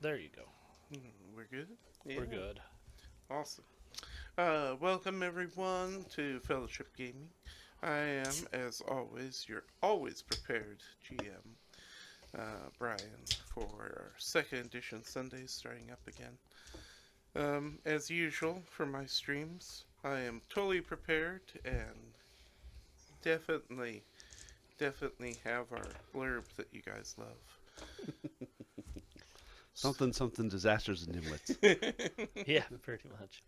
There you go. We're good? Yeah. We're good. Awesome. Welcome everyone to Fellowship Gaming. I am, as always, your always prepared GM, Brian, for our second edition Sundays starting up again. As usual, for my streams, I am totally prepared and definitely, definitely have our blurb that you guys love. Something disasters and dimwits. Yeah, pretty much.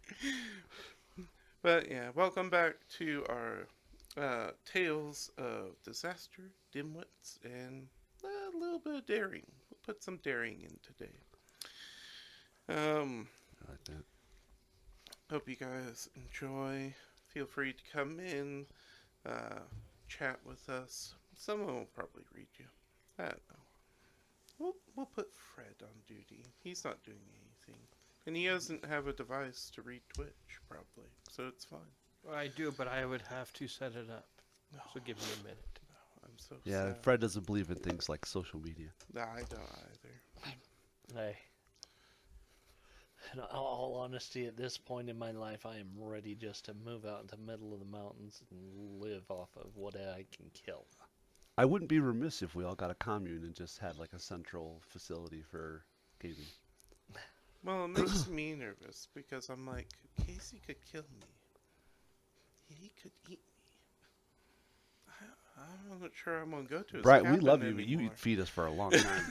But yeah, welcome back to our tales of disaster, dimwits, and a little bit of daring. We'll put some daring in today. I like that. Hope you guys enjoy. Feel free to come in, chat with us. Someone will probably read you. I don't know. We'll put Fred on duty. He's not doing anything. And he doesn't have a device to read Twitch, probably. So it's fine. Well, I do, but I would have to set it up. No, So give me a minute. I'm so Yeah, sad. Fred doesn't believe in things like social media. Nah, I don't either. Hey. In all honesty, at this point in my life, I am ready just to move out into the middle of the mountains and live off of what I can kill. I wouldn't be remiss if we all got a commune and just had like a central facility for gaming. Well, it makes me nervous because I'm like, Casey could kill me. He could eat me. I'm not sure I'm gonna go to his Bright, we cabin love you, but anymore. you'd feed us for a long time.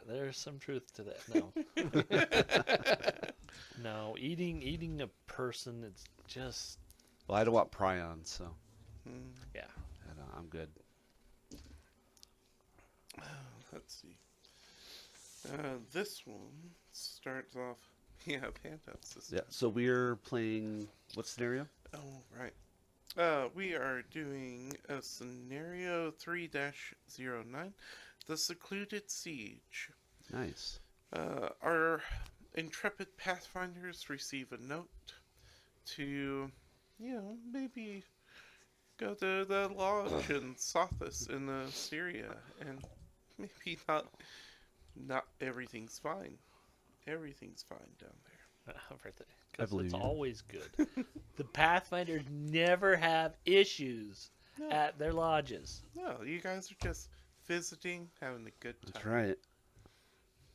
There's some truth to that. No. No, eating a person, it's just, Well, I don't want prions, so Hmm, yeah. I'm good. let's see. This one starts off. Yeah, handouts this Yeah, so we're playing what scenario? Oh, right. We are doing a scenario 3-09, the Secluded Siege. Nice. Our intrepid pathfinders receive a note to, maybe go to the lodge in Sothis in Syria, and maybe not everything's fine. Everything's fine down there. Because believe it's you. always good. The Pathfinders never have issues No. at their lodges. No, you guys are just visiting, having a good time. That's right.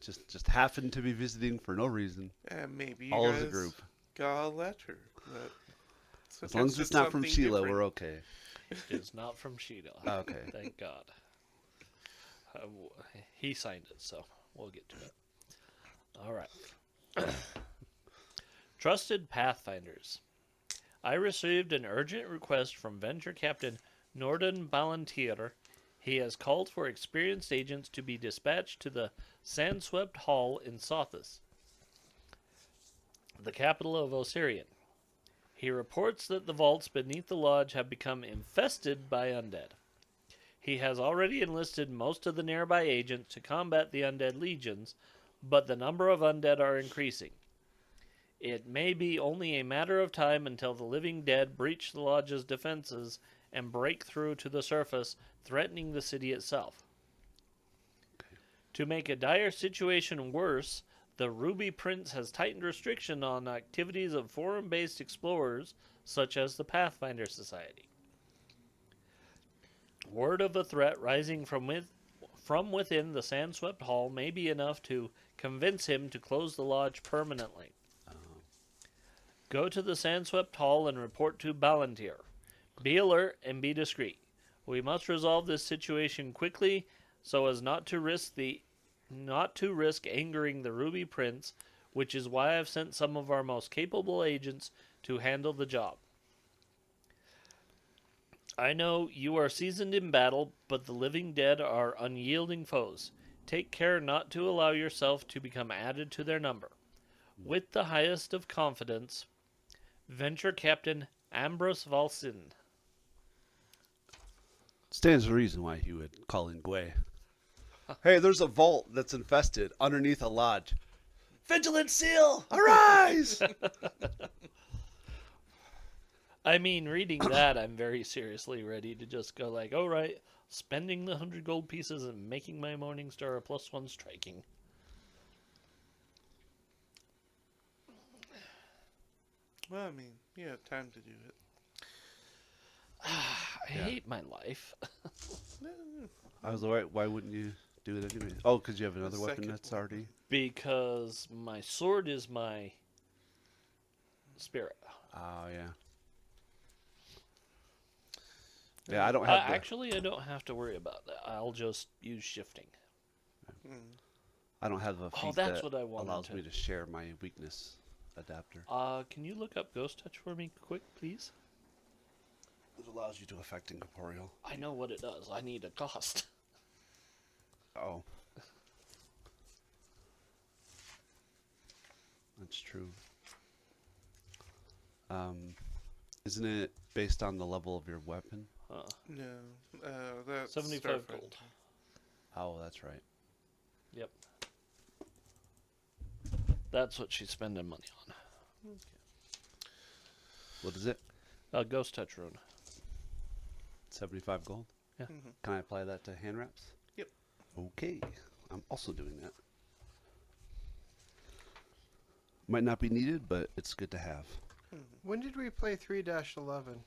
Just happened to be visiting for no reason. And maybe you All guys as a group. got a letter. That As long as it's not from something Sheila, different. we're okay. It's not from Sheila. Okay. Thank God. He signed it, so we'll get to it. All right. Trusted Pathfinders. I received an urgent request from Venture Captain Norden Ballantier. He has called for experienced agents to be dispatched to the Sandswept Hall in Sothis, the capital of Osirian. He reports that the vaults beneath the lodge have become infested by undead. He has already enlisted most of the nearby agents to combat the undead legions, but the number of undead are increasing. It may be only a matter of time until the living dead breach the lodge's defenses and break through to the surface, threatening the city itself. To make a dire situation worse, the Ruby Prince has tightened restriction on activities of forum-based explorers such as the Pathfinder Society. Word of a threat rising from within the Sandswept Hall may be enough to convince him to close the lodge permanently. Go to the Sandswept Hall and report to Ballantier. Be alert and be discreet. We must resolve this situation quickly so as not to risk angering the Ruby Prince, which is why I've sent some of our most capable agents to handle the job. I know you are seasoned in battle, but the living dead are unyielding foes. Take care not to allow yourself to become added to their number. With the highest of confidence, Venture Captain Ambrose Valsin. Stands to reason why he would call in Gwei. Hey, there's a vault that's infested underneath a lodge. Vigilant Seal, arise! I mean, reading that, I'm very seriously ready to just go like, all right, spending the 100 gold pieces and making my Morning Star a +1 striking. Well, I mean, you have time to do it. I Yeah. hate my life. I was alright. Why wouldn't you do it anyway? Oh, because you have another weapon second that's one. already. Because my sword is my spirit. Oh yeah. Yeah, I don't have the. Actually, I don't have to worry about that. I'll just use shifting. Mm. I don't have the Oh, feat that's that what I wanted allows to. me to share my weakness adapter. Can you look up Ghost Touch for me quick, please? It allows you to affect incorporeal. I know what it does. I need a cost. Oh. That's true. Isn't it based on the level of your weapon? No, that's 75 Starfinder. gold. Oh, that's right. Yep. That's what she's spending money on. What is it? Ghost Touch rune. 75 gold? Yeah. Mhm. Can I apply that to hand wraps? Yep. Okay. I'm also doing that. Might not be needed, but it's good to have. When did we play 3-11?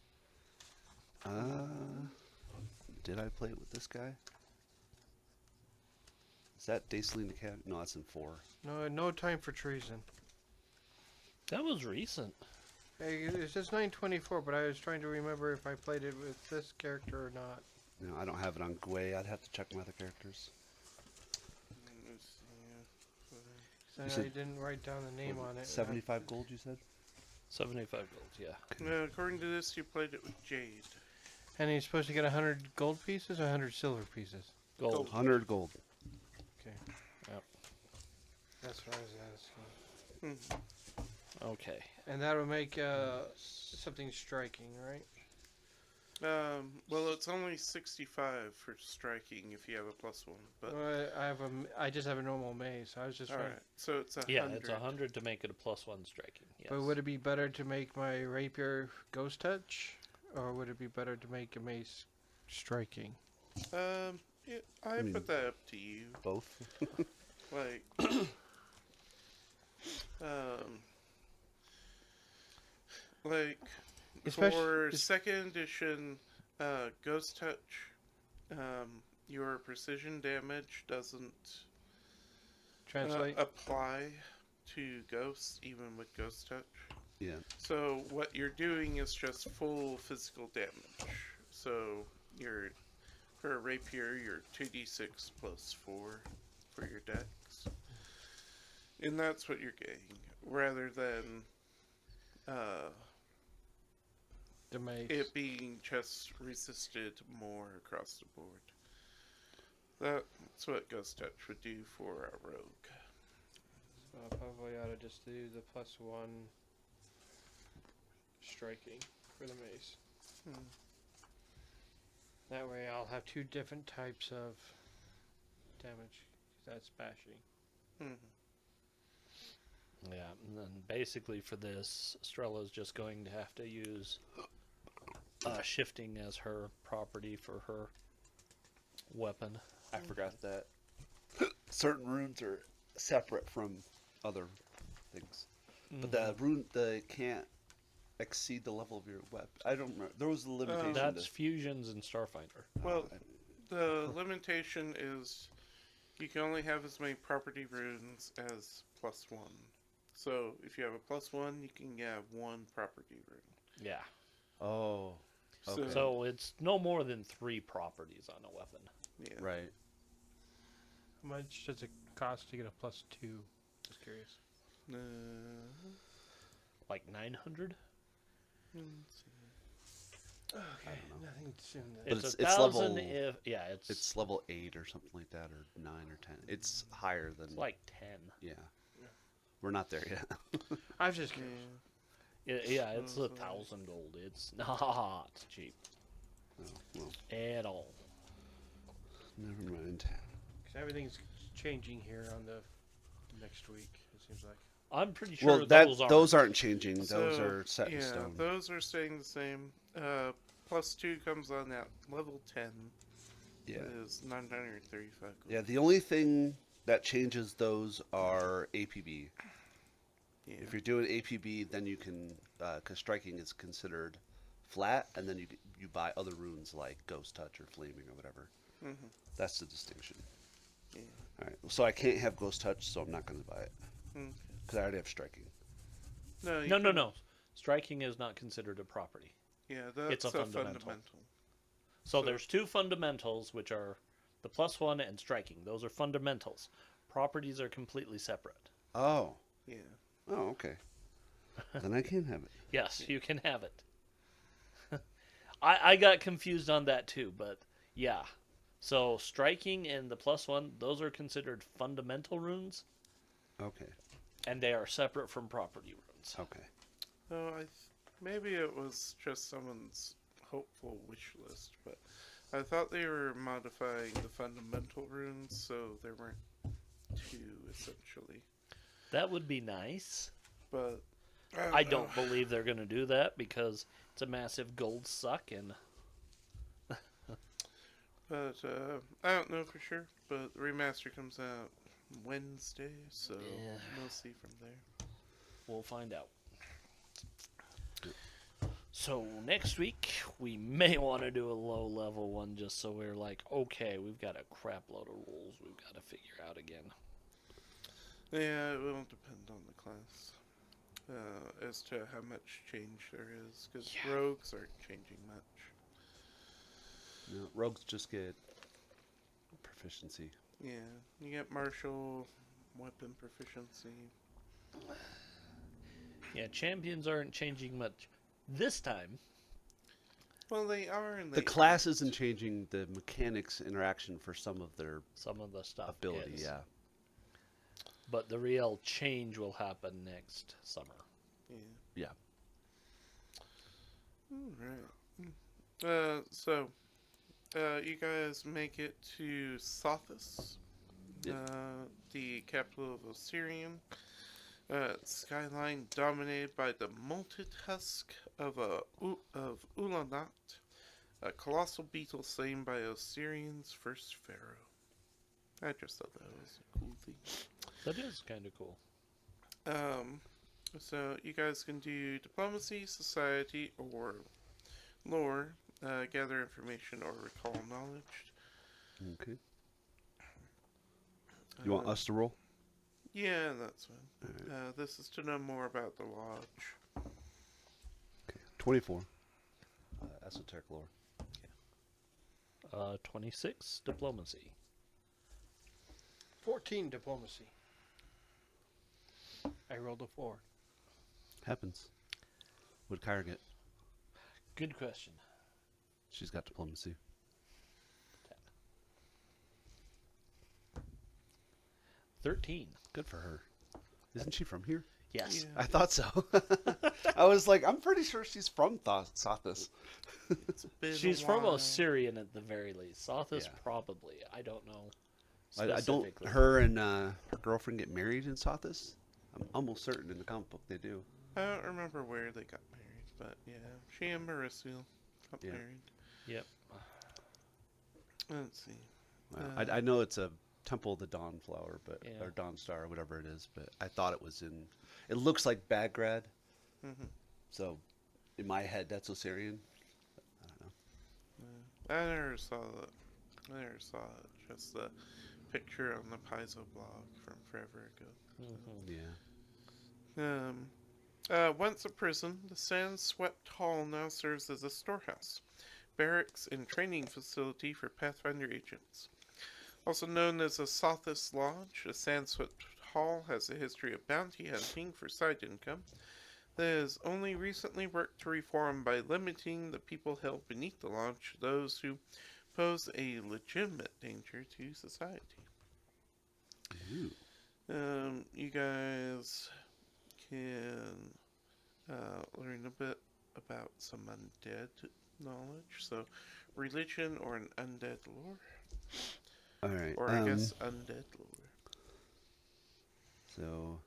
Did I play it with this guy? Is that Daceline Academy? No, that's in 4. No, no time for treason. That was recent. Hey, it says 924, but I was trying to remember if I played it with this character or not. No, I don't have it on Gwei. I'd have to check my other characters. Let's see, So You I said- didn't write down the name on it. 75 gold, you said? 75 gold, yeah. According to this, you played it with Jade. And he's supposed to get 100 gold pieces or 100 silver pieces? Gold. 100 gold. Okay. Yep. That's what I was asking. Okay. And that would make something striking, right? Well, it's only 65 for striking if you have a +1. But Well, I just have a normal maze, so I was just all trying. right, so it's 100. Yeah, it's 100 to make it a +1 striking. Yes. But would it be better to make my rapier ghost touch, or would it be better to make a mace striking? Yeah, I mean- put that up to you. Both? Like, like for Especially- second edition, Ghost Touch, your precision damage doesn't Translate. apply to ghosts, even with Ghost Touch. Yeah. So what you're doing is just full physical damage. So you're for a rapier, you're 2d6 plus 4 for your dex, and that's what you're getting, rather than The mace. it being just resisted more across the board. That's what Ghost Touch would do for a rogue. So I probably ought to just do the +1 striking for the mace. That way I'll have two different types of damage. That's bashing. Yeah, and then basically for this, Estrella's just going to have to use shifting as her property for her weapon. I forgot that certain runes are separate from other things. But the rune, they can't exceed the level of your weapon. I don't remember. There was a limitation. That's fusions in Starfinder. Well, the limitation is you can only have as many property runes as +1. So if you have a +1, you can have one property rune. Yeah. Oh, okay. So it's no more than 3 properties on a weapon. Yeah. right. How much does it cost to get a +2? Just curious. Like 900? Let's see. Okay, nothing soon then. But It's it's 1,000 level- if yeah, it's It's level 8 or something like that, or 9 or 10. It's higher than. like 10. Yeah. We're not there yet. I was just curious. Yeah, it's 1,000 gold. It's not cheap Oh, well, at all. never mind. 'Cause everything's changing here on the next week, it seems like. I'm pretty sure Well, those aren't. those aren't changing. Those So, are set in yeah, stone. those are staying the same. +2 comes on at level 10. Yeah. It is 935 gold. Yeah, the only thing that changes those are APB. Yeah. If you're doing APB, then you can, because striking is considered flat, and then you buy other runes like Ghost Touch or Flaming or whatever. Mhm. That's the distinction. Yeah. All right, so I can't have Ghost Touch, so I'm not going to buy it Okay. because I already have striking. No, you No, no, can- no. Striking is not considered a property. Yeah, that's It's a a fundamental. fundamental. So So- there's two fundamentals, which are the +1 and striking. Those are fundamentals. Properties are completely separate. Oh, Yeah. oh, okay. Then I can have it. Yes, you can have it. I got confused on that too, but yeah. So striking and the +1, those are considered fundamental runes, Okay, and they are separate from property runes. okay. Oh, maybe it was just someone's hopeful wish list, but I thought they were modifying the fundamental runes so there weren't two essentially. That would be nice. But I don't believe they're going to do that because it's a massive gold suck, and But I don't know for sure. But the remaster comes out Wednesday, so Yeah. we'll see from there. we'll find out. So next week we may want to do a low level one just so we're like, okay, we've got a crap load of rules we've got to figure out again. Yeah, it will depend on the class as to how much change there is, because Yeah. rogues aren't changing much. No, rogues just get proficiency. Yeah, you get martial weapon proficiency. Yeah, champions aren't changing much this time. Well, they are in The class isn't changing. The mechanics interaction for some of their Some of the stuff ability. is. Yeah. But the real change will happen next summer. Yeah. Yeah. Alright. So, you guys make it to Sothis, Yep. the capital of Osirian. Skyline dominated by the molted husk of Ulanat, a colossal beetle slain by Osirian's first pharaoh. I just thought that was a cool thing. That is kind of cool. So you guys can do diplomacy, society, or lore, gather information, or recall knowledge. Okay. You want us to roll? Yeah, that's fine. This is to know more about the lodge. Okay. 24. Esoteric lore. 26 diplomacy. 14 diplomacy. I rolled a 4. Happens. What'd Kyra get? Good question. She's got diplomacy. 13. Good for her. Isn't she from here? Yes. Yeah. I thought so. I was like, I'm pretty sure she's from Sothis. It's been She's a from while. Osirian at the very least. Sothis Yeah. probably. I don't know. I don't. specifically. Her and her girlfriend get married in Sothis. I'm almost certain in the comic book they do. I don't remember where they got married, but yeah, she and Marisil got Yeah. married. Yep. Let's see. I know it's a Temple of the Dawn Flower, but Yeah. or Dawn Star, or whatever it is. But I thought it was in. It looks like Baghdad, Mhm. so in my head that's Osirian. I don't know. I never saw it. I never saw it. Just the picture on the Paizo blog from forever ago. Mhm. Yeah. Once a prison, the sand-swept hall now serves as a storehouse, barracks, and training facility for Pathfinder agents. Also known as a Sothis Lodge, the sand-swept hall has a history of bounty hunting for side income that has only recently worked to reform by limiting the people held beneath the lodge to those who pose a legitimate danger to society. Ooh. You guys can learn a bit about some undead knowledge. So, religion or an undead lore, All right. or I guess undead lore. So,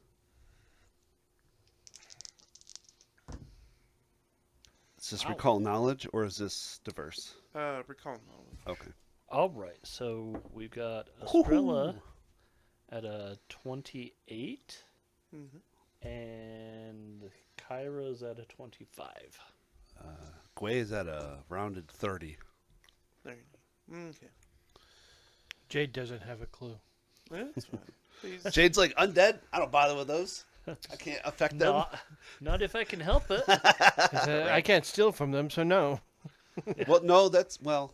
Is this Wow. recall knowledge or is this diverse? Recall knowledge. Okay. All right, so we've got Hoo-hoo. Estrella at a 28, Mm-hmm. and Kyra's at a 25. Gwei is at a rounded 30. 30. Okay. Jade doesn't have a clue. That's fine. Please. Jade's like, undead? I don't bother with those. I can't affect them. Not if I can help it. 'Cause, I can't steal from them, so no. Well, no, that's, well,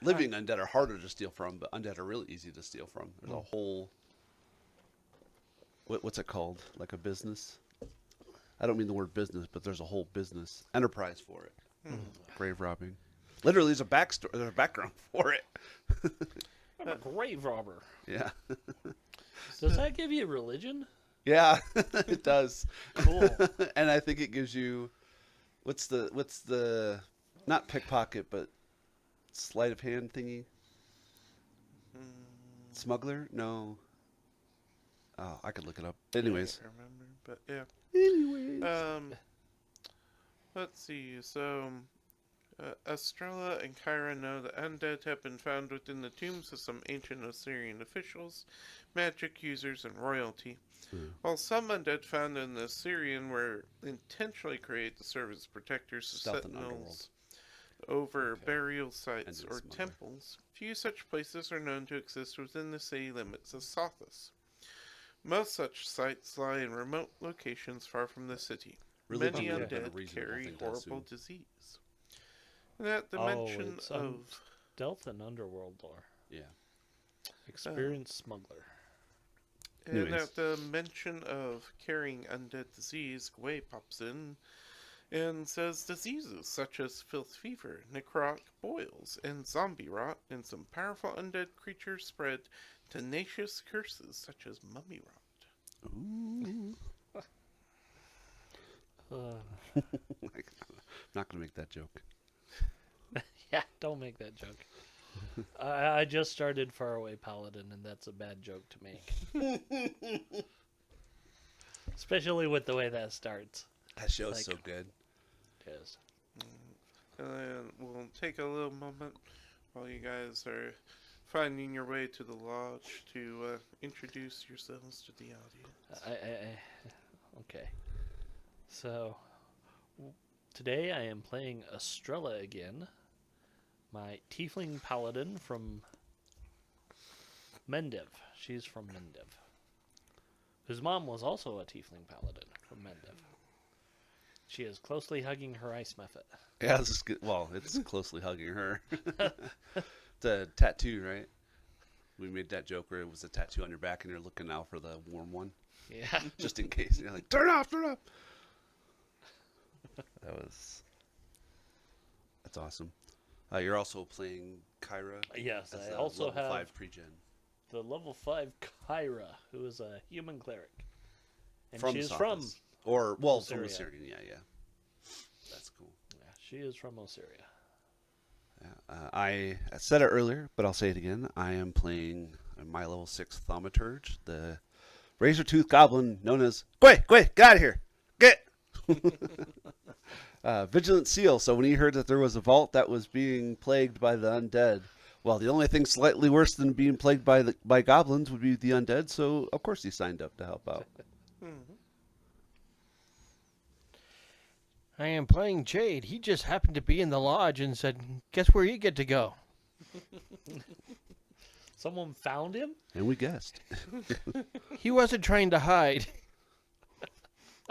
living undead are harder to steal from, but undead are really easy to steal from. There's a whole, what's it called? Like a business? I don't mean the word business, but there's a whole business, enterprise for it. Grave robbing. Literally, there's a backstory, there's a background for it. I'm a grave robber. Yeah. Does that give you religion? Yeah, it does. Cool. And I think it gives you, what's the, not pickpocket, but sleight of hand thingy? Smuggler? No. Oh, I could look it up. Anyways. I can't remember, but yeah. Anyways. Let's see. So, Estrella and Kyra know that undead have been found within the tombs of some ancient Osirian officials, magic users, and royalty. While some undead found in the Osirian were intentionally created to serve as protectors of Stealth and underworld. sentinels over burial sites And or smuggler. temples, few such places are known to exist within the city limits of Sothis. Most such sites lie in remote locations far from the city. Religion Many would have been a undead reasonable carry thing to horrible assume. disease. And at the mention it's of Stealth and underworld lore. Yeah. Experienced smuggler. and Anyways. at the mention of carrying undead disease, Gwei pops in and says diseases such as filth fever, necrotic boils, and zombie rot, and some powerful undead creatures spread tenacious curses such as mummy rot. Ooh. Uh, I'm not going to make that joke. yeah, don't make that joke. I just started Faraway Paladin, and that's a bad joke to make. Especially with the way that starts. That show's Like- so good. Yes. And then we'll take a little moment while you guys are finding your way to the lodge to introduce yourselves to the audience. Okay. So, today I am playing Estrella again, my tiefling paladin from Mendev. She's from Mendev. Whose mom was also a tiefling paladin from Mendev. She is closely hugging her ice mephit. Yeah, this is good. Well, it's closely hugging her. It's a tattoo, right? We made that joke where it was a tattoo on your back and you're looking out for the warm one. Yeah. Just in case. You're like, turn off, turn off. That's awesome. You're also playing Kyra. Yes, as I a also level have 5 pregen. the level 5 Kyra, who is a human cleric. And From she is Sothis. from... Or, well, from Syria. Assyrian, yeah. That's cool. Yeah, she is from Osiria. Yeah, I said it earlier, but I'll say it again. I am playing my level 6 Thaumaturge, the razor-toothed goblin known as Gwei, get out of here! Get! Vigilant Seal, so when he heard that there was a vault that was being plagued by the undead, well, the only thing slightly worse than being plagued by goblins would be the undead, so of course he signed up to help out. I am playing Jade. He just happened to be in the lodge and said, guess where you get to go? Someone found him? And we guessed. He wasn't trying to hide.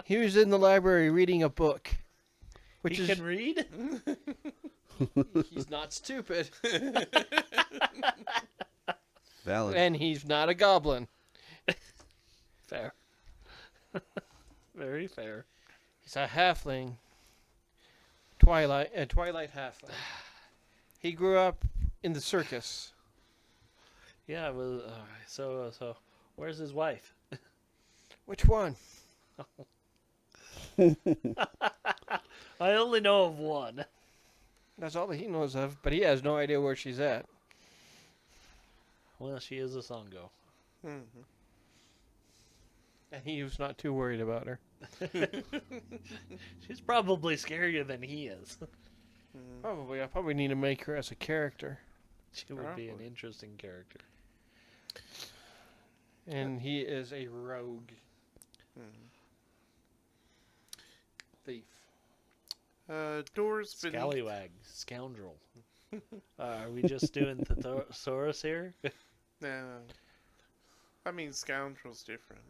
He was in the library reading a book. Which He is can read? he's not stupid. Valid. And he's not a goblin. Fair. Very fair. He's a halfling. Twilight halfling. He grew up in the circus. Yeah, well, so where's his wife? Which one? I only know of one. That's all that he knows of, but he has no idea where she's at. Well, she is a Songo. And he was not too worried about her. She's probably scarier than he is. Probably. I probably need to make her as a character. She would be an Probably. interesting character. And he is a rogue thief. Doors beneath. Scallywag, scoundrel. Are we just doing thesaurus here? I mean, scoundrel's different.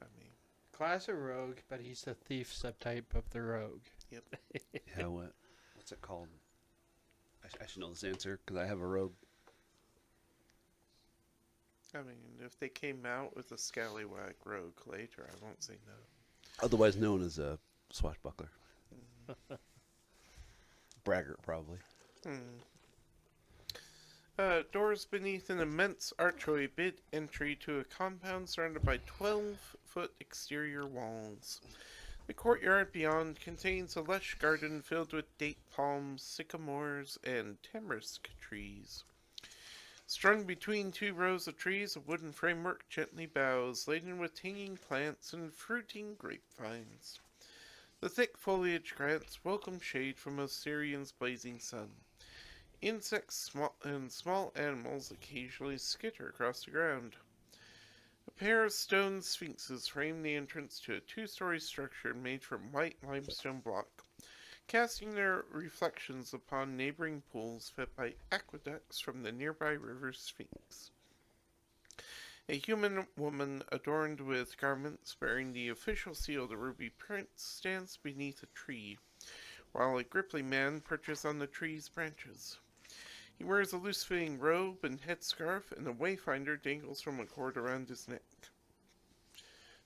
I mean, Class of rogue, but he's the thief subtype of the rogue. Yeah, what's it called? I should know this answer because I have a rogue. I mean, if they came out with a scallywag rogue later, I won't say no. Otherwise known as a swashbuckler. Braggart, probably. Doors beneath an immense archway bid entry to a compound surrounded by 12-foot exterior walls. The courtyard beyond contains a lush garden filled with date palms, sycamores, and tamarisk trees. Strung between two rows of trees, a wooden framework gently bows, laden with hanging plants and fruiting grapevines. The thick foliage grants welcome shade from Osirian's blazing sun. Insects and small animals occasionally skitter across the ground. A pair of stone sphinxes frame the entrance to a two-story structure made from white limestone block, casting their reflections upon neighboring pools fed by aqueducts from the nearby river Sphinx. A human woman adorned with garments bearing the official seal of the Ruby Prince stands beneath a tree, while a gripply man perches on the tree's branches. He wears a loose-fitting robe and headscarf, and a wayfinder dangles from a cord around his neck.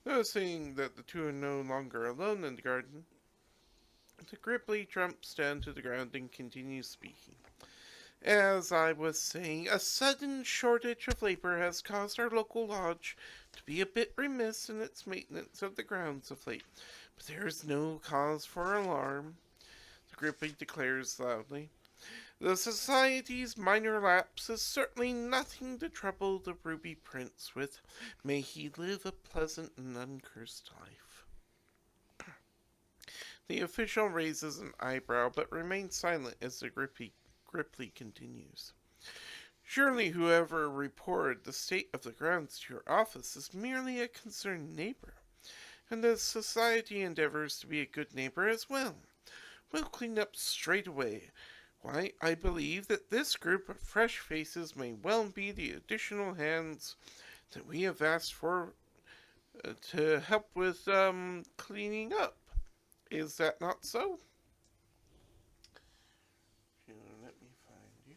Noticing that the two are no longer alone in the garden, the gripply jumps down to the ground and continues speaking. As I was saying, a sudden shortage of labor has caused our local lodge to be a bit remiss in its maintenance of the grounds of late, but there is no cause for alarm, the gripply declares loudly. The Society's minor lapse is certainly nothing to trouble the Ruby Prince with. May he live a pleasant and uncursed life. The official raises an eyebrow, but remains silent as the Gripply continues. Surely whoever reported the state of the grounds to your office is merely a concerned neighbor, and the Society endeavors to be a good neighbor as well. We'll clean up straight away. Why, I believe that this group of fresh faces may well be the additional hands that we have asked for to help with cleaning up. Is that not so? Here, let me find you.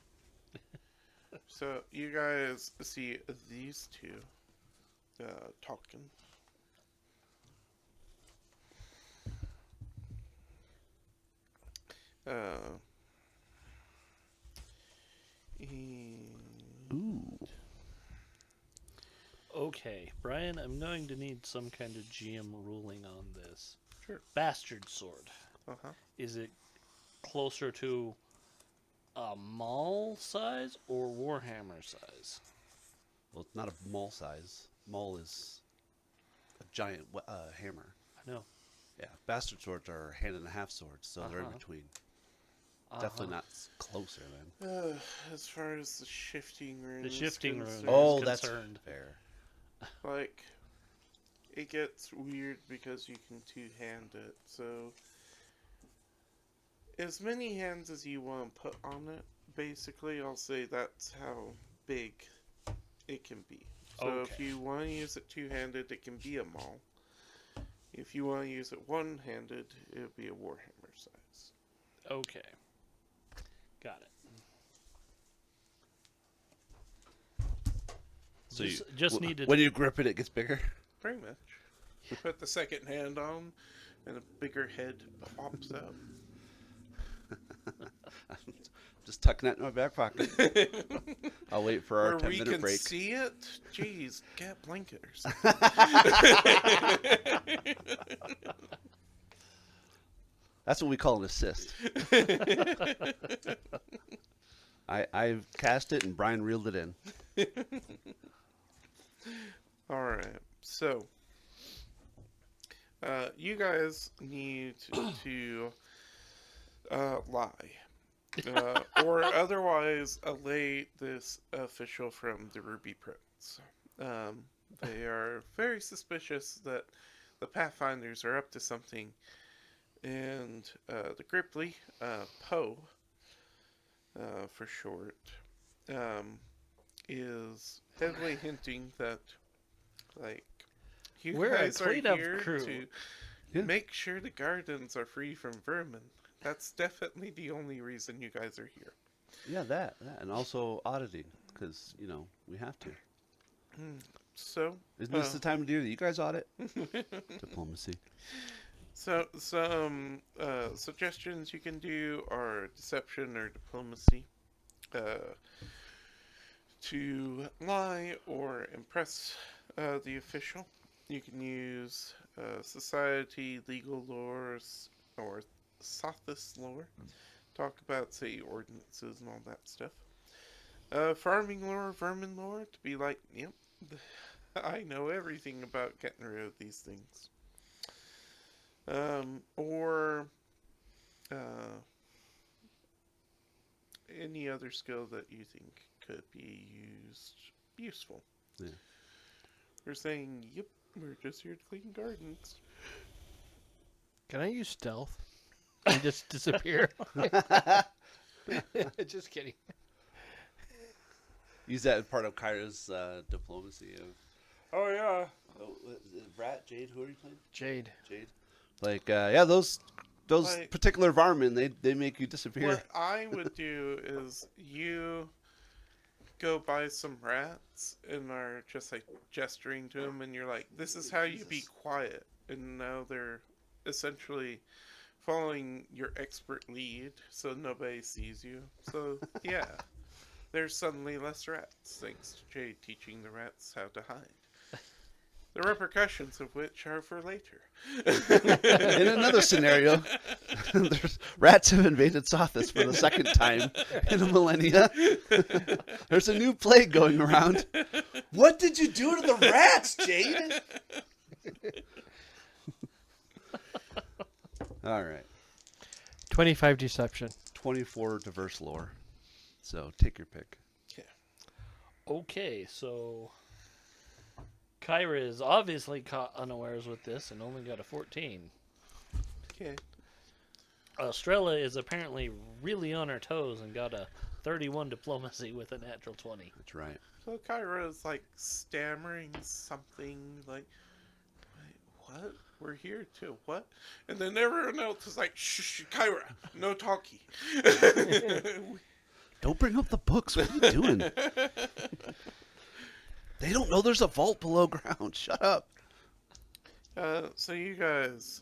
So, you guys see these two talking. Ooh. Okay, Brian, I'm going to need some kind of GM ruling on this. Sure. Bastard sword. Uh-huh. Is it closer to a Maul size or Warhammer size? Well, it's not a maul size. Maul is a giant hammer. I know. Yeah, bastard swords are hand and a half swords, so they're in Uh-huh. between. Definitely not closer then. As far as the shifting room The is shifting room. concerned, Oh, is that's concerned. fair. like, it gets weird because you can two-hand it, so as many hands as you want to put on it, basically, I'll say that's how big it can be. So if Okay. you want to use it two-handed, it can be a maul. If you want to use it one-handed, it'll be a Warhammer size. Okay. Got it. So Just needed. when you grip it, it gets bigger. Pretty much. You put the second hand on, and a bigger head pops out. Just tucking that in my back pocket. I'll wait for our Where we 10-minute can break. see it? Jeez, get a blanket or something. That's what we call an assist. I cast it and Brian reeled it in. Alright, so you guys need to lie. Or otherwise allay this official from the Ruby Prince. They are very suspicious that the Pathfinders are up to something, and the Gripply, Poe, for short, is heavily hinting that, like, you We're a guys are cleanup here crew. to Yeah. make sure the gardens are free from vermin. That's definitely the only reason you guys are here. Yeah, that, and also auditing, because we have to. So, Isn't this the time of year that you guys audit? Diplomacy. so some suggestions you can do are deception or diplomacy, to lie or impress the official. You can use society, legal lore, or sophist lore. Talk about, say, ordinances and all that stuff. Farming lore, vermin lore, to be like, yep, I know everything about getting rid of these things. Or any other skill that you think could be useful. Yeah. We're saying, yep, we're just here to clean gardens. Can I use stealth and just disappear? Just kidding. Use that as part of Kyra's diplomacy of. Oh yeah. Oh, Rat, Jade, who are you playing? Jade. Jade. Like, yeah, those Like- particular varmin, they make you disappear. What I would do is you go buy some rats and are just like gesturing to them, and you're like, "This is how you be quiet." And now they're essentially following your expert lead, so nobody sees you. So yeah, there's suddenly less rats thanks to Jade teaching the rats how to hide. The repercussions of which are for later. In another scenario, rats have invaded Sothis for the second time in a millennia. There's a new plague going around. What did you do to the rats, Jade? All right. 25 deception. 24 diverse lore. So take your pick. Okay, so Kyra is obviously caught unawares with this and only got a 14. Okay. Estrella is apparently really on her toes and got a 31 diplomacy with a natural 20. That's right. So Kyra is like stammering something like, "Wait, what? We're here to what?" And then everyone else is like, "Shh, Kyra, no talkie." Don't bring up the books. What are you doing? They don't know there's a vault below ground. Shut up. So you guys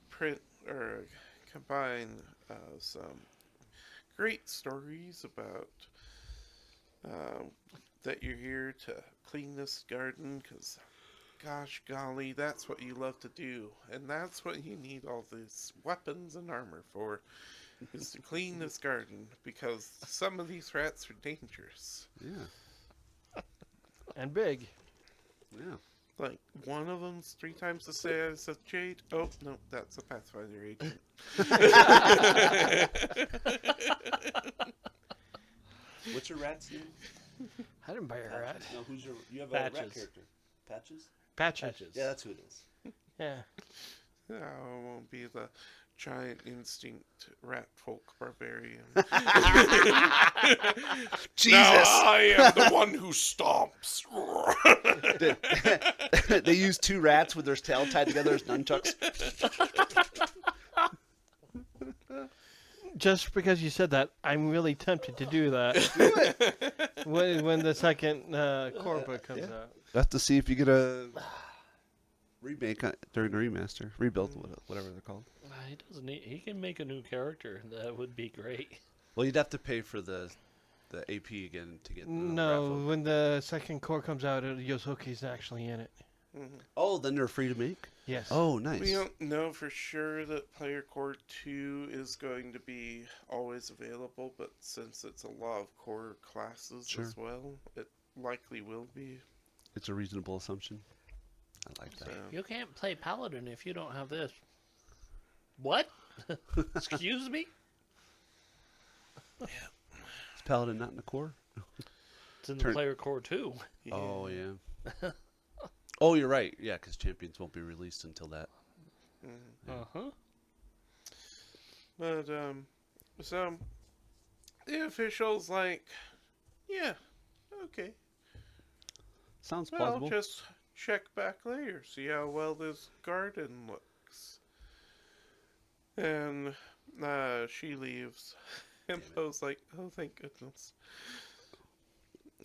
print or combine some great stories about that you're here to clean this garden, because gosh golly, that's what you love to do, and that's what you need all these weapons and armor for, is to clean this garden, because some of these rats are dangerous. Yeah. And big. Yeah. Like, one of them's 3 times the size of Jade. Oh, no, that's a Pathfinder agent. What's your rat's name? I didn't buy a rat. No, you have a rat Patches. character. Patches? Patches. Yeah, that's who it is. Yeah. No, it won't be the giant instinct rat folk barbarian. Jesus! Now I am the one who stomps. They use 2 rats with their tail tied together as nunchucks. Just because you said that, I'm really tempted to do that. when the second core book comes yeah. out. Have to see if you get a remake during the remaster. Rebuild, whatever they're called. He doesn't need, he can make a new character. That would be great. Well, you'd have to pay for the AP again to get the No, raffle. when the second core comes out, Yosuke's actually in it. Oh, then they're free to make? Yes. Oh, nice. We don't know for sure that Player Core 2 is going to be always available, but since it's a lot of core classes Sure. as well, it likely will be. It's a reasonable assumption. I like that. So, You can't play Paladin if you don't have this. What? Excuse me? Is Paladin not in the core? It's in the Turn- player core too. yeah. Oh, yeah. Oh, you're right. Yeah, because champions won't be released until that. Mhm. Yeah. Uh-huh. But, so the official's like, yeah, okay. Sounds Well, plausible. just check back later, see how well this garden looks. And she leaves. And Damn it. Poe's like, oh, thank goodness.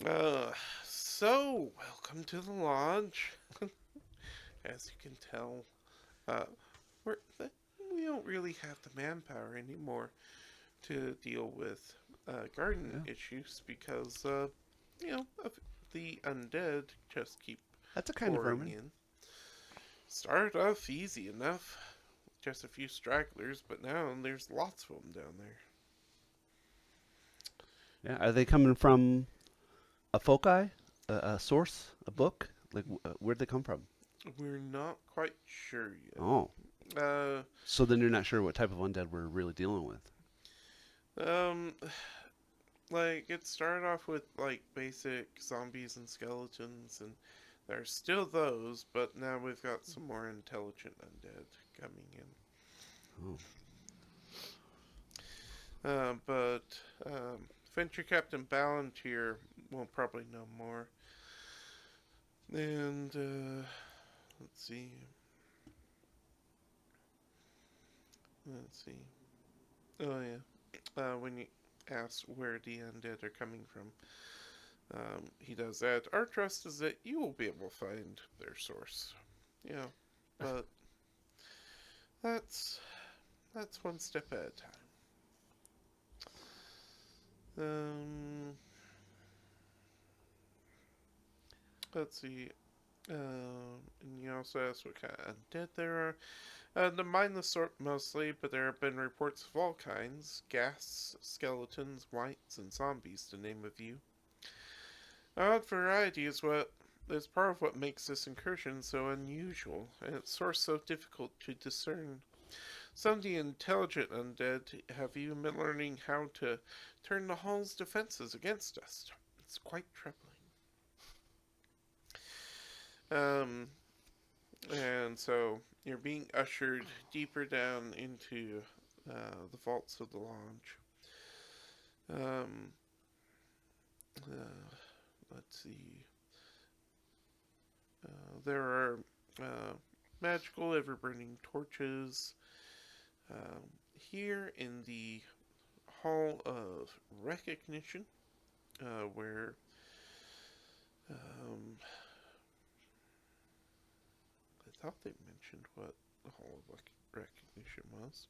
Uh, so, welcome to the lodge. As you can tell, uh, we're, we don't really have the manpower anymore to deal with garden issues because, of the undead just keep That's a kind of pouring vermin. in. Started off easy enough, just a few stragglers, but now there's lots of them down there. Yeah, are they coming from a foci, a source, a book? Like, where'd they come from? We're not quite sure yet. Oh, Uh, so then you're not sure what type of undead we're really dealing with. um, like it started off with like basic zombies and skeletons, and there's still those, but now we've got some more intelligent undead coming in. Oh. But Venture Captain Ballantyre will probably know more. And let's see. Let's see. Oh yeah. When you ask where the undead are coming from, he does that. Our trust is that you will be able to find their source. Yeah, but that's one step at a time. Let's see. And you also asked what kind of undead there are. The mindless sort mostly, but there have been reports of all kinds: ghasts, skeletons, wights, and zombies, to name a few. Odd variety is part of what makes this incursion so unusual, and its source so difficult to discern. Some of the intelligent undead have even been learning how to turn the hall's defenses against us. It's quite troubling. And so you're being ushered deeper down into the vaults of the lodge. Um, let's see. There are magical ever-burning torches here in the Hall of Recognition, where I thought they mentioned what the Hall of Recognition was,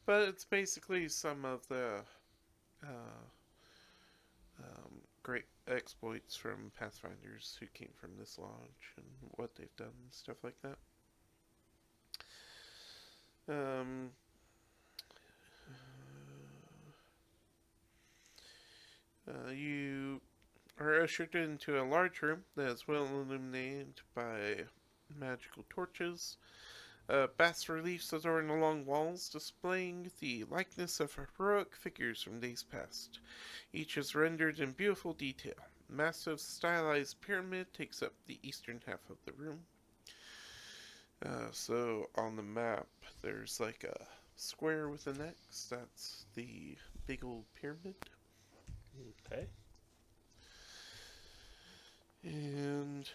but it's basically some of the great exploits from Pathfinders who came from this lodge and what they've done and stuff like that. You are ushered into a large room that is well illuminated by magical torches. Bas reliefs adorn the long walls, displaying the likeness of heroic figures from days past. Each is rendered in beautiful detail. A massive stylized pyramid takes up the eastern half of the room. So on the map, there's like a square with an X. That's the big old pyramid. Okay. And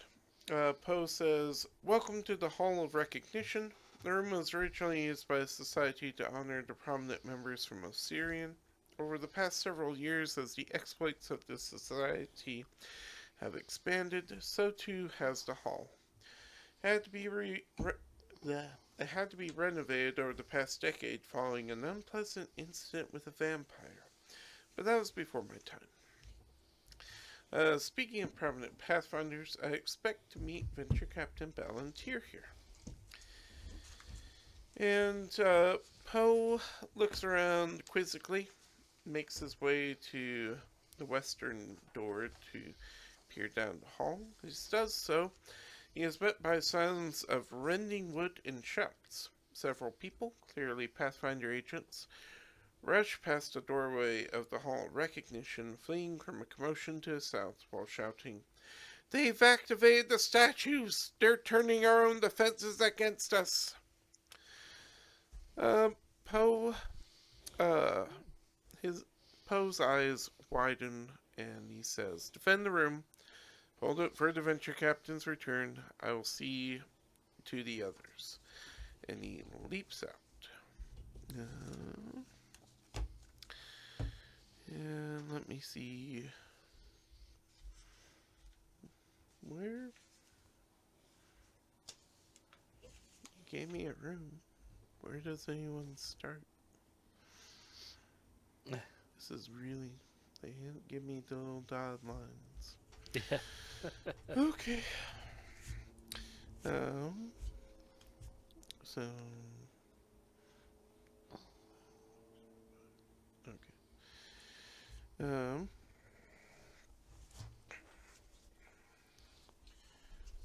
Poe says, "Welcome to the Hall of Recognition. The room was originally used by the Society to honor the prominent members from Osirian. Over the past several years, as the exploits of the Society have expanded, so too has the Hall. It had to be it had to be renovated over the past decade following an unpleasant incident with a vampire. But that was before my time. Speaking of prominent Pathfinders, I expect to meet Venture Captain Ballantyre here." And Poe looks around quizzically, makes his way to the western door to peer down the hall. As he does so, He is met by sounds of rending wood and shouts. Several people, clearly Pathfinder agents, rush past the doorway of the hall, recognition fleeing from a commotion to the south while shouting, "They've activated the statues! They're turning our own defenses against us!" Poe, uh, his Poe's eyes widen and he says, "Defend the room. Hold it for the venture captain's return. I will see to the others." And he leaps out. And let me see. Where? You gave me a room. Where does anyone start? This is really. They didn't give me the little dotted lines. Yeah. Okay. So. Okay.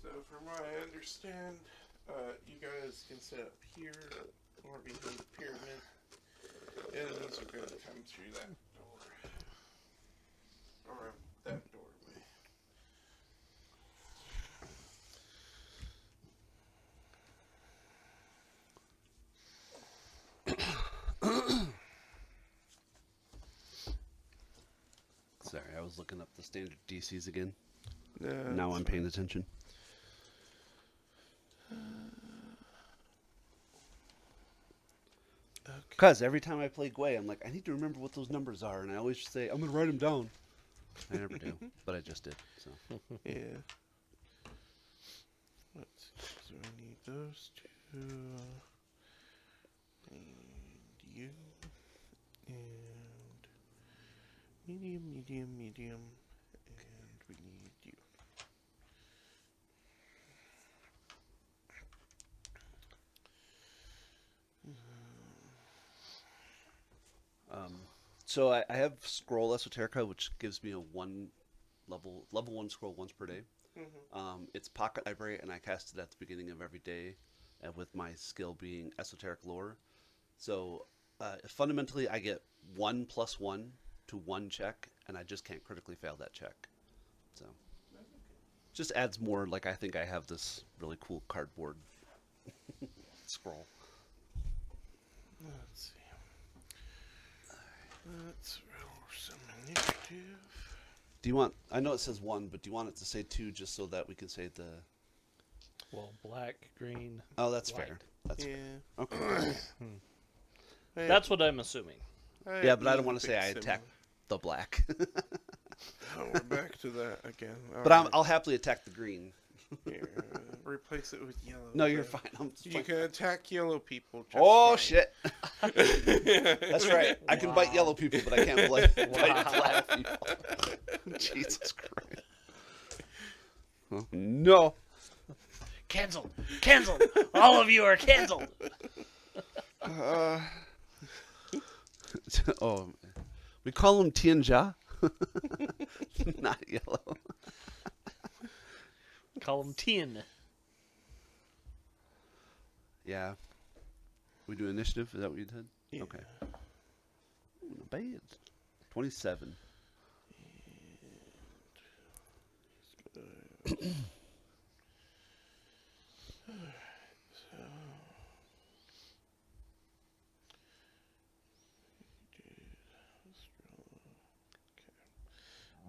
So from what I understand, you guys can set up here or behind the pyramid. Enemies are going to come through that door. Or that doorway. Sorry, I was looking up the standard DCs again. No, Now I'm paying attention. Okay. Because every time I play Gwei, I'm like, I need to remember what those numbers are, and I always say, I'm going to write them down. I never do, but I just did. So Yeah. Let's see. So I need those two. And you. And medium, medium, medium. And we need you. So I have Scroll Esoterica, which gives me a level 1 scroll once per day. It's Pocket Library, and I cast it at the beginning of every day, with my skill being Esoteric Lore. So fundamentally, I get 1+1 to 1 check, and I just can't critically fail that check. So just adds more. Like, I think I have this really cool cardboard scroll. Let's see. Let's roll some initiative. Do you want? I know it says 1, but do you want it to say 2 just so that we can say the? Well, black, green. Oh, that's white. fair. That's fair. Yeah. Okay. That's what I'm assuming. Yeah, but I don't want to say I attack the black. Oh, we're back to that again. But I'll happily attack the green. Here, replace it with yellow. No, you're then. fine. I'm just You fine. can attack yellow people. Just Oh fine. shit! That's right. I can bite yellow people, but I can't bite black people. Jesus Christ! Oh, no. Cancelled! Cancelled! All of you are cancelled! Oh, we call him Tianjia. Not yellow. Call him Tien. Yeah. We do initiative. Is that what you did? Yeah. Okay. Ooh, not bad. 27.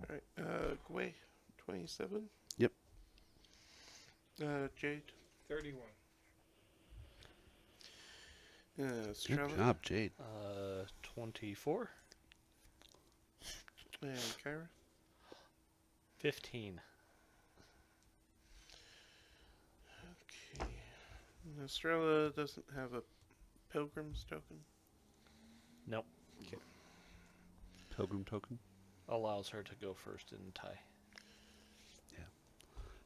Alright, Gwei, 27. Yep. Jade. 31. Strella. Good job, Jade. 24. And Kyra. 15. Okay. Estrella doesn't have a pilgrim's token. Nope. Pilgrim token. Allows her to go first in tie.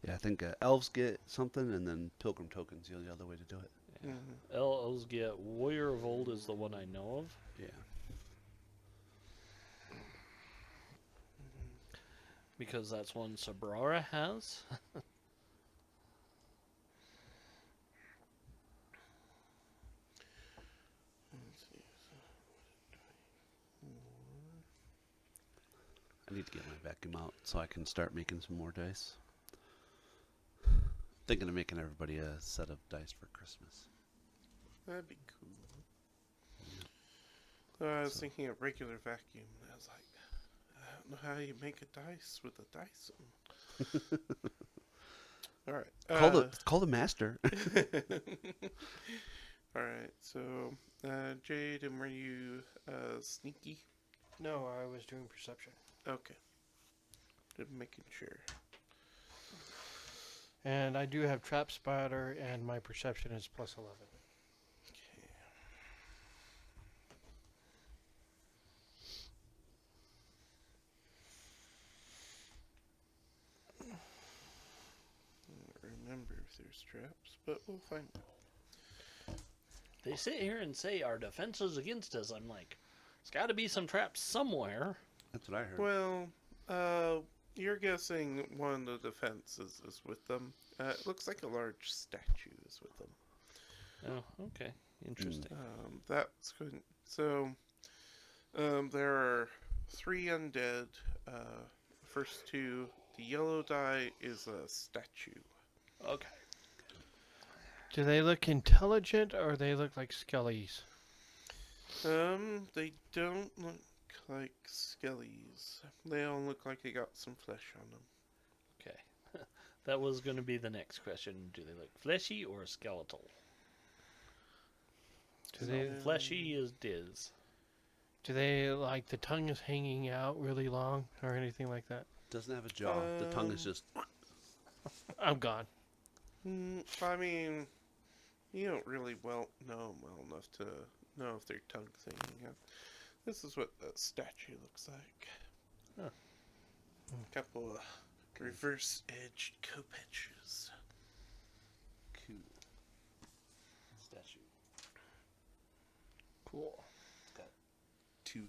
Yeah, I think elves get something, and then pilgrim tokens the other way to do it. Yeah. Mhm. Elves get Warrior of Old is the one I know of. Yeah. Because that's one Sabrara has. vacuum out so I can start making some more dice. Thinking of making everybody a set of dice for Christmas. That'd be cool. I was So- thinking of regular vacuum, and I was like, I don't know how you make a dice with a Dyson. All right. Call the master. All right. So, Jade, and were you sneaky? No, I was doing perception. Okay. Just making sure. And I do have trap spotter, and my perception is +11. Okay. I don't remember if there's traps, but we'll find out. They sit here and say our defense is against us. I'm like, there's got to be some traps somewhere. That's what I heard. Well, you're guessing one of the defenses is with them. It looks like a large statue is with them. Oh, okay. Interesting. That's good. So, there are 3 undead. First 2, the yellow die is a statue. Okay. Do they look intelligent, or they look like skellies? They don't look like skellies. They all look like they got some flesh on them. Okay. That was going to be the next question. Do they look fleshy or skeletal? Do they Fleshy is Diz. do they like the tongue is hanging out really long, or anything like that? Doesn't have a jaw. The tongue is just. I'm gone. I mean, you don't really know them well enough to know if their tongue's hanging out. This is what the statue looks like. Huh. Couple of reverse-edged co-patches. Cool. Statue. Cool. Got 2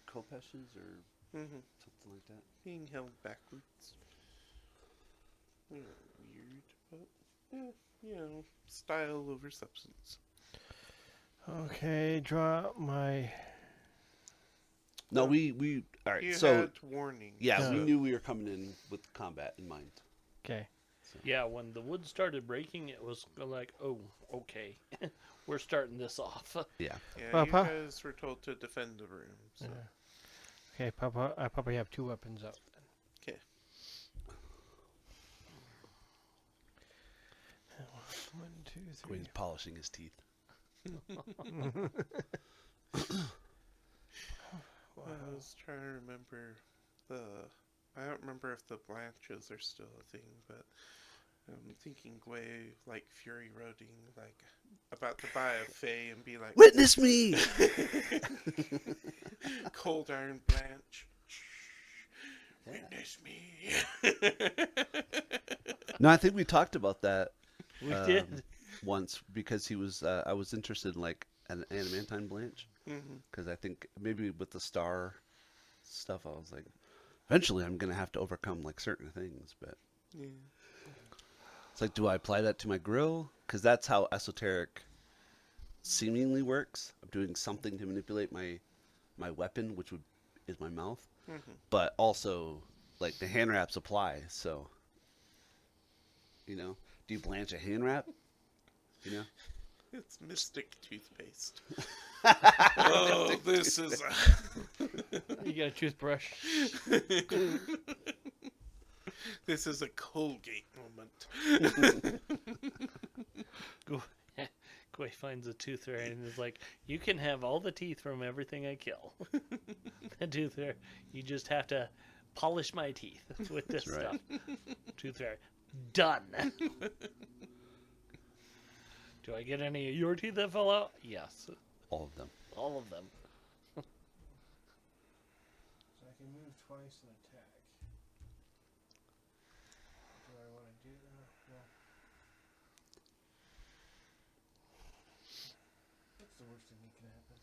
kopeshes or Mm-hmm. something like that. Being held backwards. Weird, but style over substance. Okay, draw my. No, we all right. You So had warning. yeah, we Yeah. knew we were coming in with combat in mind. Okay. Yeah, when the wood started breaking, it was like, oh, okay. We're starting this off. Yeah. Yeah, Papa? you guys were told to defend the room. So. Yeah. Okay, Papa. I probably have 2 weapons out. Okay. 1, 2, 3. Queen's polishing his teeth. I was trying to remember I don't remember if the Blanches are still a thing, but I'm thinking Gwei, like Fury Roading, like about to buy a Fae and be like, Witness me. Cold Iron Blanche. Witness me. No, I think we talked about that We did. once because he was. I was interested in like an adamantine Blanche because I think maybe with the star stuff, I was like, eventually I'm gonna have to overcome like certain things, but Yeah. it's like, do I apply that to my grill? Because that's how esoteric seemingly works. I'm doing something to manipulate my weapon, which is my mouth, but also like the hand wraps apply. So, do you blanch a hand wrap? It's Mystic Toothpaste. Oh, this is You got a toothbrush. this is a Colgate moment. Gwei finds a tooth fairy and is like, you can have all the teeth from everything I kill. The tooth fairy, you just have to polish my teeth with this That's right. stuff. Tooth fairy, done. Do I get any of your teeth that fell out? Yes, All of them. all of them. So I can move twice and attack. Do I want to do that? No. What's the worst thing that can happen?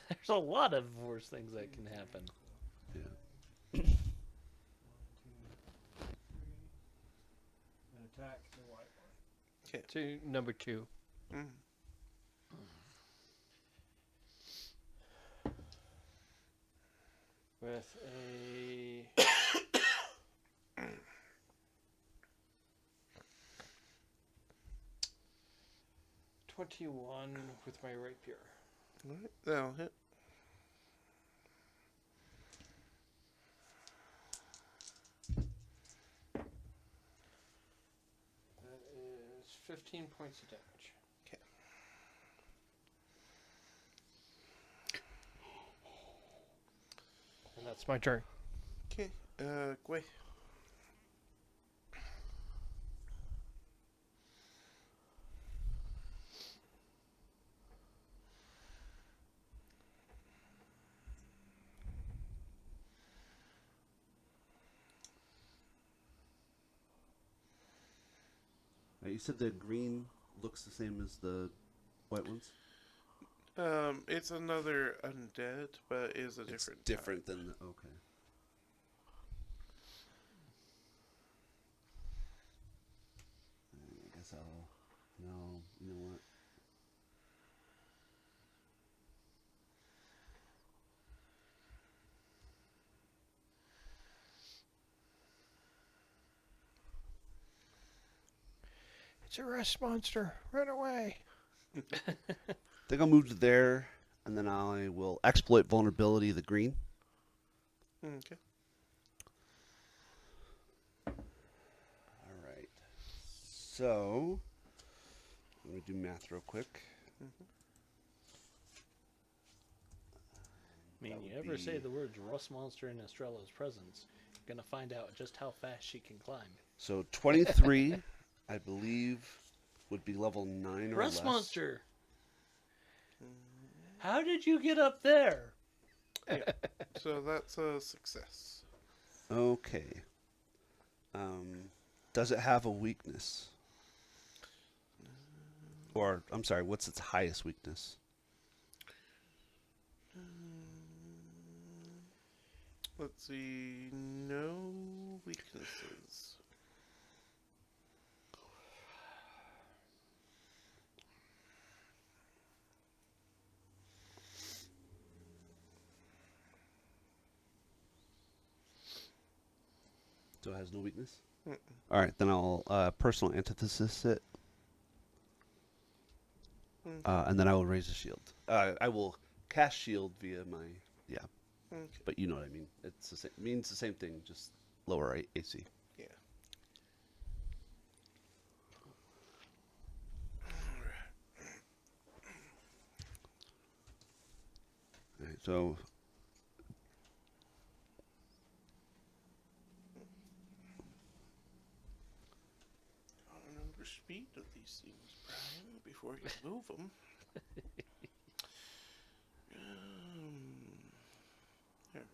There's a lot of worse things that can happen. Yeah. 1, 2, 3. An attack the white one. 'Kay. To number 2. Mm. with a 21 with my rapier. Alright, that'll hit. That is 15 points of damage. Okay. And that's my turn. Okay, Gwei. You said the green looks the same as the white ones? It's another undead, but is a It's different different type. than the, okay. I guess I'll... No, you know what? It's a rust monster. Run away. I think I'll move to there, and then I will exploit vulnerability of the green. Okay. All right. So, let me do math real quick. I mean, That you would ever say be- the words rust monster in Estrella's presence, you're gonna find out just how fast she can climb. So 23, I believe, would be level 9 or Rust less. monster! How did you get up there? So that's a success. Okay. Does it have a weakness? Or, I'm sorry, what's its highest weakness? Let's see. No weaknesses. So it has no weakness? Mm-mm. All right, then I'll personal antithesis it, and then I will raise a shield. I will cast shield via my Okay. but you know what I mean. It's the same, means the same thing, just lower AC. Yeah. All right, so I remember speed of these things, Brian, before you move them. There we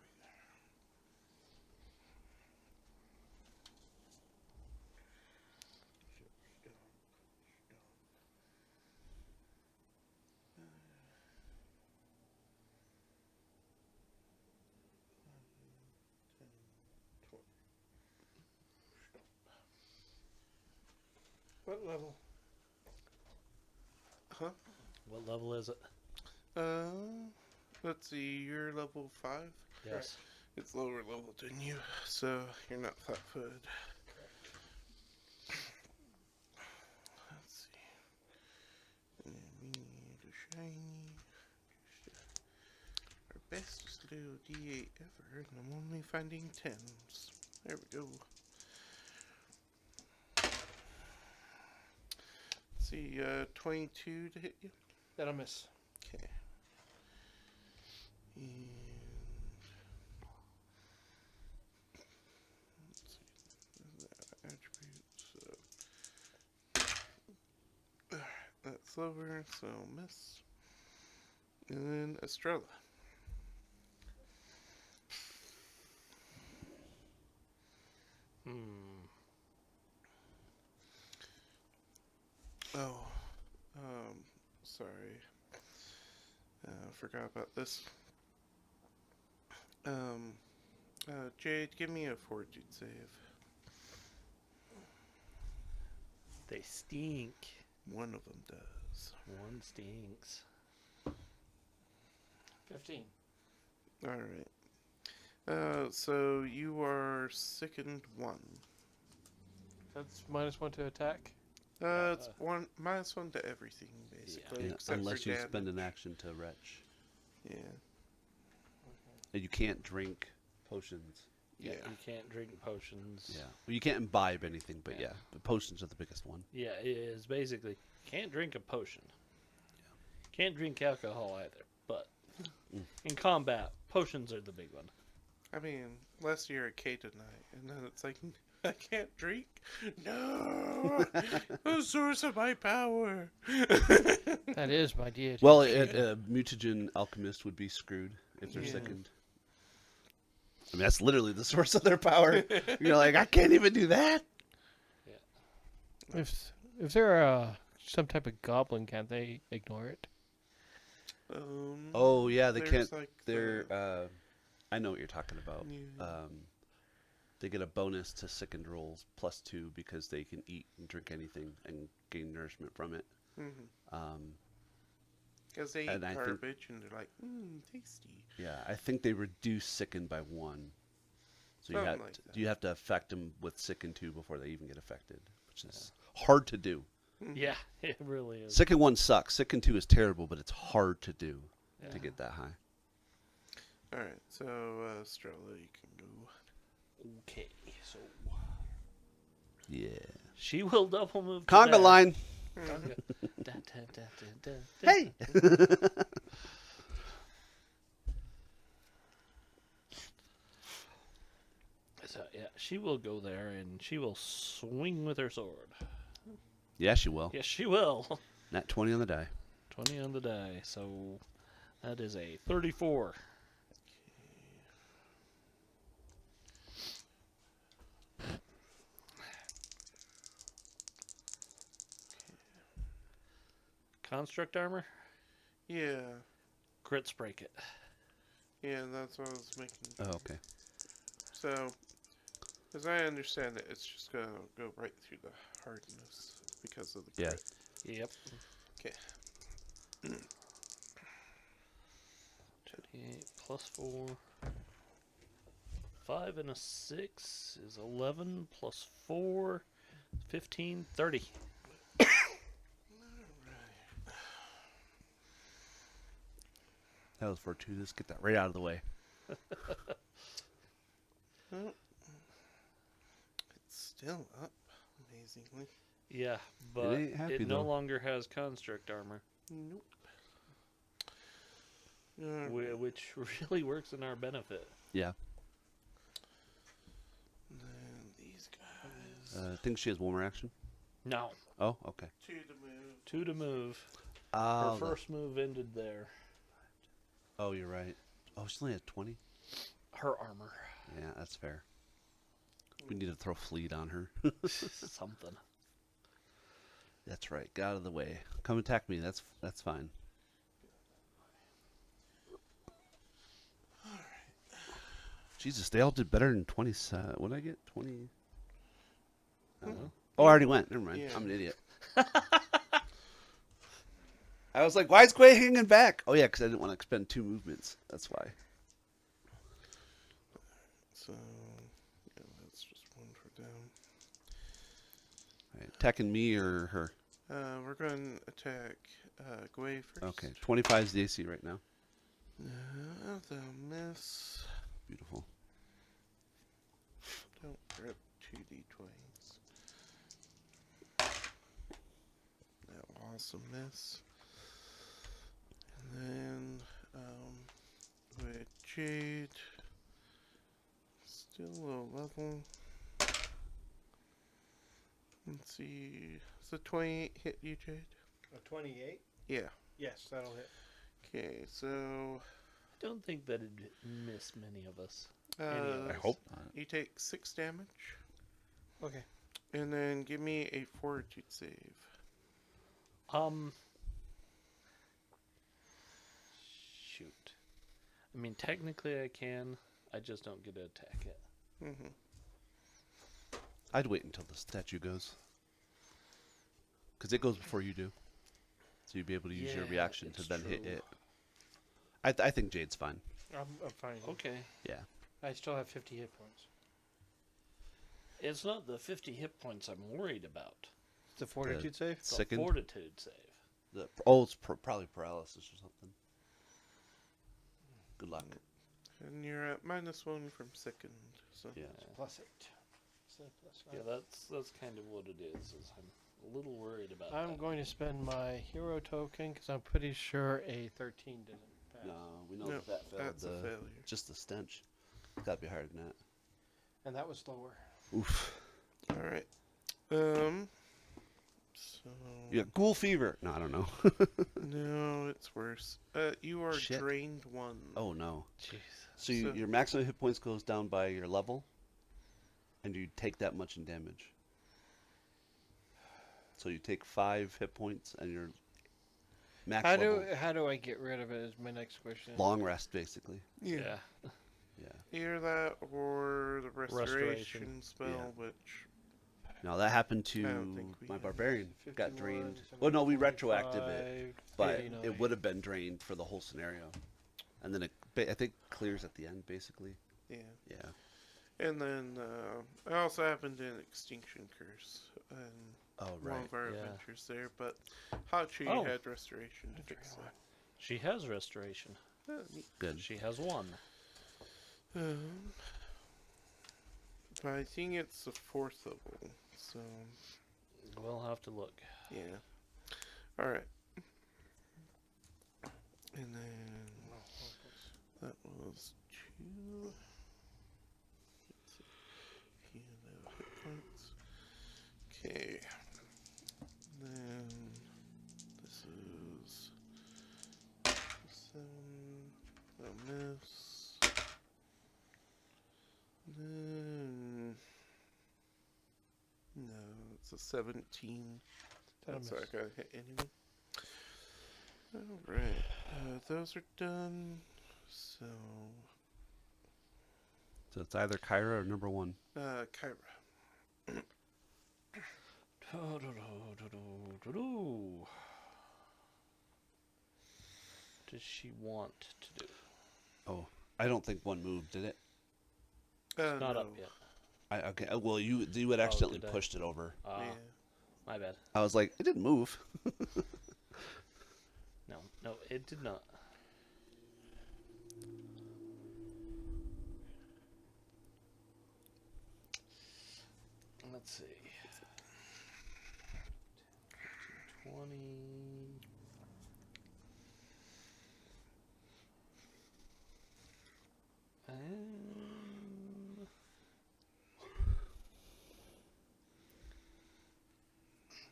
go. What level? Huh? What level is it? Let's see. You're level 5. Yes. It's lower level than you, so you're not flat-footed. Let's see. And then we need a shiny. Our bestest little D8 ever, and I'm only finding 10s. There we go. Let's see, 22 to hit you. That'll miss. Okay. And let's see, attributes. That's lower, so miss. And then Estrella. Oh, sorry. Forgot about this. Jade, give me a fortitude save. They stink. One of them does. One stinks. 15. Alright. So you are sickened 1. That's -1 to attack. It's one -1 to everything basically, Yeah, except unless for you damage. spend an action to retch. Yeah. And you can't drink potions. Yeah. You can't drink potions. Yeah. Well, you can't imbibe anything, but Yeah. yeah, the potions are the biggest one. Yeah, it is basically can't drink a potion. Can't drink alcohol either. But in combat, potions are the big one. I mean, last year at K tonight, and then it's like, I can't drink. No, the source of my power. That is my deity. Well, a mutagen alchemist would be screwed if they're Yeah. sickened. I mean, that's literally the source of their power. You're like, I can't even do that. If they're some type of goblin, can't they ignore it? Oh yeah, they there's can't. like They're. I know what you're talking about. Yeah. They get a bonus to sickened rolls +2 because they can eat and drink anything and gain nourishment from it. Because they eat and I think- garbage and they're like, tasty. Yeah, I think they reduce sicken by 1. So Something like that. you have to affect them with sicken 2 before they even get affected, which is hard to do. Yeah, it really is. Sicken 1 sucks. Sicken 2 is terrible, but it's hard to do to get that high. All right, so Strella, you can go. Okay, so Yeah. she will double move. to Conga there. line. Conga. Da, da, da, da, da, da. Hey. So yeah, she will go there and she will swing with her sword. Yeah, she will. Yes, she will. Nat 20 on the die. 20 on the die, so that is a 34. Construct armor? Yeah, Crits break it. yeah, that's what I was making. Oh, okay. So, as I understand it, it's just gonna go right through the hardness because of the Yeah. crit. Yep. Okay. 28 plus 4. 5 and a 6 is 11 plus 4. 15, 30. That was for 2. Let's get that right out of the way. Well, it's still up, amazingly. Yeah, but ain't happy, it no though. longer has construct armor, Nope. Alright, which really works in our benefit. Yeah. and then these guys. I think she has one more action. No, Oh, okay. 2 to move. 2 to move. Her Oh, first move ended there. oh, you're right. Oh, she only had 20? Her armor. Yeah, that's fair. We need to throw fleet on her. Something. That's right. Get out of the way. Come attack me. That's fine. Jesus, they all did better than 20. What did I get? 20. Oh, I already went. Never mind. Yeah. I'm an idiot. I was like, why is Quay hanging back? Oh, yeah, because I didn't want to expend 2 movements. That's why. So, yeah, that's just 1 for down. All right, attacking me or her? We're going to attack Gwei first. Okay, 25 is the AC right now. They'll miss. Beautiful. Don't grab 2d20s. That awesome miss. And then, with Jade, still low level. Let's see, does a 28 hit you, Jade? A 28? Yeah. Yes, that'll hit. Okay, so I don't think that'd miss many of us. uh, I hope not. you take 6 damage, Okay. and then give me a fortitude save. Shoot. I mean, technically I can. I just don't get to attack it. Mm-hmm. I'd wait until the statue goes. Because it goes before you do. So you'd be able to use your Yeah, reaction to it's then hit true. it. I think Jade's fine. I'm fine. Okay. Yeah. I still have 50 hit points. It's not the 50 hit points I'm worried about. It's a fortitude save? It's a Sickened? fortitude save. It's probably paralysis or something. Good luck. And you're at -1 from second. So Yeah. Plus 8. So plus Yeah, 5. that's kind of what it is I'm a little worried about I'm that. going to spend my hero token because I'm pretty sure a 13 didn't pass. No, we know No, that failed. that's a failure. Just the stench. Got to be higher than that. And that was lower. Oof. All right. So You got ghoul fever. No, I don't know. no, it's worse. You are Shit. drained 1. Oh no. Jeez. So, So- your maximum hit points goes down by your level, and you take that much in damage. So you take 5 hit points, and your max level How do I get rid of it? Is my next question. long rest basically. Yeah. Yeah. Either that or the restoration spell, Yeah. which Now that happened I don't to think we my have. barbarian. Got 51, drained. Well, no, we retroactive it, 45, but 89. it would have been drained for the whole scenario, and then I think clears at the end basically. yeah. Yeah. And then I also happened in Extinction Curse and Oh one right. of our yeah. adventures there, but Hachi Oh. had restoration to fix that. She has restoration. Neat. Good. She has 1. But I think it's the 4th level, so We'll have to look. yeah. All right. And then that was 2. Let's see. Heal hit points. Okay. Then this is 7. I'll miss. Then no, it's a 17. That'll That's miss. not gonna hit anyway. Alright, those are done. So, So it's either Kyra or number 1. Kyra. Does she want to do? Oh, I don't think 1 moved, did it? Not no. up yet. Okay. Well, you had accidentally did I? pushed it over. Yeah. My bad. I was like, it didn't move. No, it did not. Let's see. 20.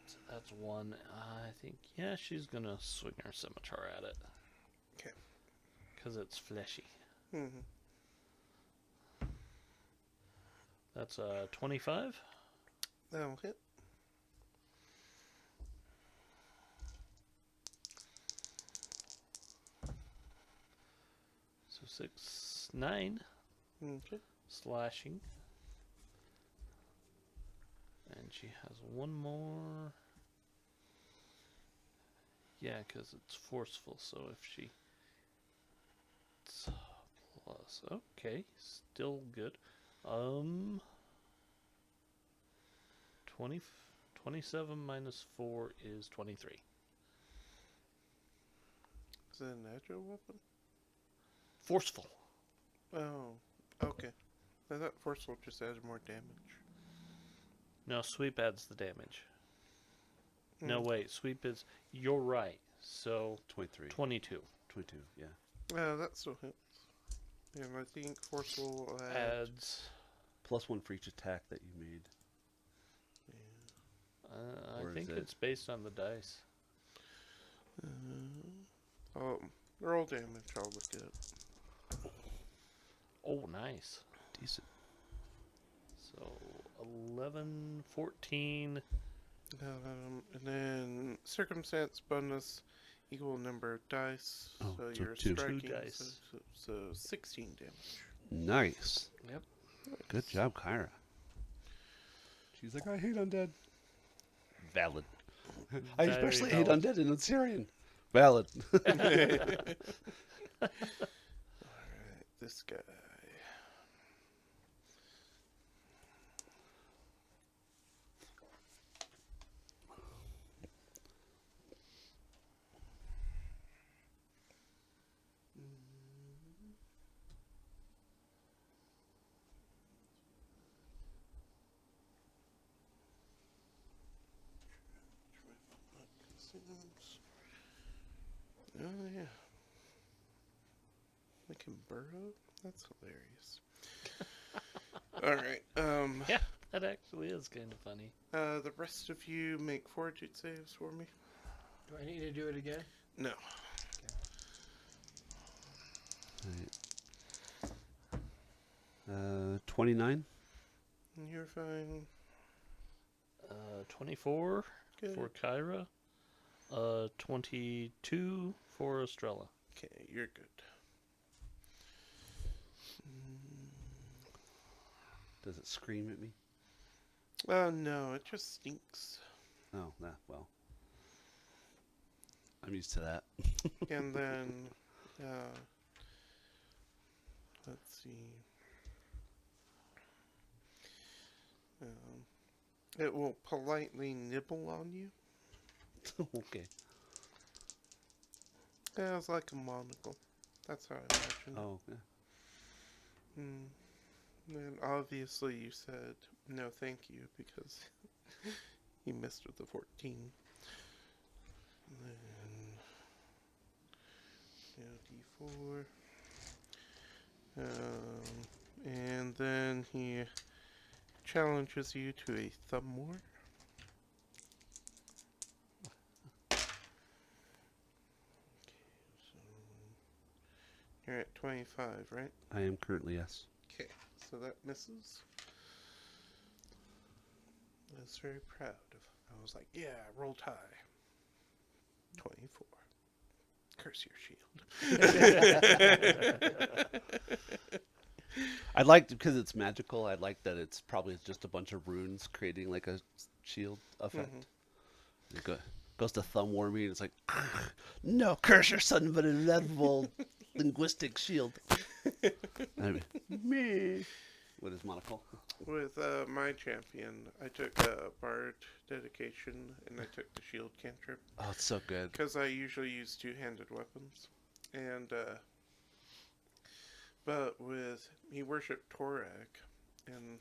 So that's 1. I think, yeah, she's gonna swing her scimitar at it. 'Kay. Because it's fleshy. Mm-hmm. That's 25. That'll hit. So 6, 9 Okay. slashing. And she has 1 more. Yeah, because it's forceful. So if she. It's plus. Okay, still good. 20, 27 minus 4 is 23. Is that an agile weapon? Forceful. Oh, okay. I thought forceful just adds more damage. No, sweep adds the damage. No, Mm. wait, sweep is. You're right. So 23. 22 22, yeah. That still hits. And I think forceful will add. adds. +1 for each attack that you made. I Or is think it- it's based on the dice. Roll damage, I'll look it up. Oh, nice. Decent. So 11, 14. And then circumstance bonus equal number of dice. Oh, so so you're two. striking. Two dice. So 16 damage. Nice. Yep. Good job, Kyra. She's like, I hate undead. Valid. I Very especially hate valid. undead in Syrian. Valid. Alright, this guy. Oh, yeah. They can burrow? That's hilarious. Alright, Yeah, that actually is kind of funny. the rest of you make fortitude saves for me? Do I need to do it again? No. 29. You're fine. 24 Good. for Kyra. 22 for Estrella. Okay, you're good. Does it scream at me? No, it just stinks. Oh, nah, well. I'm used to that. And then, let's see. It will politely nibble on you. Okay. Yeah, it's like a monocle. That's how I imagine it. Oh, yeah. And obviously you said no thank you because he missed with the 14. And then D4. And then he challenges you to a thumb war. You're at 25, right? I am currently, yes. Okay, so that misses. I was very proud of. I was like, yeah, rolled high. 24. Curse your shield. I liked because it's magical. I like that it's probably just a bunch of runes creating like a shield effect. It goes to thumb warming. And it's like, no, curse your son of an inevitable linguistic shield. I mean, me. With his monocle. With my champion, I took a bard dedication and I took the shield cantrip Oh, it's so good. because I usually use two-handed weapons, and but with he worshipped Torak, and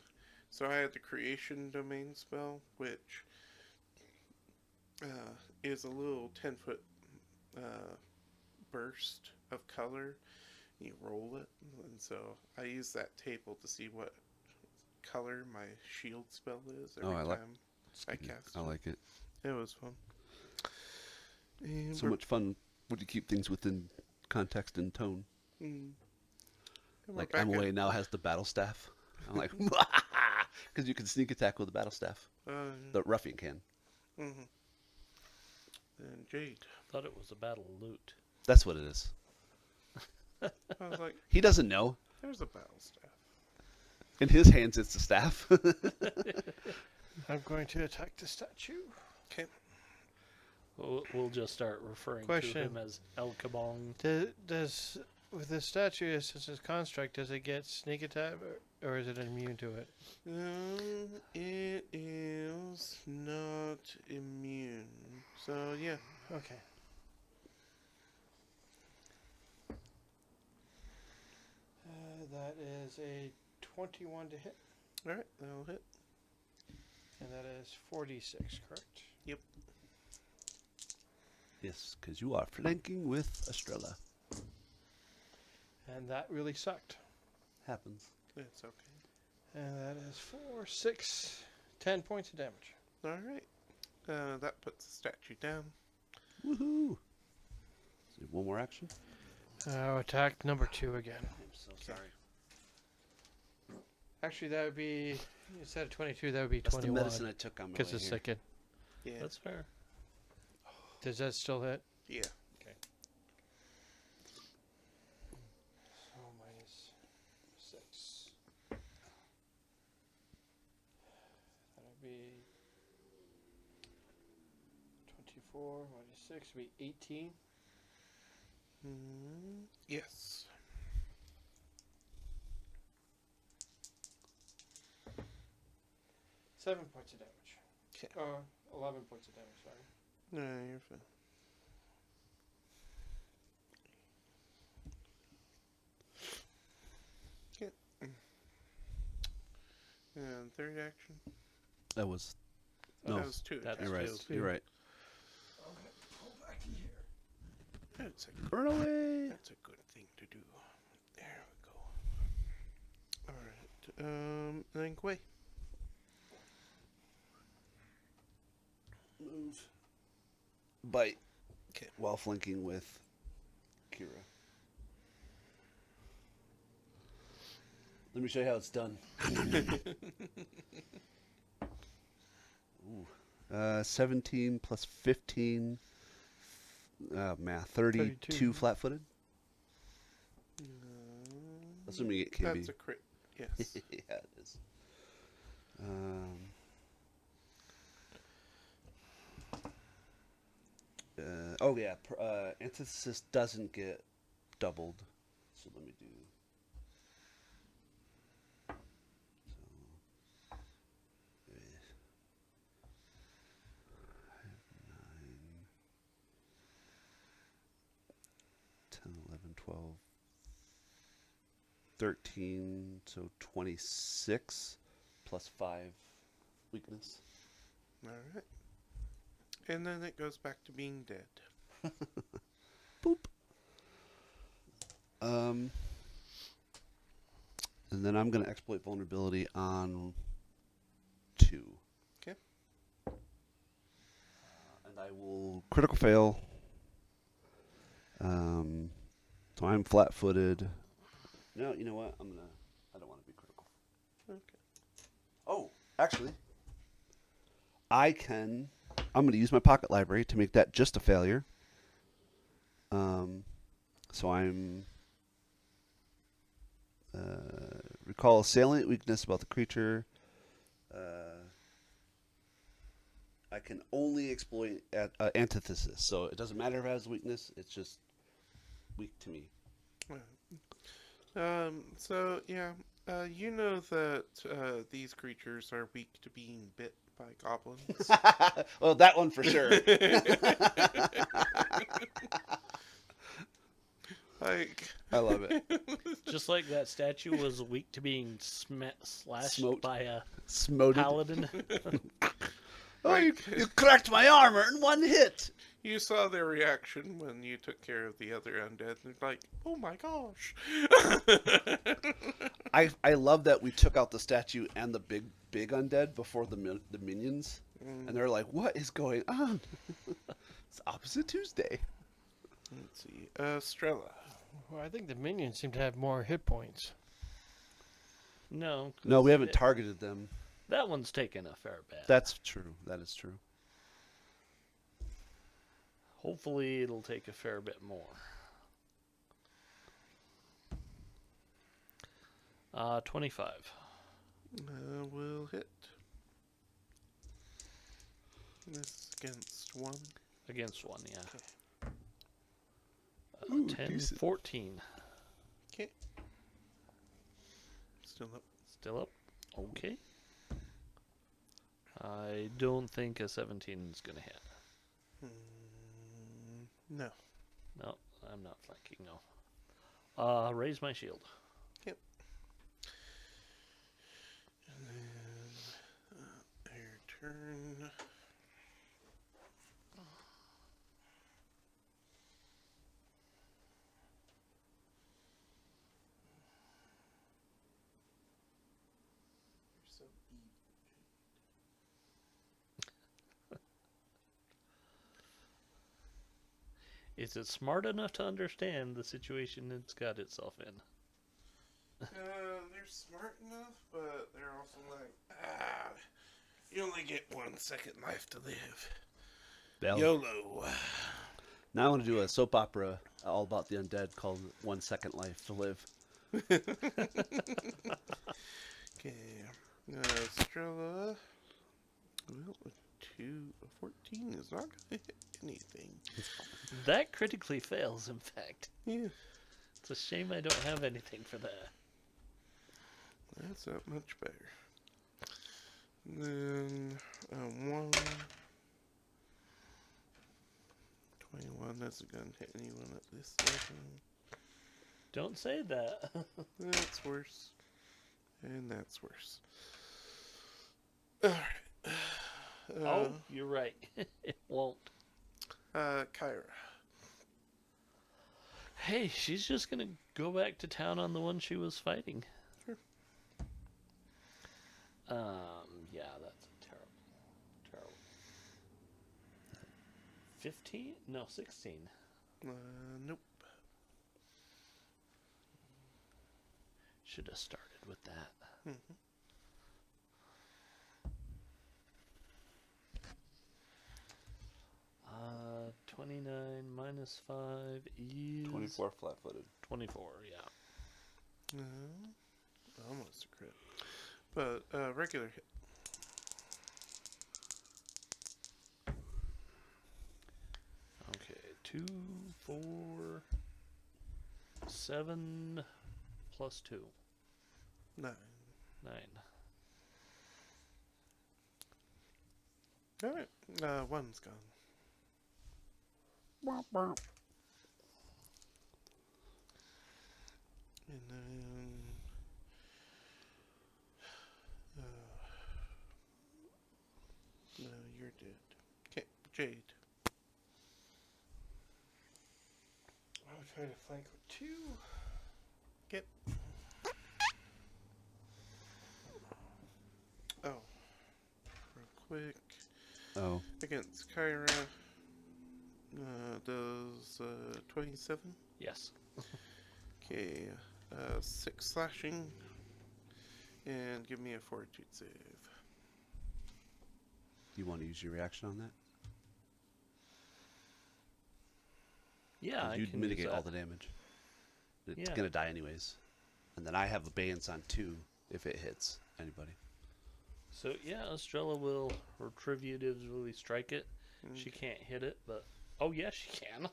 so I had the creation domain spell, which is a little 10-foot burst of color. You roll it, and so I use that table to see what color my shield spell is every time I cast I like it. it. It was fun. And So much fun when you keep things within context and tone. and we're Like back Emily now has the battle staff. I'm like, because you can sneak attack with the battle staff. The ruffian can. And Jade. Thought it was a battle loot. That's what it is. I was like, He doesn't know. there's a battle staff. In his hands, it's the staff. I'm going to attack the statue. Okay. We'll just start referring to Question. him as El Kabong. Does with the statue as its construct, does it get sneak attack or is it immune to it? It is not immune. So yeah. Okay. That is a 21 to hit, All right, that'll hit. and that is 46, correct? Yes, because you are flanking with Estrella. And that really sucked. Happens. It's okay. And that is 4, 6, 10 points of damage. All right. That puts the statue down. Woohoo! So one more action. Attack number 2 again. I'm so sorry. Actually, that would be, instead of 22, that would be That's the 21. medicine I took on my Because way it's here. second. Yeah. That's fair. Does that still hit? Yeah. So minus 6. That would be 24 minus 6 would be 18. Yes. Seven points of damage. 'Kay. 11 points of damage, sorry. No, you're fine. Okay. And third action. That was. Oh, No. that was two. That's attacks. You're right. Feels You're right. I'm going to pull back in here. That's a Run away. That's a good thing to do. There we go. Alright. Then Quay. Move. Bite. 'Kay. While flanking with Kira. Let me show you how it's done. Ooh. 17 plus 15. Math. 32 32. flat-footed. Assuming it can That's be. a crit. Yes. Yeah, it is. Oh yeah, antithesis doesn't get doubled. So let me do. So, 9, 10, 11, 12, 13, so 26 plus 5 weakness. Alright. And then it goes back to being dead. Boop. And then I'm going to exploit vulnerability on 2. Okay. And I will critical fail. So I'm flat-footed. No, you know what? I don't want to be critical. Okay. Oh, actually, I'm going to use my pocket library to make that just a failure. So I'm recall a salient weakness about the creature. I can only exploit antithesis, so it doesn't matter if it has a weakness. It's just weak to me. So yeah, you know that these creatures are weak to being bit by goblins. Well, that one for sure. Like, I love it. Just like that statue was weak to being slashed Smote. by a Smoted. paladin. Oh, you cracked my armor in one hit. you saw their reaction when you took care of the other undead, and they're like, "Oh my gosh!" I love that we took out the statue and the big undead before the minions, and they're like, "What is going on?" It's opposite Tuesday. Let's see, Strella. Well, I think the minions seem to have more hit points. No. No, we haven't it- targeted them. That one's taken a fair bet. That's true. That is true. Hopefully it'll take a fair bit more. 25 Will hit. This is against 1. against 1, yeah. Ooh, 10, decent. 14. Okay. Still up. Still up? Okay. I don't think a 17 is going to hit. No. No, I'm not flanking, no. Raise my shield. Yep. And then your turn. You're so evil. Is it smart enough to understand the situation it's got itself in? They're smart enough, but they're also like, you only get 1 second life to live. YOLO. Now I want to do a soap opera all about the undead called 1 Second Life to Live. Okay. Strella. Well, a 14 is not going to hit anything. That critically fails, in fact. Yeah, It's a shame I don't have anything for that. that's not much better. Then, 1. 21, that's going to hit anyone at this level. Don't say that. That's worse. And that's worse. Alright. Oh, you're right. It won't. Kyra. Hey, she's just gonna go back to town on the one she was fighting. Sure. Yeah, that's a terrible. 15? No, 16. Nope. Should have started with that. Mm-hmm. 29 minus 5 is 24 flat-footed. 24, yeah. Almost a crit. But regular hit. Okay, 2, 4, 7 plus 2. 9. 9. Alright. One's gone. And then no, you're dead. Okay, Jade. I'll try to flank with 2. Get. Oh, real quick. Oh, Against Kyra. Does 27? Yes. Okay, 6 slashing. And give me a fortitude save. you want to use your reaction on that? Yeah, 'Cause I you'd can mitigate use all that. the damage. It's Yeah. gonna die anyways. And then I have abeyance on 2 if it hits anybody. So, yeah, Estrella will retributively strike it. She Okay. can't hit it, but... Oh, yeah, she can.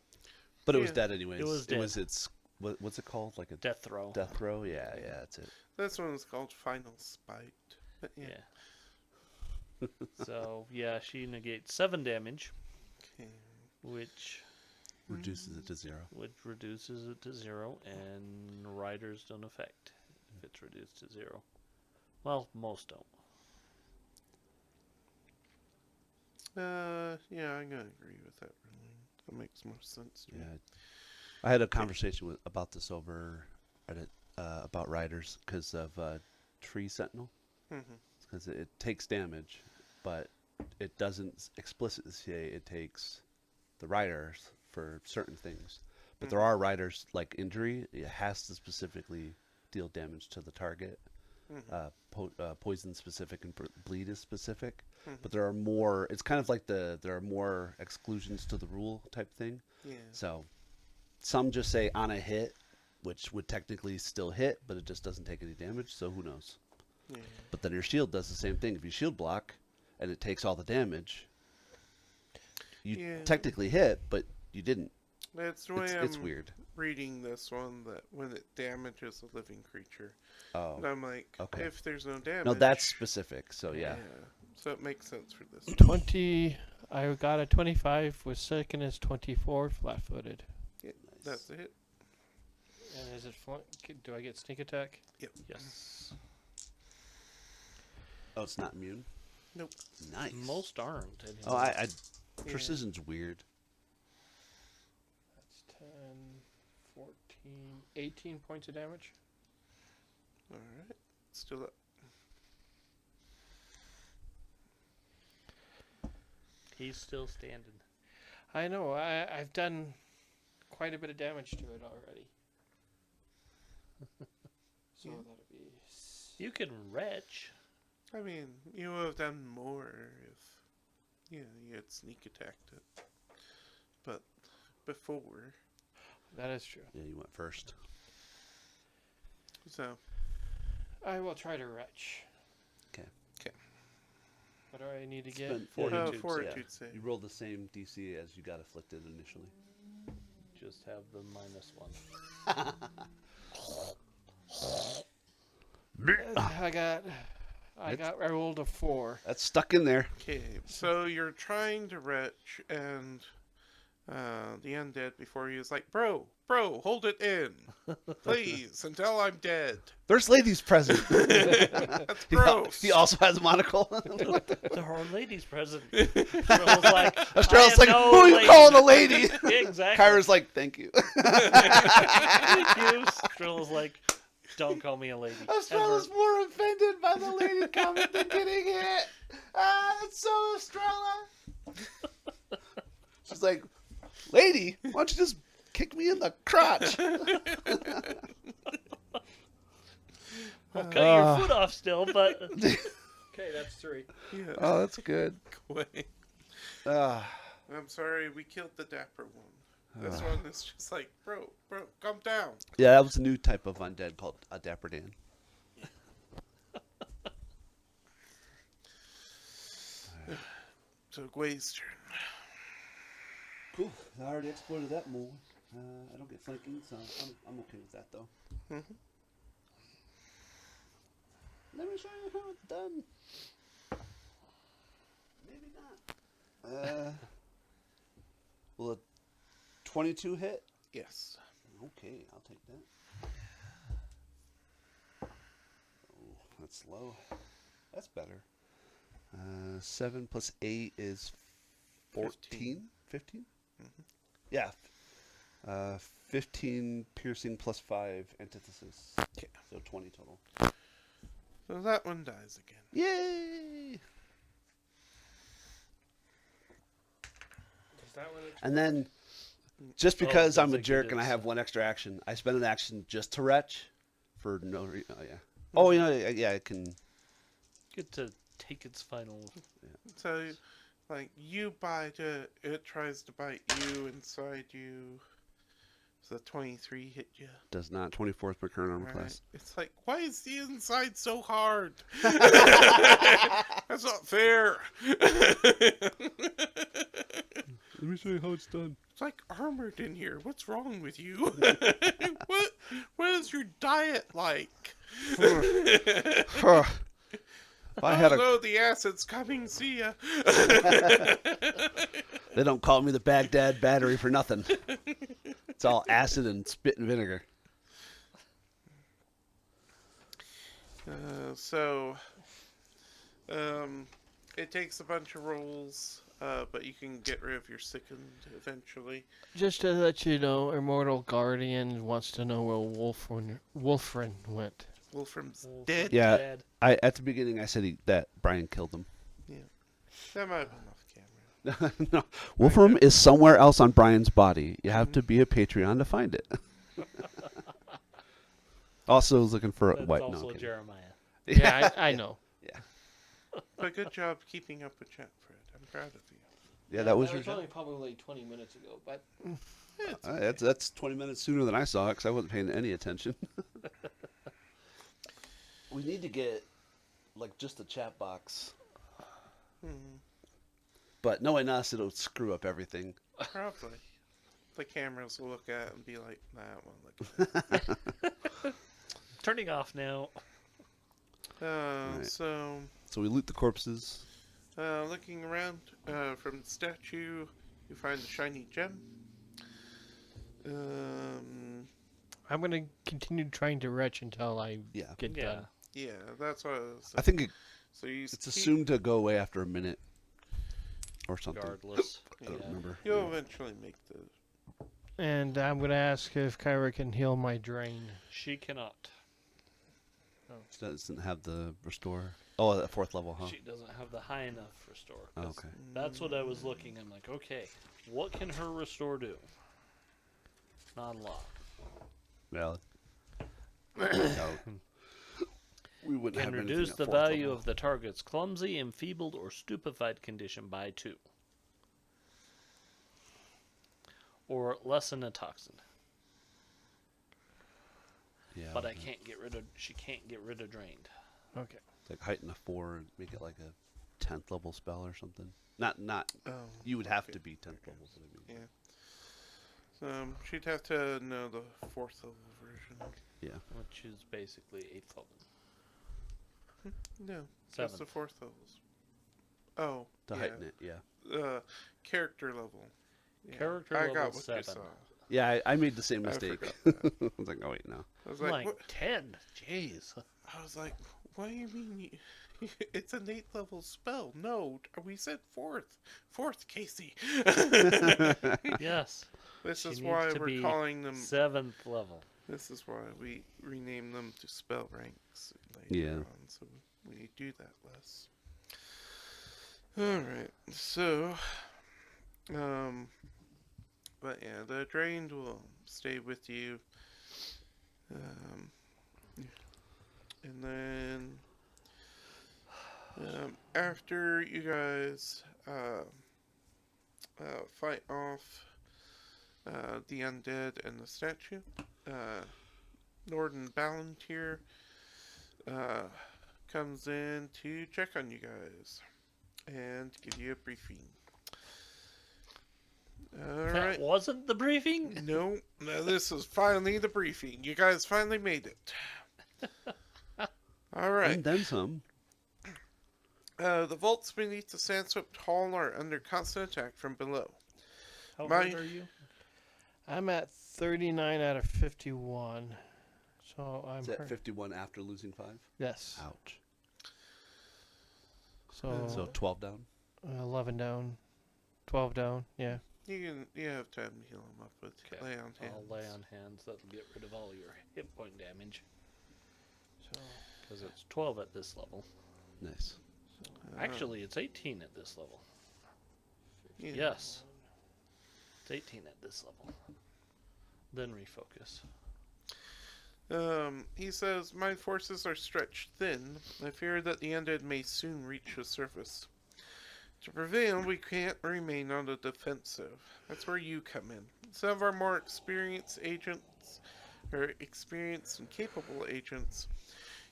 But it was Yeah. dead anyways. It was It was dead. its what's it called? Like a Death throw. death throw? Yeah, that's it. This one's called Final Spite. But yeah. Yeah. So, yeah, she negates 7 damage, Okay. which Reduces it to 0. reduces it to 0, and riders don't affect if it's reduced to 0. Well, most don't. Yeah, I'm gonna agree with that. Really, that makes more sense to me. Yeah. I had a conversation about this over Reddit about riders because of Tree Sentinel. Mm-hmm. Because it takes damage, but it doesn't explicitly say it takes the riders for certain things. But there are riders like injury; it has to specifically deal damage to the target. Poison specific and bleed is specific. But there are more. It's kind of like there are more exclusions to the rule type thing. Yeah. So some just say on a hit, which would technically still hit, but it just doesn't take any damage. So who knows? Yeah. But then your shield does the same thing. If you shield block and it takes all the damage, you Yeah. technically hit, but you didn't. That's the way It's I'm weird. reading this one. That when it damages a living creature, Oh, and I'm like, okay. if there's no damage, no, that's specific. So yeah. So it makes sense for this. 20. I got a 25 with second is 24 flat-footed. Yeah, that's a hit. And is it do I get sneak attack? Yes. Oh, it's not immune. Nope. Nice. Most aren't. Anymore. Oh, I precision's weird. That's 10, 14, 18 points of damage. All right. Still up. He's still standing. I know. I've done quite a bit of damage to it already. So Yeah. that'll be. You can retch. I mean, you would have done more if, you had sneak attacked it. But before, That is true. Yeah, you went first. so I will try to retch. 'Kay. What do I need to get? Spend Fortitude, fortitude yeah. save. You rolled the same DC as you got afflicted initially. Just have the -1. I rolled a 4. That's stuck in there. Okay, so you're trying to retch, and the undead before he was like, bro, hold it in, please, until I'm dead. There's ladies present. That's gross. He also has a monocle. There are ladies present. Estrell's like, Estrell's like, no who are you lady." calling a lady? Exactly. Kyra's like, thank you. Thank you. Estrell's like, don't call me a lady. Estrella's Ever. more offended by the lady comment than getting hit. Ah, that's so Estrella. She's like, lady, why don't you just kick me in the crotch? I'll cut your foot off still, but Okay, that's 3. Yeah. Oh, that's good. Wait. Ah, I'm sorry, we killed the dapper one. This one is just like, bro, calm down. yeah, that was a new type of undead called a Dapper Dan. So Gway's turn. Cool. I already exploited that more. I don't get flanking, so I'm okay with that though. Mhm. Let me show you how it's done. Maybe not. Will a 22 hit? Yes. Okay, I'll take that. Oh, that's low. That's better. 7 plus 8 is 14? 15? Mhm. Yeah. 15 piercing plus 5 antithesis. Okay. So 20 total. So that one dies again. Yay! Does that one And then, just because I'm sounds a like it jerk and I is. have one extra action, I spend an action just to retch for no reason. Oh, yeah. Oh, you know, yeah, I can. get to take its final. So, like, you bite it, it tries to bite you inside you. So 23 hit you. Does not. 24th per current armor Right? class. It's like, why is the inside so hard? That's not fair. Let me show you how it's done. It's like armored in here. What's wrong with you? What is your diet like? If I had oh a, no, the acid's coming. See ya. they don't call me the Baghdad Battery for nothing. It's all acid and spit and vinegar. So, it takes a bunch of rolls, but you can get rid of your sickened eventually. Just to let you know, Immortal Guardian wants to know where Wolfrin went. Wolfram's Wolf dead. Yeah. Dead. At the beginning, I said that Brian killed him. That might have been off camera. No, Wolfram is somewhere else on Brian's body. You have to be a Patreon to find it. Also, was looking for That's what? also No, I'm kidding. Jeremiah. Yeah, I know. But good job keeping up with chat, Fred. I'm proud of you. Yeah, that was your only job. probably 20 minutes ago, but That's 20 minutes sooner than I saw it because I wasn't paying any attention. We need to get like just a chat box, Hmm, but knowing us, it'll screw up everything. probably. The cameras will look at it and be like, nah, I won't look at Turning off now. it. Right. So, So we loot the corpses. looking around from the statue, you find a shiny gem. I'm going to continue trying to retch until I Yeah, get Yeah. done. Yeah, that's what I was I think So you it's keep- assumed to go away after a minute or something. Regardless. I don't Yeah. remember. You'll Yeah. eventually make the. And I'm going to ask if Kyra can heal my drain. She cannot. It doesn't have the restore. Oh, at 4th level, huh? She doesn't have the high enough restore. Oh, 'cause okay. That's what I was looking. I'm like, okay, what can her restore do? Not a lot. Well, no. We wouldn't Can have anything reduce at the 4th value level. of the target's clumsy, enfeebled, or stupefied condition by 2. Or lessen a toxin. Yeah, But I can't get rid of. She can't get rid of drained. Okay. like heighten a 4 and make it like a 10th level spell or something. Not. Oh, You would have okay. to be 10th level. But I mean. Yeah. She'd have to know the 4th level version. Which is basically 8th level. No, just the 4th levels. Oh, To yeah. heighten it, yeah. Character level. Yeah, Character I level got what 7. you saw. Yeah, I made the same I mistake. forgot I that. was like, oh wait, no. I was I'm like, like what? 10. Jeez. I was like, what do you mean? It's an 8th level spell. No, we said 4th. 4th, Casey. Yes. This She is needs why to we're be calling them. 7th level. This is why we rename them to spell ranks later Yeah. on, so we do that less. Alright, so, but yeah, the drained will stay with you. Um, and then, after you guys, fight off, the undead and the statue, Norden Ballantyre comes in to check on you guys and give you a briefing. That Alright. wasn't the briefing? No, this is finally the briefing. You guys finally made it. Alright. And then some. The vaults beneath the sand-swept hall are under constant attack from below. How My- hurt are you? I'm at 39 out of 51. So I'm Is that hurt. 51 after losing 5? Yes. Ouch. So, So 12 down. 11 down, 12 down. Yeah. You have time to heal them up with Okay. lay on hands. I'll lay on hands. That'll get rid of all your hit point damage. So Because it's 12 at this level. Nice. Actually, it's 18 at this level. Yeah. Yes. It's 18 at this level. Then refocus. He says, my forces are stretched thin. I fear that the undead may soon reach the surface. To prevail, we can't remain on the defensive. That's where you come in. Some of our more experienced agents, or experienced and capable agents,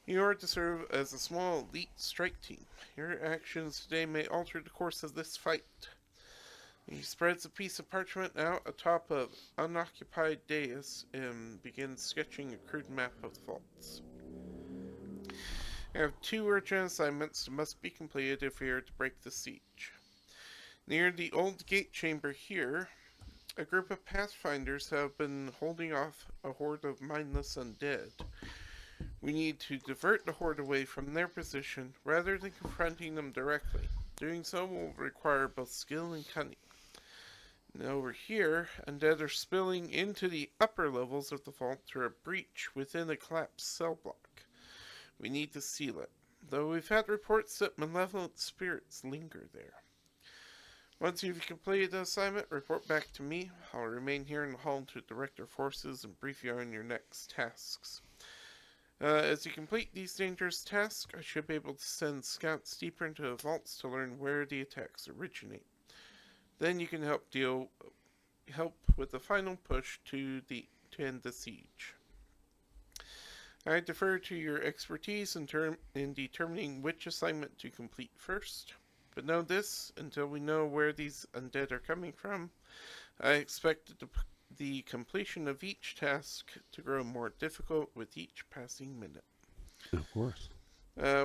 you are to serve as a small elite strike team. Your actions today may alter the course of this fight. He spreads a piece of parchment out atop of unoccupied dais and begins sketching a crude map of the vaults. I have 2 urgent assignments that must be completed if we are to break the siege. Near the old gate chamber here, a group of Pathfinders have been holding off a horde of mindless undead. We need to divert the horde away from their position rather than confronting them directly. Doing so will require both skill and cunning. And over here, undead are spilling into the upper levels of the vault through a breach within a collapsed cell block. We need to seal it, though we've had reports that malevolent spirits linger there. Once you've completed the assignment, report back to me. I'll remain here in the hall to direct our forces and brief you on your next tasks. As you complete these dangerous tasks, I should be able to send scouts deeper into the vaults to learn where the attacks originate. Then you can help with the final push to end the siege. I defer to your expertise in determining which assignment to complete first. But know this, until we know where these undead are coming from, I expect the completion of each task to grow more difficult with each passing minute. Of course.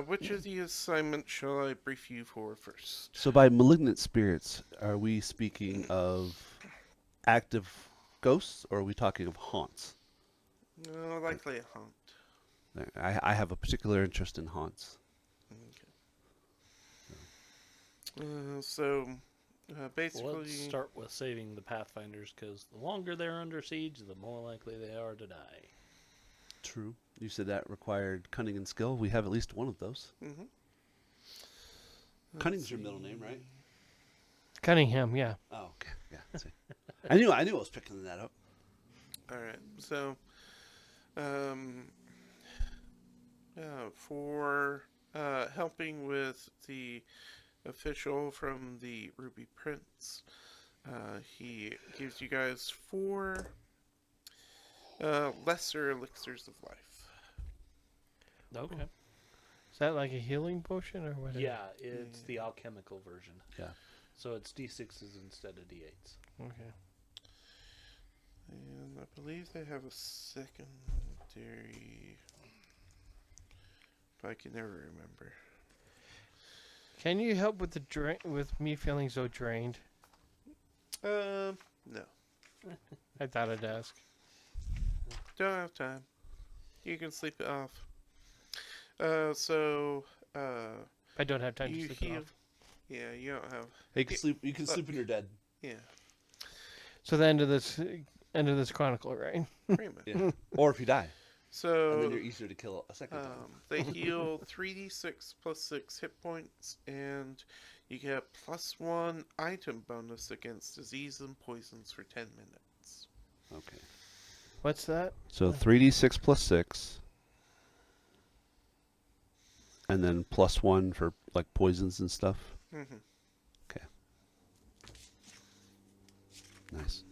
Which of the assignments shall I brief you for first? So by malignant spirits, are we speaking of active ghosts, or are we talking of haunts? Likely a haunt. I have a particular interest in haunts. Basically, Let's start with saving the Pathfinders, because the longer they're under siege, the more likely they are to die. True. You said that required cunning and skill. We have at least one of those. Mm-hmm. Cunning's your middle name, right? Cunningham, yeah. Oh, okay. Yeah. See. I knew I was picking that up. All right. So, for helping with the official from the Ruby Prince, he gives you guys 4 lesser elixirs of life. Okay. Is that like a healing potion or what? Yeah, it's the alchemical version. Yeah. So it's D6s instead of D8s. Okay. And I believe they have a secondary, but I can never remember. Can you help with the with me feeling so drained? No. I thought I'd ask. Don't have time. You can sleep it off. Uh, so, I don't have time to you sleep heal. it off. Yeah, you don't have. Hey, you can sleep. You can look. sleep when you're dead. Yeah, So the end of this chronicle, right? pretty much. Yeah. Or if you die, and then So, you're easier to kill a second time. they heal 3d6 plus 6 hit points, and you get +1 item bonus against disease and poisons for 10 minutes. Okay. What's that? So 3d6 plus 6. And then +1 for like poisons and stuff. hmm Nice.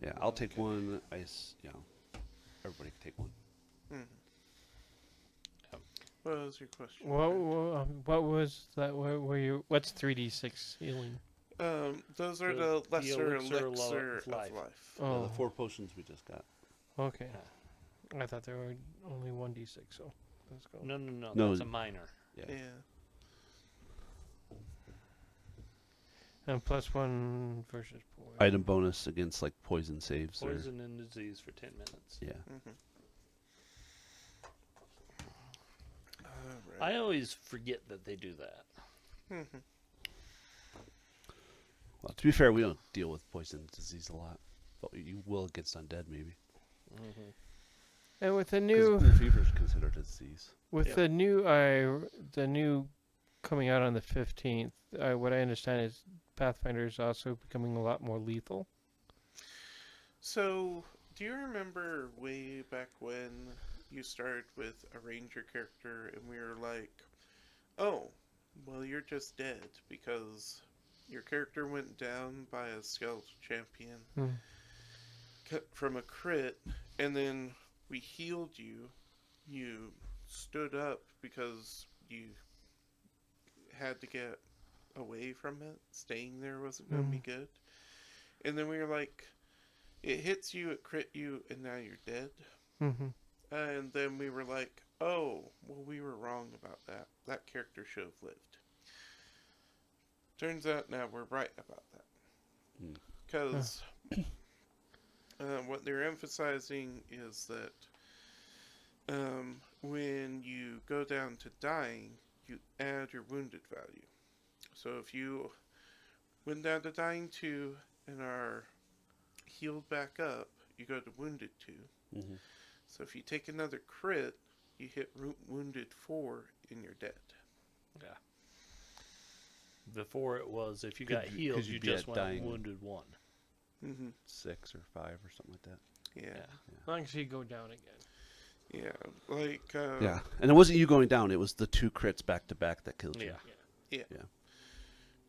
Yeah, I'll take one. Everybody can take one. hmm What was your question? What was that? Where you? What's 3d6 healing? Those are The the lesser elixir elixir of of life. life. Yeah, Oh, the 4 potions we just got. okay. I thought there were only 1d6. So let's go. No, no, no. No. That's a minor. Yeah. Yeah. And +1 versus poison. Item bonus against like poison saves. Poison and disease for 10 minutes. Yeah. Mm-hmm. I always forget that they do that. Mm-hmm. Well, to be fair, we don't deal with poison and disease a lot, but you will against undead maybe. Mm-hmm. And with the 'Cause new, blue fever is considered a disease. with Yep. the new coming out on the 15th, what I understand is Pathfinder is also becoming a lot more lethal. So, do you remember way back when you started with a ranger character and we were like, oh, well, you're just dead because your character went down by a skeletal champion from a crit, and then we healed you. You stood up because you had to get away from it. Staying there wasn't going to be good. And then we were like, it hits you, it crit you, and now you're dead. Mm-hmm. And then we were like, oh, well, we were wrong about that. That character should have lived. Turns out now we're right about that. Because what they're emphasizing is that when you go down to dying, you add your wounded value. So if you went down to dying 2 and are healed back up, you go to wounded 2. Mm-hmm. So if you take another crit, you hit wounded 4 and you're dead. Yeah. Before it was, if you Could got be- healed, could you you be just at went dying? wounded 1. Mm-hmm. 6 or 5 or something like that. Yeah. As long as you go down again. Yeah. Like, Yeah, and it wasn't you going down; it was the 2 crits back to back that killed you. Yeah.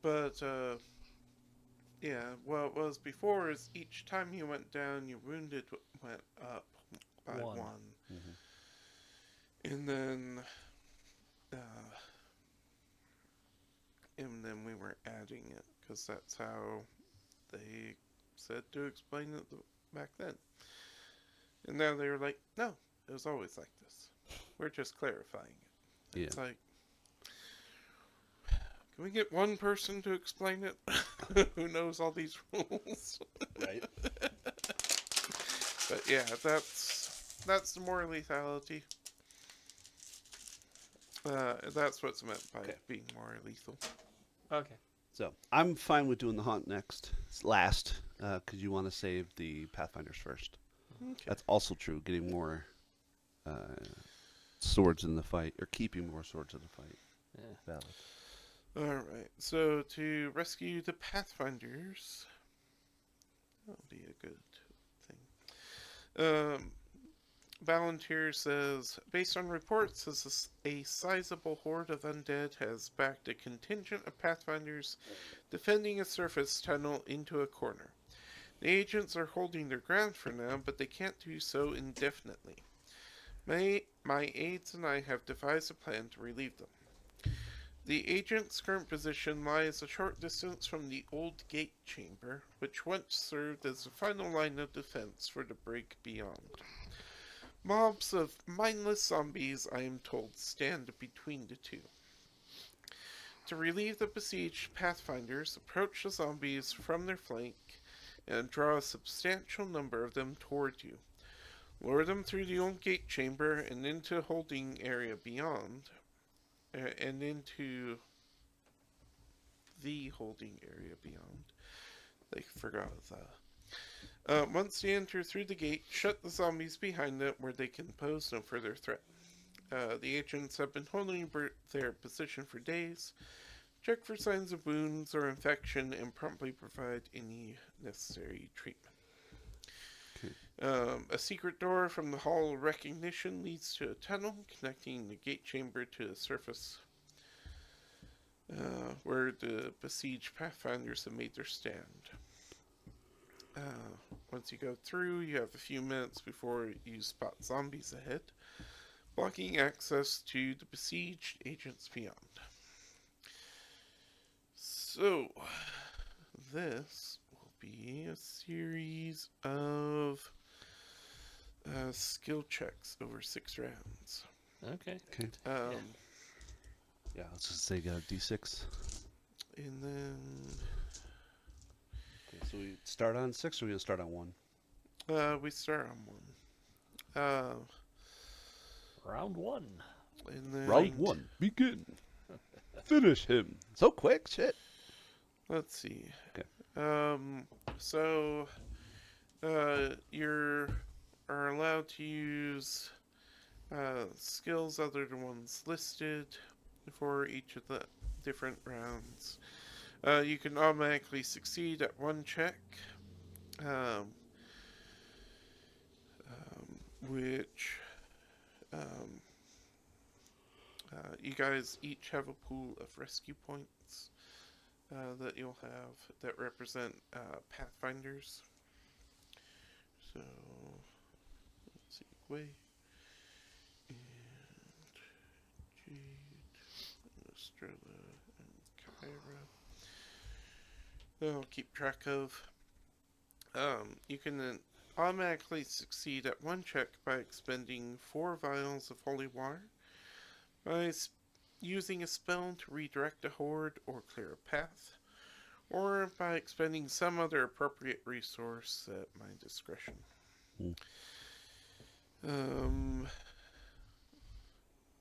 But, yeah, what it was before is each time you went down, your wounded went up by 1. Mm-hmm. And then we were adding it, because that's how they said to explain it back then. And now they were like, no, it was always like this. We're just clarifying it. It's like, can we get one person to explain it who knows all these rules? Right. But yeah, that's the more lethality. That's what's meant by being more lethal. Okay. So I'm fine with doing the hunt last, because you want to save the Pathfinders first. Okay. That's also true. Getting more swords in the fight, or keeping more swords in the fight. Yeah. Valid. Alright, so to rescue the Pathfinders, that'll be a good thing. Volunteer says, based on reports, a sizable horde of undead has backed a contingent of Pathfinders defending a surface tunnel into a corner. The agents are holding their ground for now, but they can't do so indefinitely. My aides and I have devised a plan to relieve them. The agent's current position lies a short distance from the old gate chamber, which once served as the final line of defense for the break beyond. Mobs of mindless zombies, I am told, stand between the two. To relieve the besieged Pathfinders, approach the zombies from their flank, and draw a substantial number of them toward you. Lure them through the old gate chamber and into holding area beyond, and into the holding area beyond. They forgot that. Once you enter through the gate, shut the zombies behind it where they can pose no further threat. The agents have been holding their position for days. Check for signs of wounds or infection and promptly provide any necessary treatment. A secret door from the Hall of Recognition leads to a tunnel connecting the gate chamber to the surface, where the besieged Pathfinders have made their stand. Once you go through, you have a few minutes before you spot zombies ahead, blocking access to the besieged agents beyond. So, this will be a series of skill checks over 6 rounds. Okay. Okay. Yeah, let's just say D6. And then Okay, so we start on 6 or we gonna start on 1? we start on 1. Round 1. And then Round 1, begin. Finish him. So quick, shit. let's see. Okay. So you are allowed to use skills other than ones listed for each of the different rounds. You can automatically succeed at 1 check, which you guys each have a pool of rescue points that you'll have that represent Pathfinders. So, let's see, Wei and Jade, Estrella, and Kyra. I'll keep track of. You can automatically succeed at 1 check by expending 4 vials of holy water, by using a spell to redirect a horde or clear a path, or by expending some other appropriate resource at my discretion.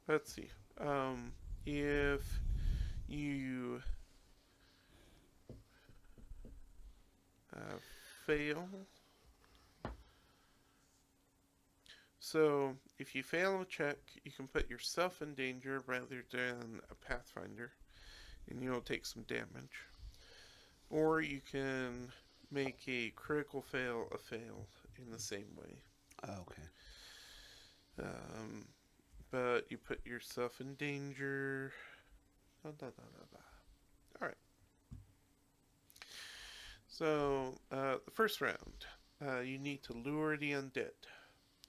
Let's see. If you fail, so if you fail a check, you can put yourself in danger rather than a Pathfinder, and you'll take some damage. Or you can make a critical fail a fail in the same way. Okay. But you put yourself in danger. Alright. So, the first round, you need to lure the undead.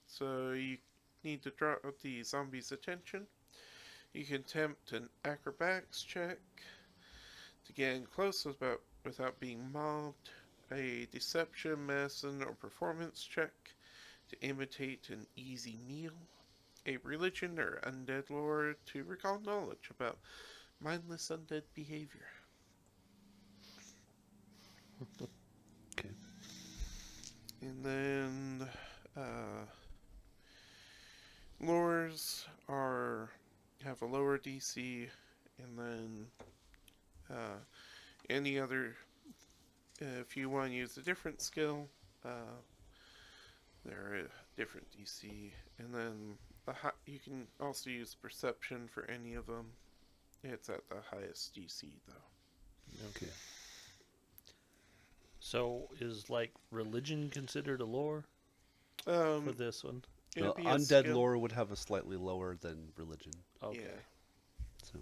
So you need to draw out the zombie's attention. You can attempt an acrobatics check to get in close without being mobbed, a deception, medicine, or performance check to imitate an easy meal, a religion or undead lore to recall knowledge about mindless undead behavior. Okay. And then lures have a lower DC, and then any other, if you want to use a different skill, they're a different DC, and then you can also use perception for any of them. It's at the highest DC though. Okay. So is like religion considered a lore for Um, this one? it'd be a Undead skill. lore would have a slightly lower than religion. Okay. Yeah. So,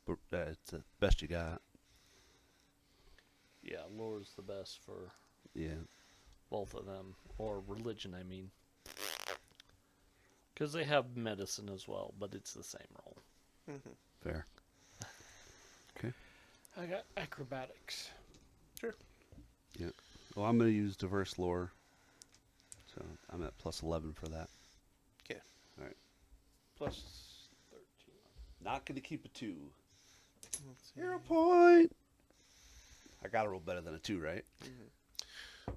but it's the best you got. Yeah, lore's the best for Yeah. both of them, or religion, I mean. Because they have medicine as well, but it's the same role. Mhm. Fair. I got acrobatics. Well, I'm gonna use diverse lore, so I'm at plus 11 for that. Plus 13. Not gonna keep a 2. Let's see. 0 point. I gotta roll better than a 2, right?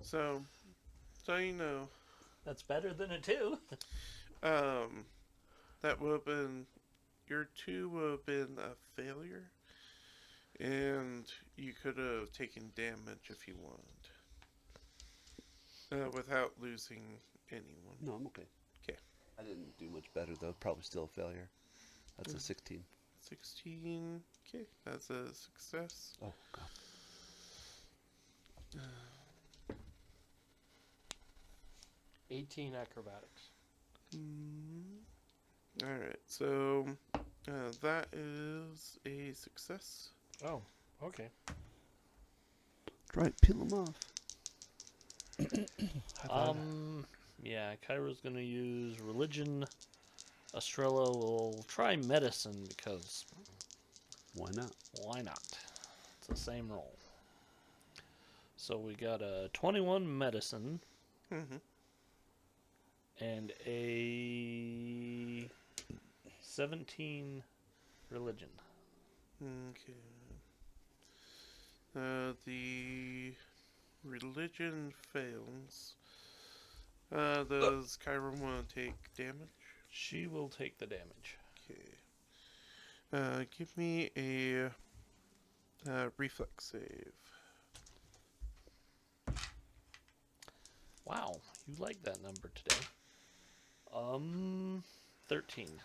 So you know, That's better than a 2. that would have been your 2 would have been a failure, and you could have taken damage if you wanted, without losing anyone. No, I'm okay. 'Kay. I didn't do much better though. Probably still a failure. That's a 16. 16. Okay, that's a success. Oh god. 18 acrobatics. Alright, so that is a success. Oh, okay. Right, peel them off. Yeah, Kyra's gonna use religion. Estrella will try medicine because Why not? why not? It's the same roll. So we got a 21 medicine Mm-hmm. and a 17 religion. Okay. The religion fails. Does Kyra want to take damage? She will take the damage. Okay. Give me a reflex save. Wow, you like that number today. 13.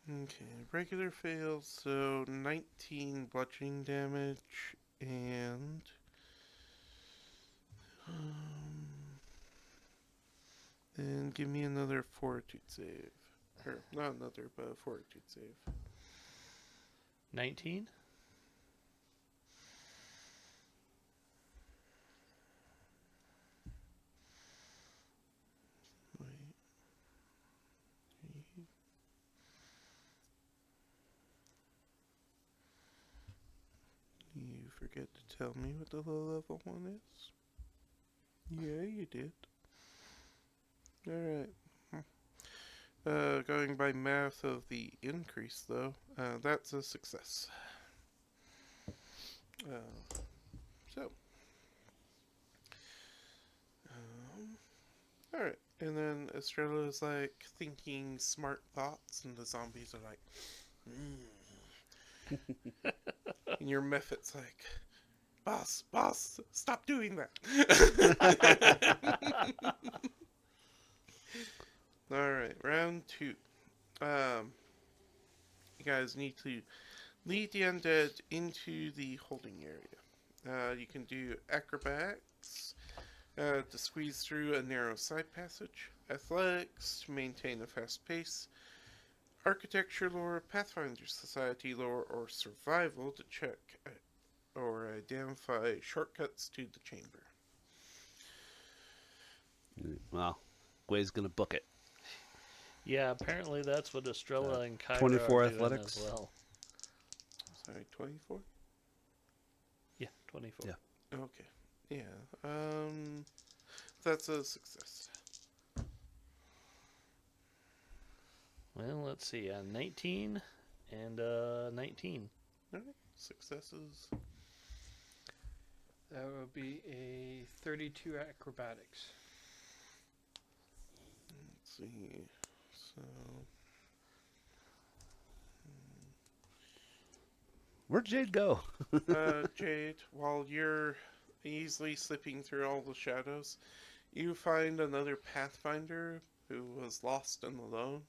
Okay, regular fails, so 19 bludgeoning damage, and then give me another fortitude save. Or, not another, but a fortitude save. 19? Wait. You forget to tell me what the low level one is? Yeah, you did. Alright. Going by math of the increase, though, that's a success. So. Alright. And then Estrella's like thinking smart thoughts, and the zombies are like, and your Mephit's like, boss, stop doing that. Alright, round 2. You guys need to lead the undead into the holding area. You can do acrobatics to squeeze through a narrow side passage, athletics to maintain a fast pace, architecture lore, Pathfinder Society lore, or survival to check or identify shortcuts to the chamber. Well, Gway's gonna book it. Yeah, apparently that's what Estrella and Kyra 24 are doing athletics. as well. Sorry, 24? Yeah, 24. Yeah. Okay. Yeah. That's a success. Well, let's see. 19 and 19. Alright. Successes. That would be a 32 acrobatics. Let's see. So. Where'd Jade go? Jade, while you're easily slipping through all the shadows, you find another Pathfinder who was lost and alone,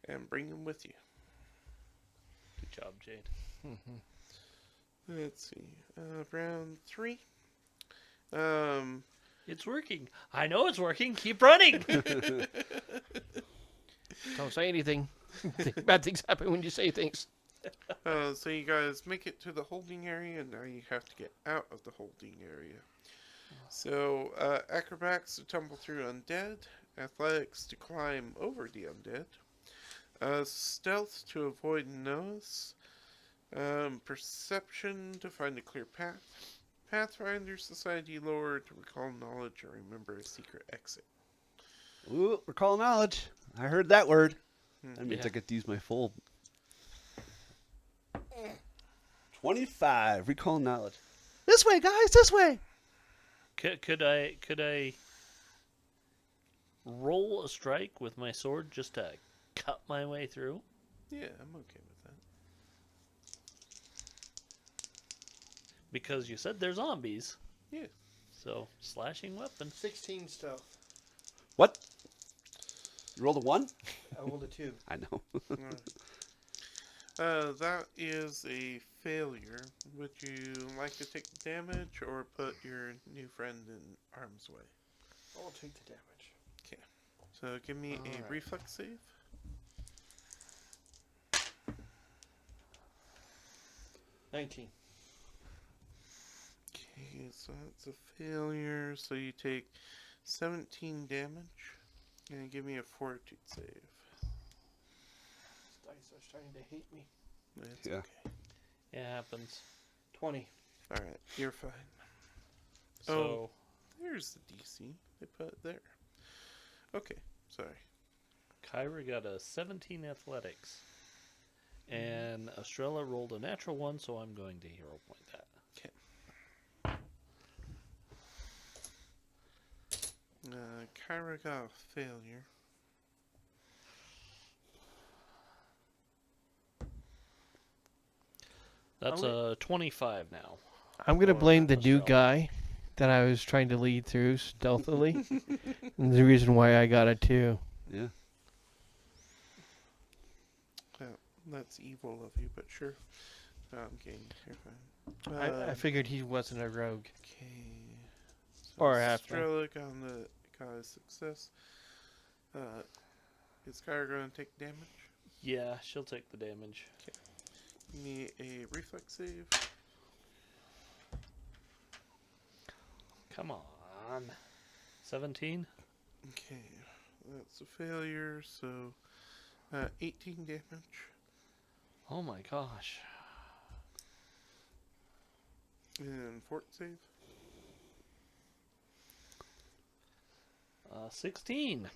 and bring him with you. Good job, Jade. Let's see. Round 3. It's working. I know it's working. Keep running. Don't say anything. Bad things happen when you say things. So you guys make it to the holding area, and now you have to get out of the holding area. So, acrobatics to tumble through undead, athletics to climb over the undead, stealth to avoid notice, perception to find a clear path, Pathfinder Society lore to recall knowledge or remember a secret exit. Ooh, recall knowledge. I heard that word. That means Yeah. I get to use my full 25. Recall knowledge. This way, guys, this way. Could I roll a strike with my sword just to cut my way through? Yeah, I'm okay with that. Because you said they're zombies. Yeah. So, slashing weapon. 16 stealth. What? You rolled a 1? I rolled a 2. I know. Alright. That is a failure. Would you like to take the damage or put your new friend in harm's way? I'll take the damage. So give me a Alright. reflex save. 19. Okay, so that's a failure. So you take 17 damage. And give me a fortitude save. This dice are starting to hate me. That's Yeah. okay. It happens. 20. Alright, you're fine. So, Oh. There's the DC. They put it there. Okay, sorry. Kyra got a 17 athletics. And Estrella rolled a natural 1, so I'm going to hero point that. Kyra got a failure. That's a 25 now. I'm gonna Or blame the new Estrella. guy that I was trying to lead through stealthily. And the reason why I got it too. Yeah. That's evil of you, but sure. I'm kidding. You're fine. I figured he wasn't a rogue. Okay. So Or a halfling. Estrella got a success. Is Kyra going to take damage? Yeah, she'll take the damage. Give me a reflex save. Come on. 17? Okay, that's a failure, so 18 damage. Oh my gosh. And fort save. 16.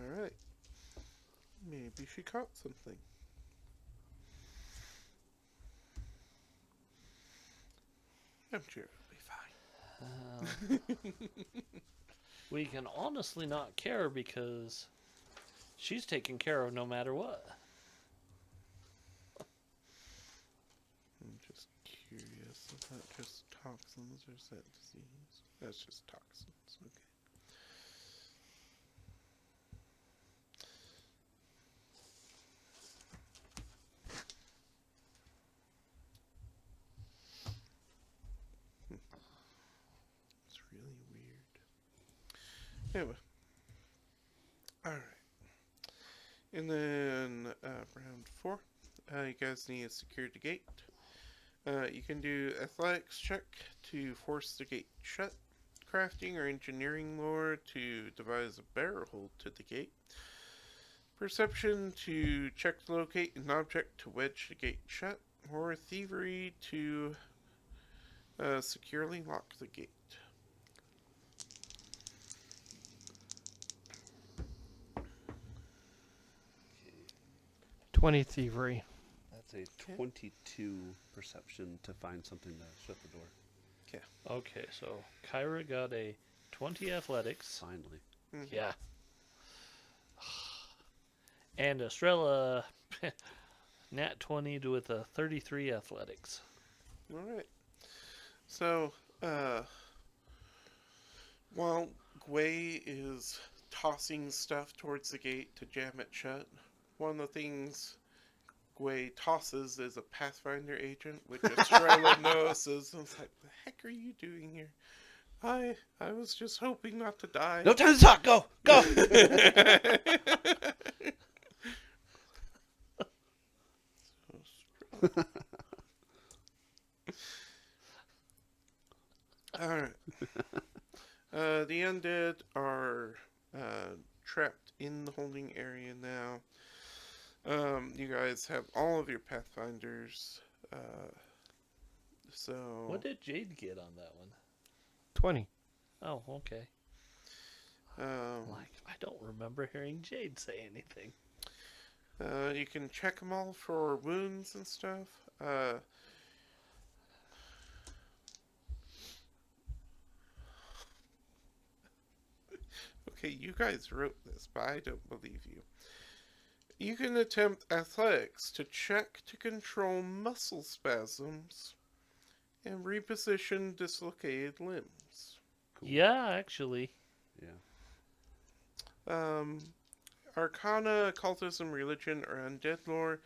Alright. Maybe she caught something. I'm sure it'll be fine. We can honestly not care because she's taken care of no matter what. I'm just curious. Is that just toxins or is that disease? That's just toxins. Okay. It's really weird. Anyway. Alright. And then round 4. You guys need to secure the gate. You can do athletics check to force the gate shut, crafting or engineering lore to devise a barrel hold to the gate, perception to check to locate an object to wedge the gate shut, or thievery to securely lock the gate. '20 thievery. That's a 22 perception to find something to shut the door. Okay, so Kyra got a 20 athletics. Finally. Mhm. Yeah. And Estrella, nat 20 with a 33 athletics. Alright. So, while Gwei is tossing stuff towards the gate to jam it shut, one of the things Gwei tosses is a Pathfinder agent, which Estrella notices. And it's like, the heck are you doing here? I was just hoping not to die. No time to talk. Go. Go. Alright. The undead are trapped in the holding area now. You guys have all of your Pathfinders. So. What did Jade get on that one? 20. Oh, okay. Um, Like, I don't remember hearing Jade say anything. you can check them all for wounds and stuff. okay, you guys wrote this, but I don't believe you. You can attempt athletics to check to control muscle spasms and reposition dislocated limbs. Cool. Yeah, actually. Yeah. Arcana, occultism, religion, or undead lore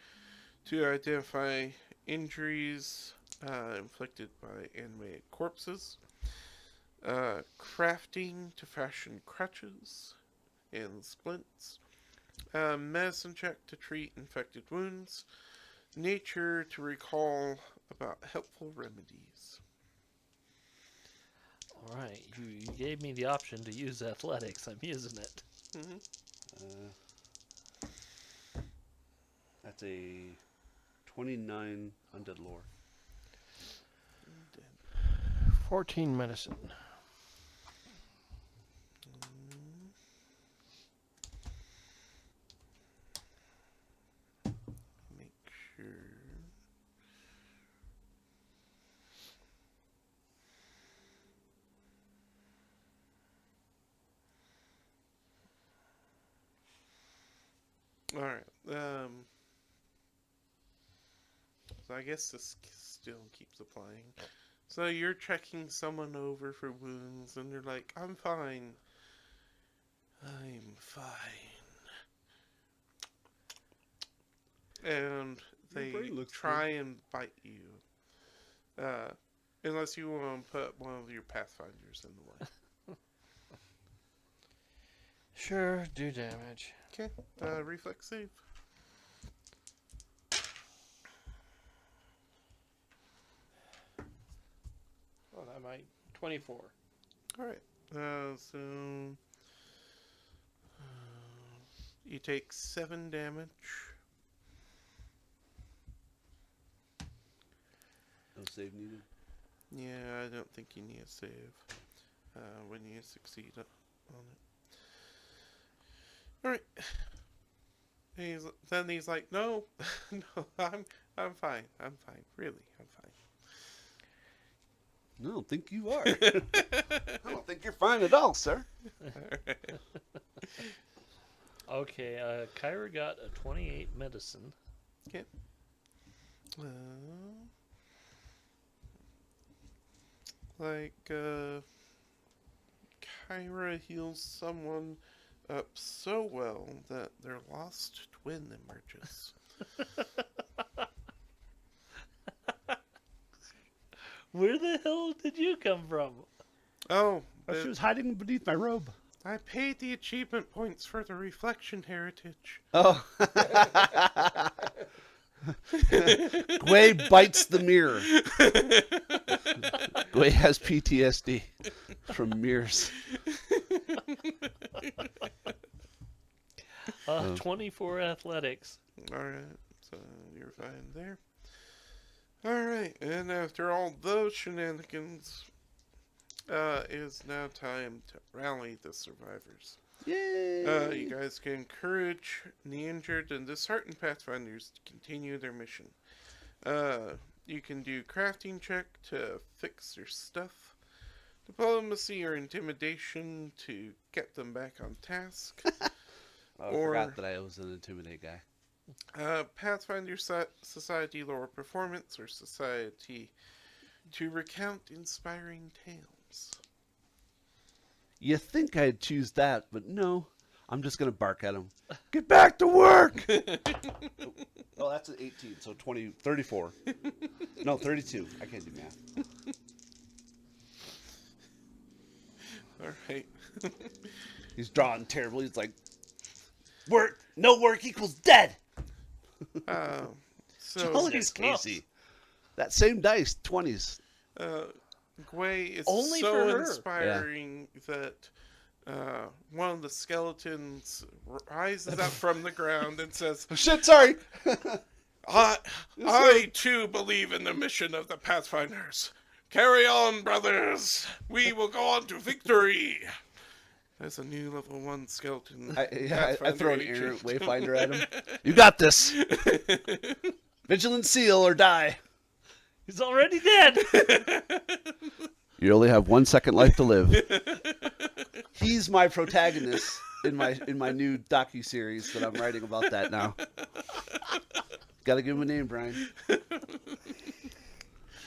to identify injuries inflicted by animated corpses. Crafting to fashion crutches and splints. Medicine check to treat infected wounds. Nature to recall about helpful remedies. All right, you gave me the option to use athletics. I'm using it. That's a 29 undead lore. 14 medicine. Make sure. All right. So I guess this still keeps applying. So you're checking someone over for wounds, and they're like, "I'm fine. I'm fine." And they brain looks try and bite you. Unless you want to put one of your Pathfinders in the way. Sure, do damage. Okay. Reflex save. Oh, that might. 24. Alright. So. You take 7 damage. No save needed. Yeah, I don't think you need a save when you succeed on it. Alright. Then he's like, no, no, I'm fine. I'm fine. Really, I'm fine. No, I don't think you are. I don't think you're fine at all, sir. Okay, Kyra got a 28 medicine. Okay. Kyra heals someone up so well that their lost twin emerges. Where the hell did you come from? Oh, She was hiding beneath my robe. I paid the achievement points for the reflection heritage. Oh. Gwei bites the mirror. Gwei has PTSD from mirrors. 24 athletics. Alright, so you're fine there. Alright, and after all those shenanigans, it is now time to rally the survivors. Yay! You guys can encourage the injured and disheartened Pathfinders to continue their mission. You can do crafting check to fix their stuff, diplomacy or intimidation to get them back on task. I or- forgot that I was an intimidate guy. Pathfinder Society Lore Performance or Society to recount inspiring tales. You think I'd choose that, but no. I'm just going to bark at him. Get back to work! Oh, that's an 18, so 34. No, 32. I can't do math. Alright. He's drawing terribly. He's like, work, no work equals dead. So Holy Casey. That same dice, 20s. Gwei is Only so for her. inspiring that one of the skeletons rises up from the ground and says, Oh, shit, sorry. I too believe in the mission of the Pathfinders. Carry on, brothers. We will go on to victory. There's a new level 1 skeleton. I throw an Pathfinder errant agent. wayfinder at him. You got this. Vigilant seal or die. He's already dead. You only have 1 second life to live. He's my protagonist in my new docu-series that I'm writing about that now. Got to give him a name, Brian.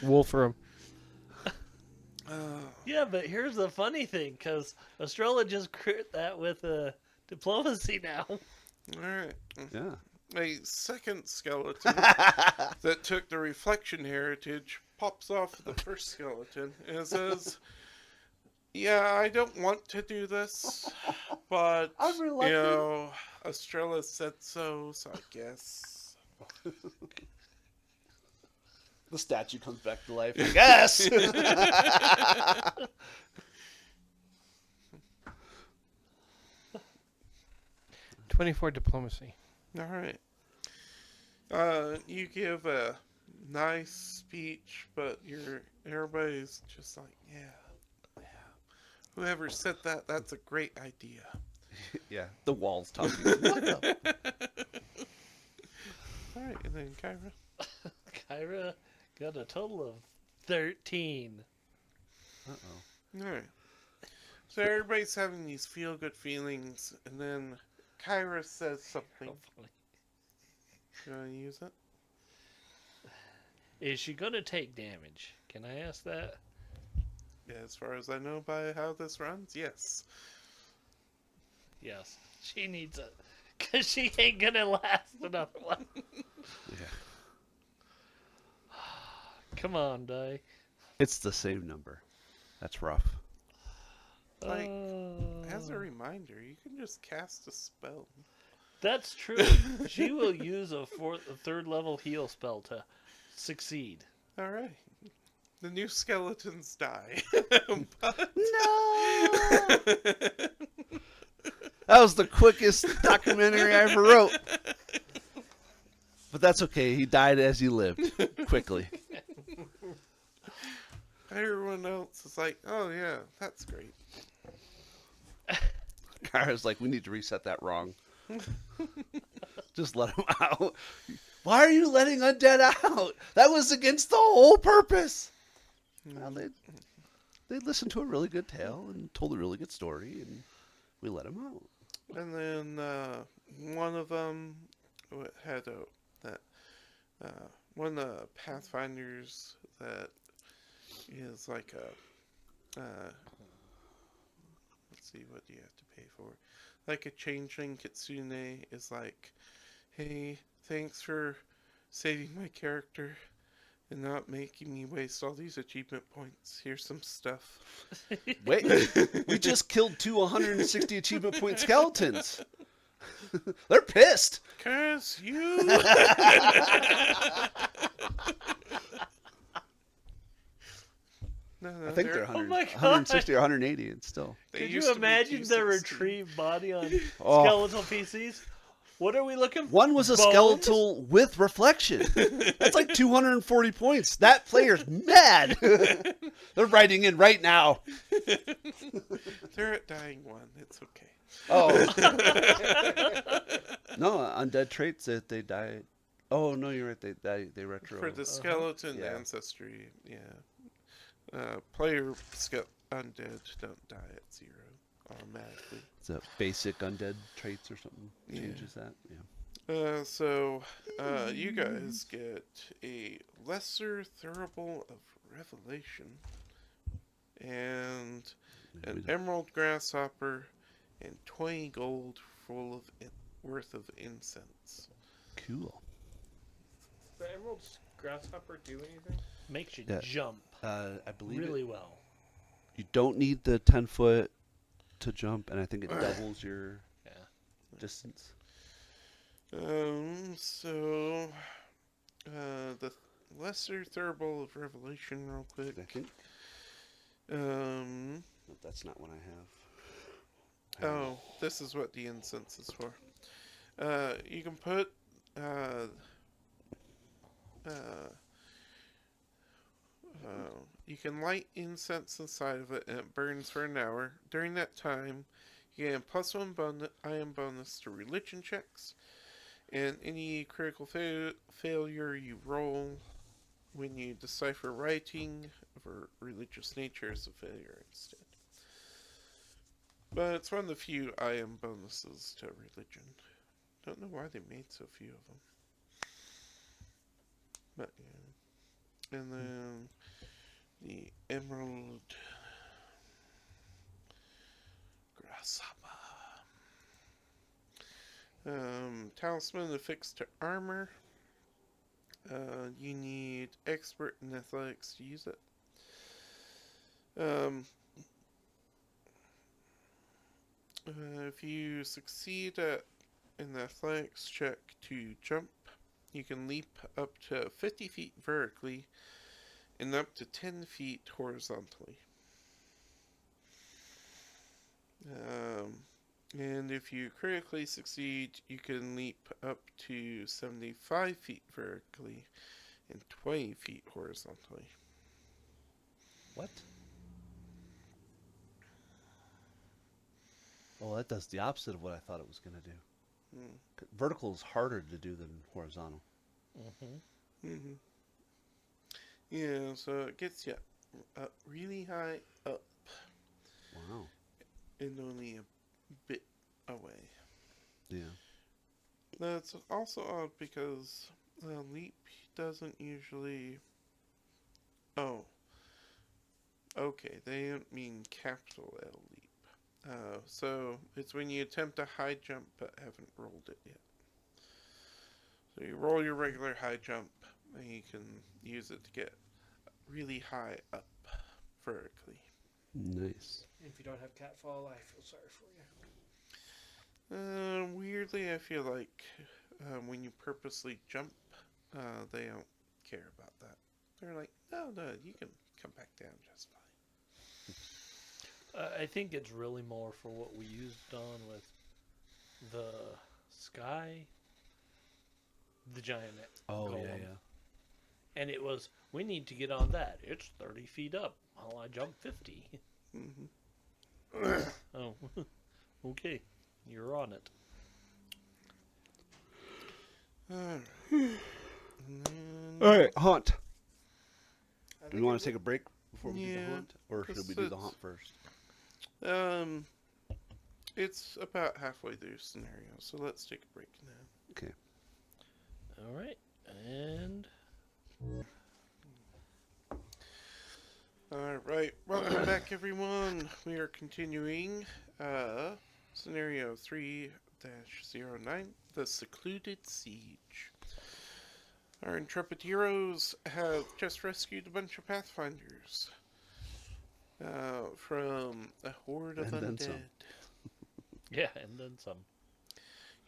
Wolfram. Yeah, but here's the funny thing, because Estrella just crit that with diplomacy now. All right. Yeah. A second skeleton that took the reflection heritage pops off the first skeleton and says, "Yeah, I don't want to do this, but I'm reluctant." Estrella said so I guess." The statue comes back to life. Yes. 24 diplomacy. All right. You give a nice speech, but everybody's just like, yeah. Whoever said that, that's a great idea. Yeah. The walls talking. All right, and then Kyra. Kyra got a total of 13. Uh-oh. All right. So everybody's having these feel-good feelings, and then Kyra says something. Hopefully. You want to use it? Is she going to take damage? Can I ask that? Yeah, as far as I know by how this runs, yes. Yes. She needs it. Because she ain't going to last another one. Yeah. Come on, die. It's the same number. That's rough. Like, Uh, as a reminder, you can just cast a spell. That's true. She will use a third level heal spell to succeed. All right. The new skeletons die. No. That was the quickest documentary I ever wrote. But that's okay. He died as he lived. Quickly. Everyone else is like, oh yeah, that's great. Kyra's like, we need to reset that wrong. Just let him out. Why are you letting undead out? That was against the whole purpose. Well, they listened to a really good tale and told a really good story, and we let him out. And then one of them had one of the Pathfinders that is like a let's see, what do you have to pay for? Like a changeling kitsune is like, hey, thanks for saving my character and not making me waste all these achievement points. Here's some stuff. Wait, we just killed 160 achievement point skeletons. They're pissed. Curse you! No, I think they're Oh 100, my God. 160 or 180. It's still. they Could used you to be imagine the 260. retrieved body on Oh. skeletal PCs? What are we looking for? One was a Bones? skeletal with reflection. That's like 240 points. That player's mad. They're writing in right now. They're at dying one. It's okay. Oh. No, undead traits that they die. Oh no, you're right. They die. They retro. For the skeleton Yeah. ancestry, yeah. Player undead don't die at 0 automatically. It's a basic undead traits or something. Yeah. Changes that. Yeah. So you guys get a lesser thurible of revelation and an emerald grasshopper and 20 gold full of worth of incense. Cool. Does the emerald grasshopper do anything? Makes you Yeah. jump I believe really well. you don't need the 10-foot to jump, and I think it doubles your Yeah. distance. So the lesser thurible of revelation, real quick. I think Um. no, that's not what I have. Oh, this is what the incense is for. You can put you can light incense inside of it, and it burns for an hour. During that time, you get a +1 iron bonus to religion checks, and any critical failure you roll when you decipher writing or religious nature is a failure instead. But it's one of the few IM bonuses to religion. Don't know why they made so few of them. But yeah. And then the Emerald Grasshopper. Talisman affixed to armor. You need expert in athletics to use it. If you succeed at an athletics check to jump, you can leap up to 50 feet vertically and up to 10 feet horizontally. And if you critically succeed, you can leap up to 75 feet vertically and 20 feet horizontally. What? Well, that does the opposite of what I thought it was going to do. Vertical is harder to do than horizontal. Yeah, so it gets you up really high up Wow. and only a bit away. Yeah. That's also odd because leap doesn't usually... Oh. Okay, they don't mean capital L leap. So it's when you attempt a high jump but haven't rolled it yet. So you roll your regular high jump and you can use it to get really high up vertically. Nice. If you don't have catfall, I feel sorry for you. Weirdly, I feel like when you purposely jump, they don't care about that. They're like, no, you can come back down just fine. I think it's really more for what we used on with the Sky, the giant Oh, golem. yeah. And it was, we need to get on that. It's 30 feet up. Well, I jumped 50. Oh, okay. You're on it. All right, hunt. I Do we think want it to take a break before we do Yeah, the hunt? Or should we do the hunt first? It's about halfway through scenario, so let's take a break now. Okay. All right. And Alright, welcome back everyone. We are continuing scenario 3-09, the Secluded Siege. Our intrepid heroes have just rescued a bunch of Pathfinders from a horde of And then undead. some. yeah, and then some.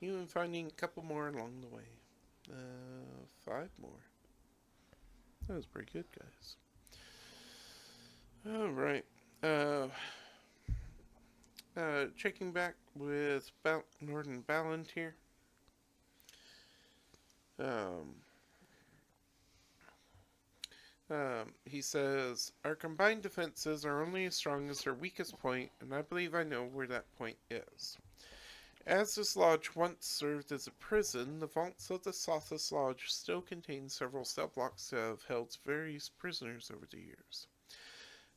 Even finding a couple more along the way. 5 more. That was pretty good, guys. Alright. Checking back with Northern Ballant here. He says, our combined defenses are only as strong as their weakest point, and I believe I know where that point is. As this lodge once served as a prison, the vaults of the Sothis Lodge still contain several cell blocks that have held various prisoners over the years.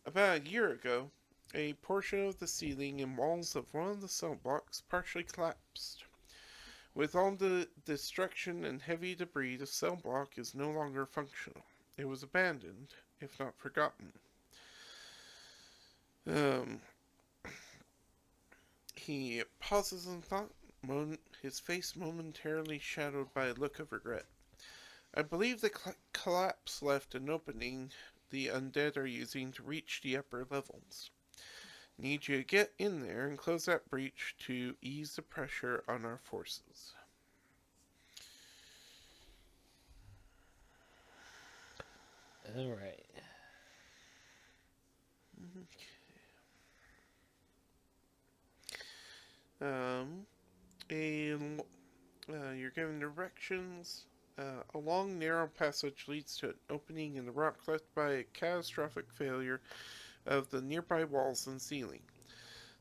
About a year ago, a portion of the ceiling and walls of one of the cell blocks partially collapsed. With all the destruction and heavy debris, the cell block is no longer functional. It was abandoned, if not forgotten. He pauses in thought, his face momentarily shadowed by a look of regret. I believe the collapse left an opening the undead are using to reach the upper levels. Need you to get in there and close that breach to ease the pressure on our forces. All right. You're given directions. A long, narrow passage leads to an opening in the rock left by a catastrophic failure of the nearby walls and ceiling.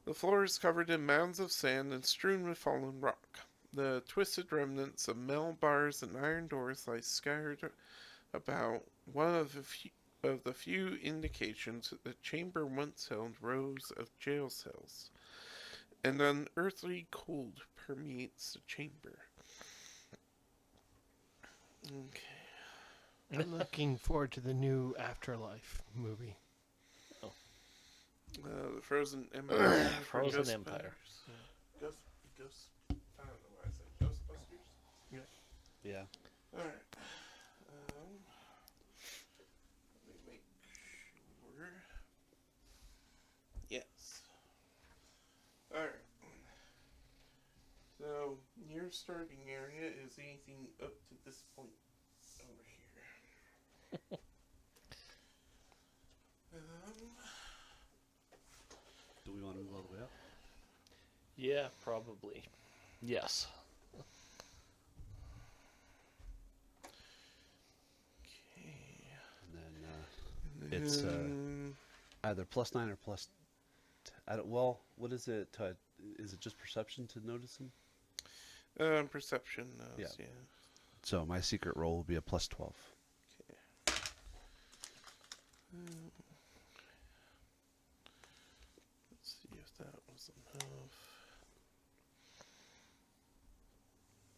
The floor is covered in mounds of sand and strewn with fallen rock. The twisted remnants of metal bars and iron doors lie scattered about. One of of the few indications that the chamber once held rows of jail cells. An unearthly cold permeates the chamber. Okay. I'm looking forward to the new Afterlife movie. The Frozen Empire. for Frozen Empire. Ghostbusters. Ghost. I don't know why I said Ghostbusters. Yeah. All right. Let me make sure. Yes. All right. So your starting area is anything up to this point over here. Do we want to move all the way up? Yeah, probably. Yes. Okay. And then it's either +9 or plus. Well, what is it? Is it just perception to notice them? Perception knows, yeah. So my secret roll will be a +12. Okay. Let's see if that was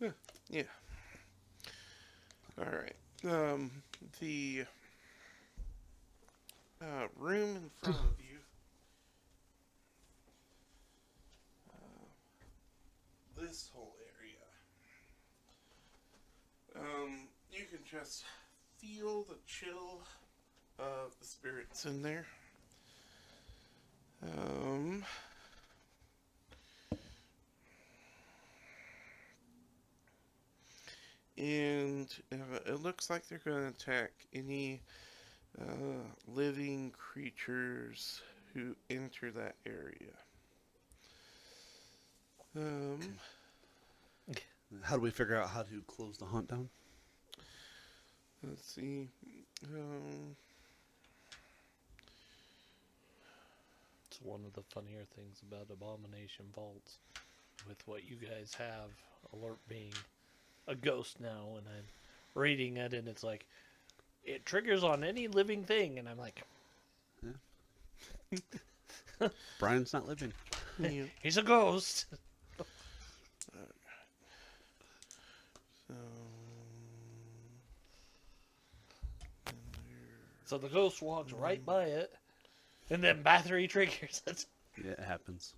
enough. Yeah. All right. The room in front of you. This whole area. You can just feel the chill of the spirits in there. And it looks like they're going to attack any living creatures who enter that area. How do we figure out how to close the hunt down? Let's see. It's one of the funnier things about Abomination Vaults, with what you guys have, alert being a ghost now, and I'm reading it, and it's like, it triggers on any living thing, and I'm like, Brian's not living. Yeah. he's a ghost. So, So the ghost walks right by it, and then battery triggers it. Yeah, it happens.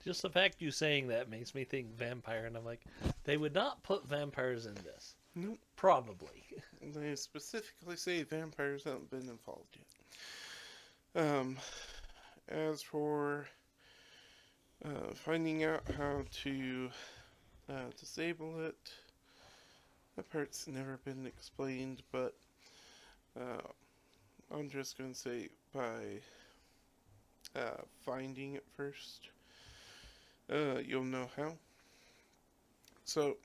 Just the fact you saying that makes me think vampire, and I'm like, they would not put vampires in this. Nope. Probably. They specifically say vampires haven't been involved yet. As for finding out how to disable it, that part's never been explained, but I'm just going to say by finding it first, you'll know how. So,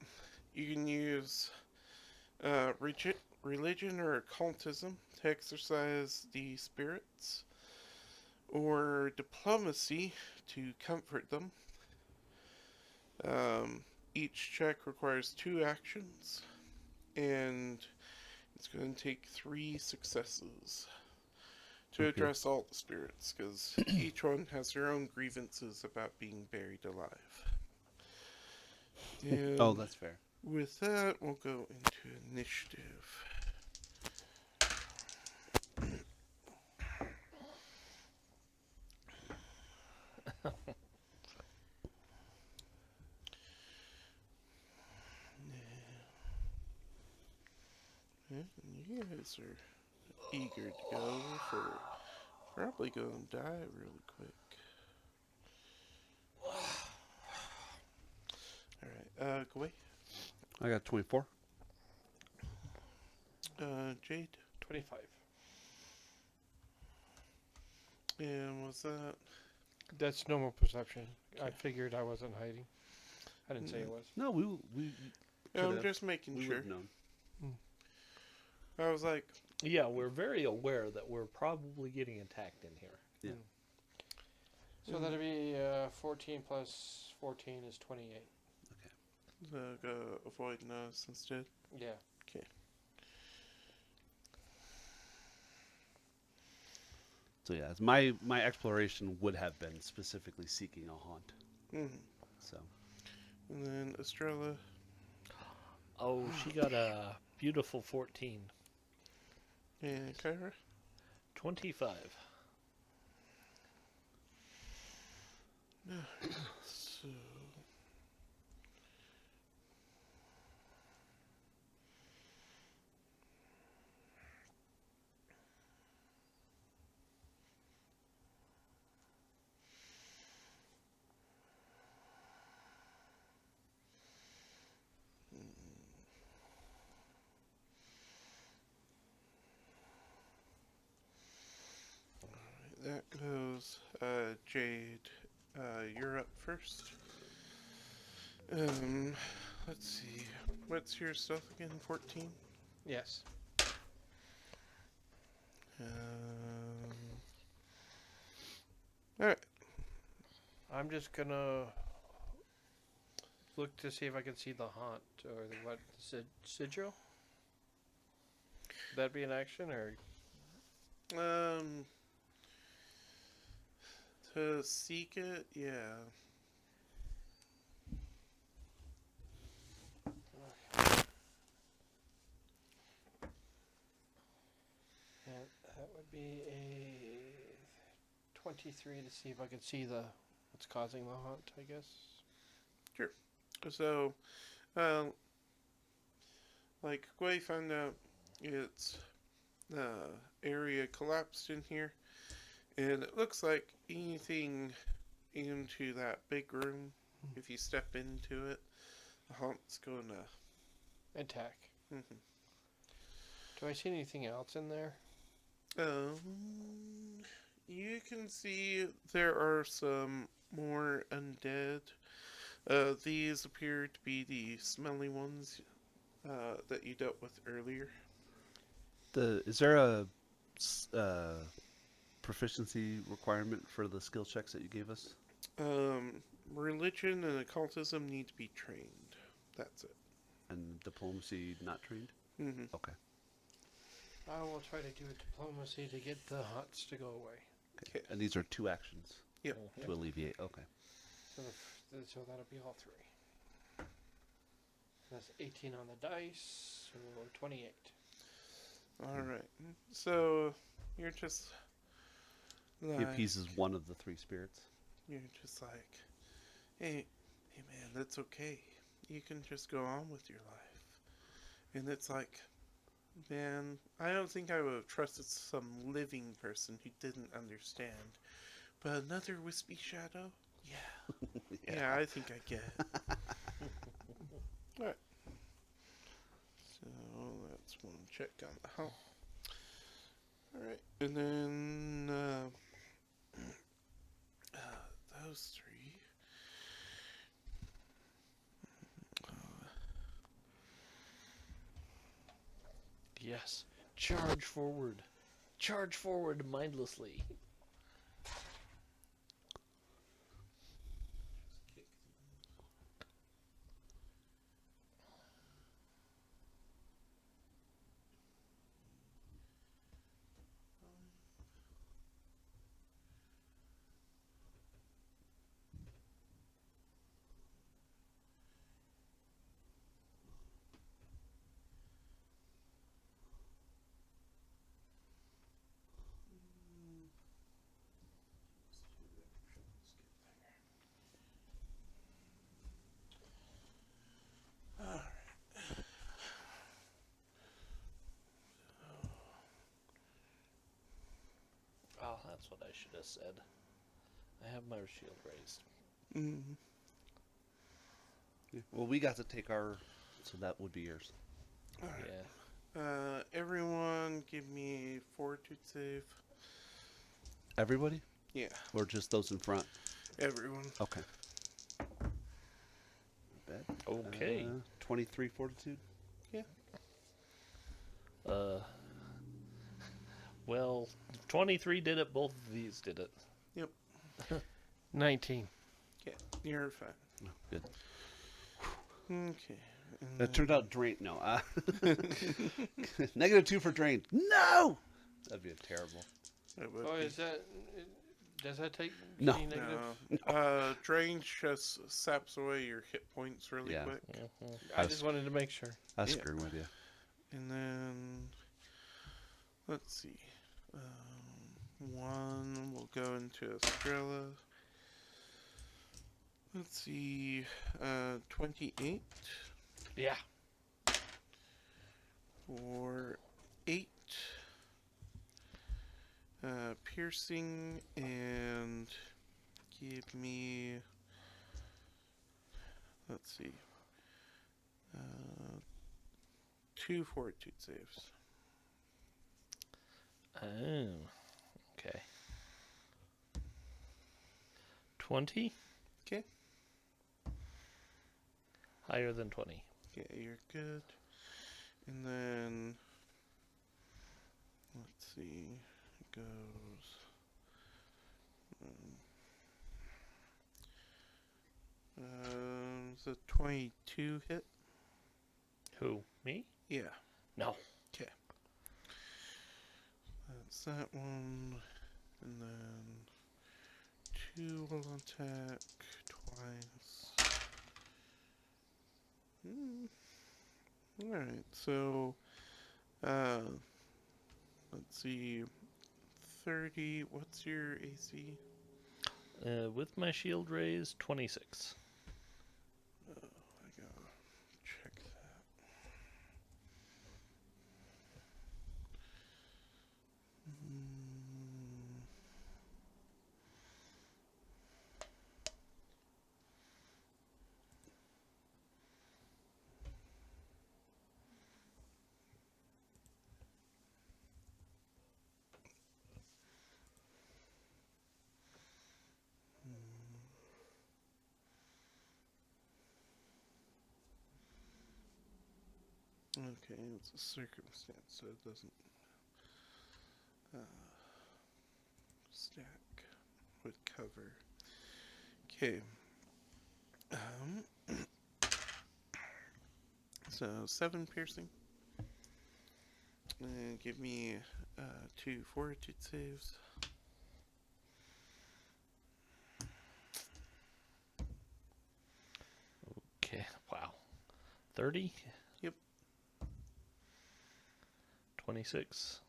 you can use religion or occultism to exorcise the spirits, or diplomacy to comfort them. Each check requires 2 actions, and it's going to take 3 successes to address all the spirits, because each one has their own grievances about being buried alive. And Oh, that's fair. with that, we'll go into initiative. Yeah, you guys are eager to go for probably going to die really quick. Alright, go away. I got 24. Jade. 25. And was that? That's normal perception. I figured I wasn't hiding. I didn't say it was. No, we I'm could've. just making we sure. would have known. I was like, Yeah, we're very aware that we're probably getting attacked in here. So that'd be 14 plus 14 is 28. avoiding us instead. Yeah. So yeah, my exploration would have been specifically seeking a haunt. Mm-hmm. So And then Estrella. Oh, she got a beautiful 14. And Kyra. 25. So. That goes, Jade, you're up first. Let's see. What's your stuff again? 14? Yes. Alright. I'm just gonna look to see if I can see the haunt or the sigil. Would that be an action or? To seek it, yeah. And that would be a 23 to see if I can see what's causing the haunt, I guess. So, like Gwei found out its area collapsed in here, and it looks like anything into that big room, if you step into it, the haunt's gonna Attack. Mhm. Do I see anything else in there? You can see there are some more undead. These appear to be the smelly ones that you dealt with earlier. is there a proficiency requirement for the skill checks that you gave us? Religion and occultism need to be trained. That's it. And diplomacy not trained? Mm-hmm. Okay. I will try to do a diplomacy to get the haunts to go away. Okay. And these are 2 actions Yep. to alleviate. Okay. So that'll be all 3. That's 18 on the dice, so 28. All right. So you're just He like, appeases one of the 3 spirits. you're just like, hey man, that's okay. You can just go on with your life. And it's like, man, I don't think I would have trusted some living person who didn't understand. But another wispy shadow? Yeah. Yeah, I think I get it. Alright. So that's one check on the hunt. Alright, and then those 3. Yes. Charge forward. Charge forward mindlessly. Oh, that's what I should have said. I have my shield raised. Mm-hmm. Yeah. Well, we got to take our, so that would be yours. Alright. Yeah. Everyone give me a fortitude save. Everybody? Yeah, Or just those in front? everyone. Okay. Okay. 23 fortitude. Well, 23 did it. Both of these did it. 19. Okay, you're fine. Oh, good. Okay. And That turned out drain. No. -2 for drain. No! That'd be terrible. it would Oh, be- is that... Does that take No. any negative? No. Drain just saps away your hit points really Yeah. quick. I just wanted to make sure. I was Yeah. screwing with you. And then, let's see. One will go into Estrella. Let's see. 28 Yeah. for 8. Piercing, and give me. Let's see. 2 fortitude saves. Oh. Okay. 20? 'Kay. Higher than 20. Okay, you're good. And then, let's see, it goes. It's a 22 hit. Who? Me? Yeah, No. that's that one. And then 2 will attack twice. Alright, so, let's see, 30, what's your AC? With my shield raised, 26. I gotta check that. Okay, it's a circumstance, so it doesn't stack with cover. Okay. So 7 piercing. And give me 2 fortitude saves. Okay. Wow. 30? Yep. 26.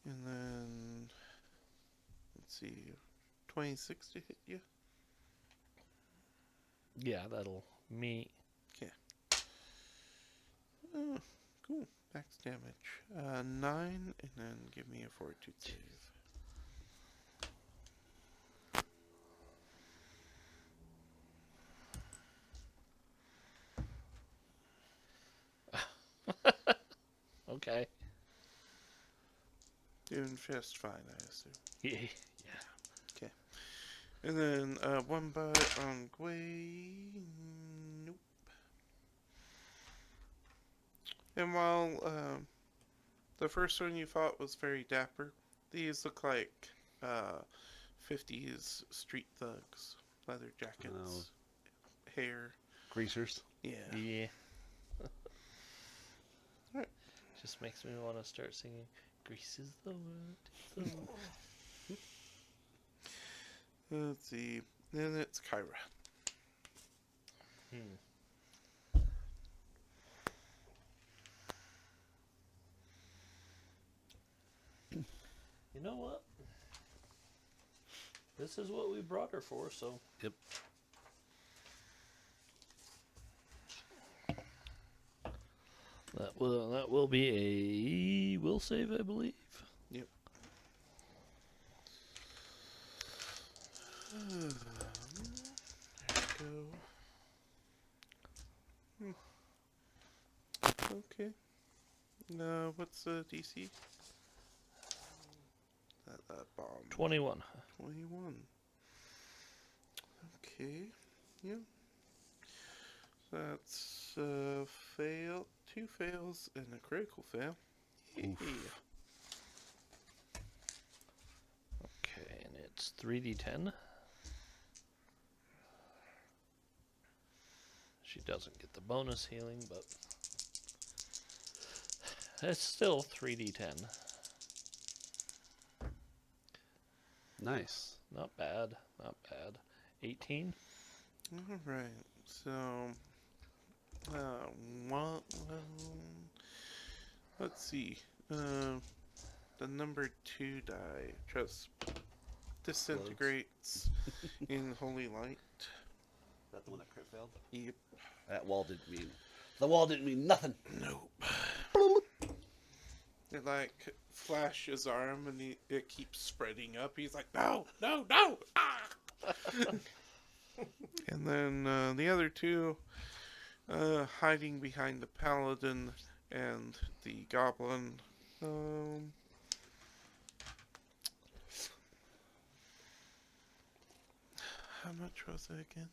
And then, let's see, 26 to hit you. Yeah, that'll meet. Oh, cool. Max damage. 9, and then give me a fortitude save. Okay. Doing just fine, I assume. Yeah. And then, one bite on Gwei. Nope. And while, the first one you fought was very dapper, these look like, 50s street thugs. Leather jackets, hair. Greasers. Yeah. Yeah. Alright. Just makes me want to start singing Grease is the word. Let's see. Then it's Kyra. You know what? This is what we brought her for, so. Yep. That will be a will save, I believe. Yep. There we go. Okay. What's the DC? That bomb. 21. 21. Okay. Yeah. That's fail, 2 fails, and a critical fail. Yeah. Okay, and it's 3d10. She doesn't get the bonus healing, but it's still 3d10. Nice. Not bad, not bad. 18? All right. So, one, let's see. The number 2 die just disintegrates in holy light. Is that the one that crit failed? Yep. That wall didn't mean. The wall didn't mean nothing. Nope. It like flashes arm and it keeps spreading up. He's like, no, no, no! Ah! And then the other 2, hiding behind the paladin and the goblin. How much was it again?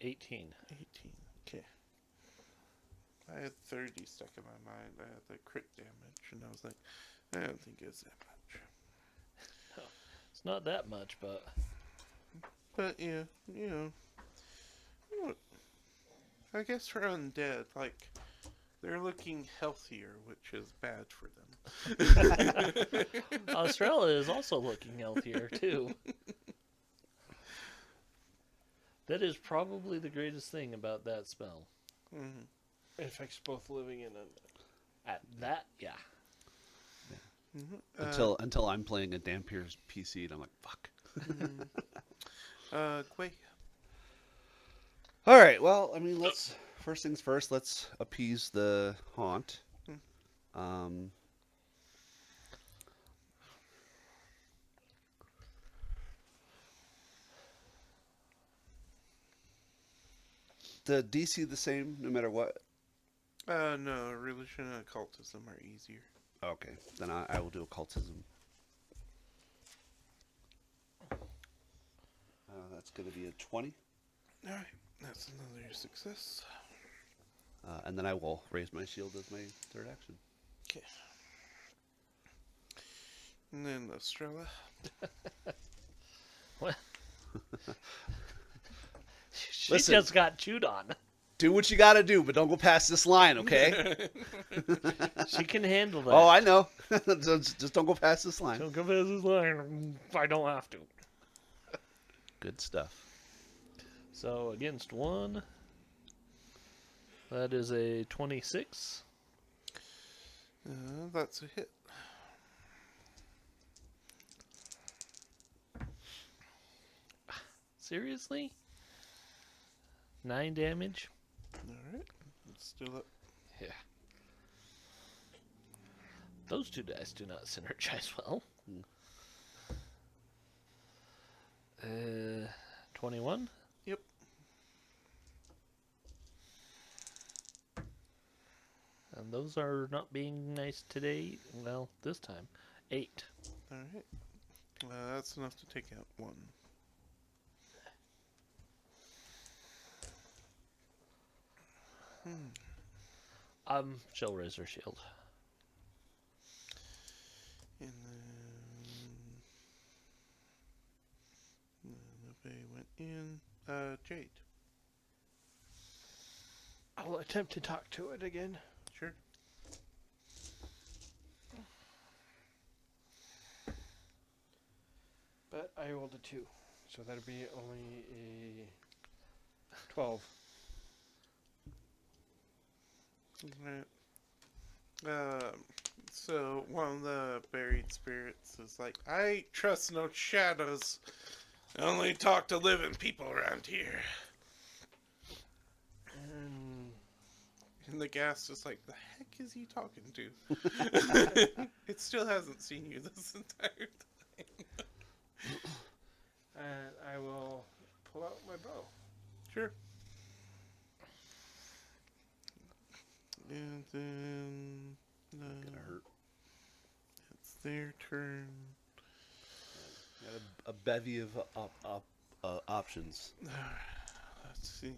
18. 18. Okay. I had 30 stuck in my mind. I had the crit damage, and I was like, I don't think it's that much. It's not that much, but But yeah, you know, look, I guess for undead, like, they're looking healthier, which is bad for them. Australia is also looking healthier, too. That is probably the greatest thing about that spell. Mm-hmm. It affects both living and undead. At that, yeah. Mm-hmm. Until I'm playing a Dampier's PC and I'm like, fuck. Quay. All right. Well, I mean, let's first things first. Let's appease the haunt. The DC the same no matter what. No, religion and occultism are easier. Okay, then I will do occultism. That's going to be a 20. Alright, that's another success. And then I will raise my shield as my third action. Okay. And then Estrella. What? She Listen. just got chewed on. Do what you got to do, but don't go past this line, okay? She can handle that. Oh, I know. Just don't go past this line. Don't go past this line if I don't have to. Good stuff. So against 1, that is a 26. That's a hit. Seriously? 9 damage? Alright, it's still up. Yeah. Those 2 dice do not synergize well. 21? Yep. And those are not being nice today. Well, this time. 8. Alright. That's enough to take out 1. She'll raise her shield. And then nobody went in. Jade. I'll attempt to talk to it again. Sure. But I rolled a 2. So that'll be only a 12. Right. So one of the buried spirits is like, I trust no shadows. I only talk to living people around here. And the ghast is like, the heck is he talking to? It still hasn't seen you this entire time. And I will pull out my bow. Sure. And then Gonna hurt. it's their turn. Got a bevy of options. Let's see.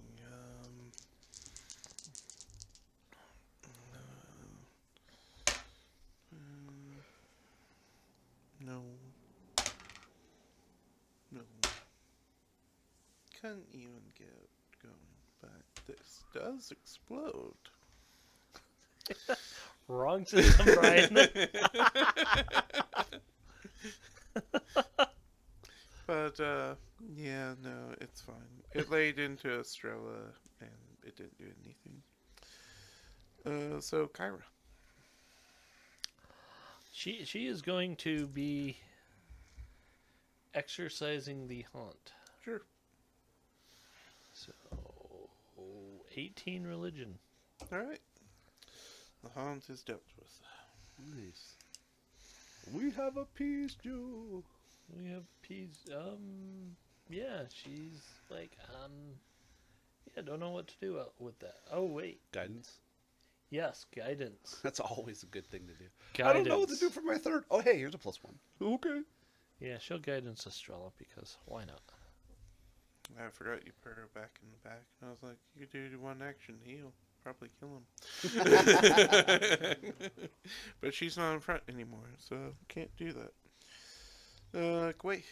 couldn't even get going, but this does explode. Wrong system, Brian. But, yeah, no, it's fine. It laid into Estrella, and it didn't do anything. So, Kyra. She is going to be exercising the haunt. Sure. So 18 religion. Alright. The haunt is dealt with. Nice. We have a peace, Joe. We have peas. Yeah, she's like, yeah, don't know what to do with that. Oh wait, Guidance. yes, guidance. That's always a good thing to do. Guidance. I don't know what to do for my third. Oh, hey, here's a +1. Okay. Yeah, she'll guidance Estrella because why not? I forgot you put her back in the back. And I was like, you could do one action heal. Probably kill him. But she's not in front anymore, so can't do that. Gwei.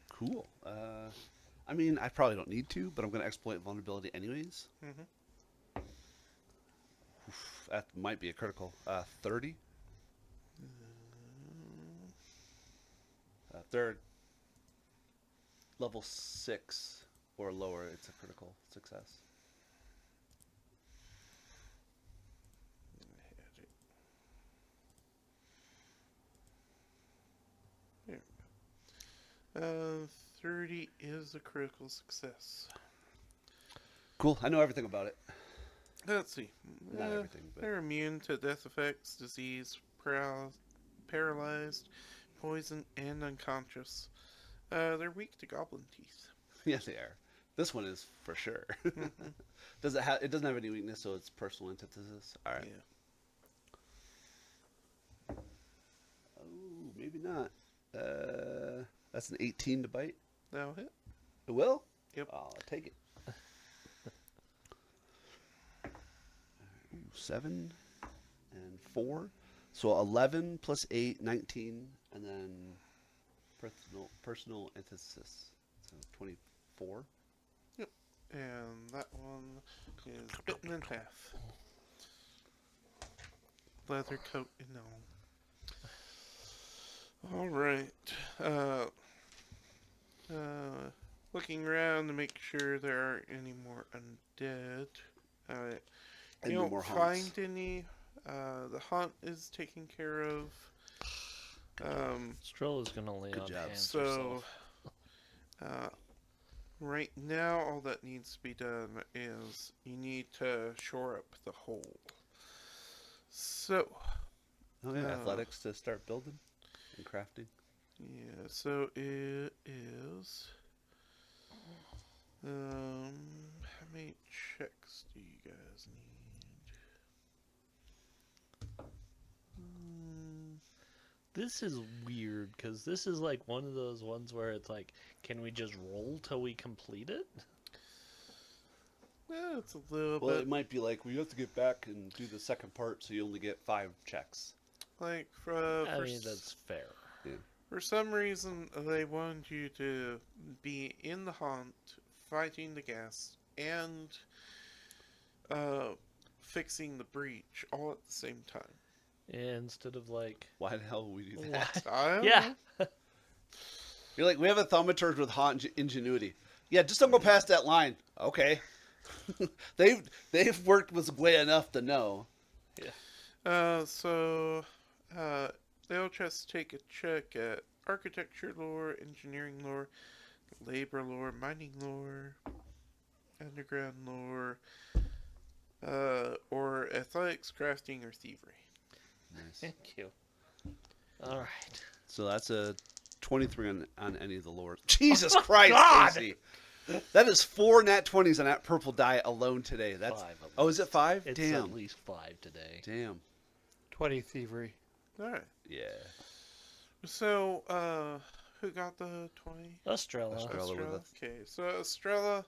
Cool. I mean, I probably don't need to, but I'm going to exploit vulnerability anyways. Mm-hmm. Oof, that might be a critical. 30. Third. Level 6 or lower, it's a critical success. There we go. 30 is a critical success. Cool. I know everything about it. Let's see. Not everything, but They're immune to death effects, disease, paralyzed, poison, and unconscious. They're weak to goblin teeth. yes, they are. This one is for sure. Does it have? It doesn't have any weakness, so it's personal antithesis. All right. Yeah. Oh, maybe not. That's an 18 to bite. That'll hit. It will? Yep. I'll take it. Ooh, 7 and 4. So 11 plus 8, 19, and then personal antithesis. So 24. And that one is bitten in half. Leather coat and all. Alright. Looking around to make sure there aren't any more undead. And You no don't more haunts. find any. The haunt is taken care of. Estrella's gonna lay Good on job. hands So, herself. right now, all that needs to be done is you need to shore up the hole. So, Oh yeah, athletics to start building and crafting. yeah, so it is. How many checks do you guys need? This is weird because this is like one of those ones where it's like, can we just roll till we complete it? Yeah, it's a little Well, bit it might be like we have to get back and do the second part, so you only get 5 checks. like I mean, that's fair. for some reason they wanted you to be in the haunt, fighting the gas, and fixing the breach all at the same time. Instead of like, Why the hell would we do that? what? I don't Yeah. know. You're like, we have a thaumaturge with haunt ingenuity. Yeah, just don't go past that line. Okay. they've worked with Gwei enough to know. So they'll just take a check at architecture lore, engineering lore, labor lore, mining lore, underground lore, or athletics, crafting, or thievery. Nice. Thank you. All right. So that's a 23 on any of the lores. Jesus Christ, God! Casey. That is 4 nat 20s on that purple die alone today. That's 5 at Oh, is it 5? It's Damn. at least 5 today. Damn. 20 thievery. All right. Yeah. So, who got the 20? Estrella. Estrella with Estrella? us. Okay, so Estrella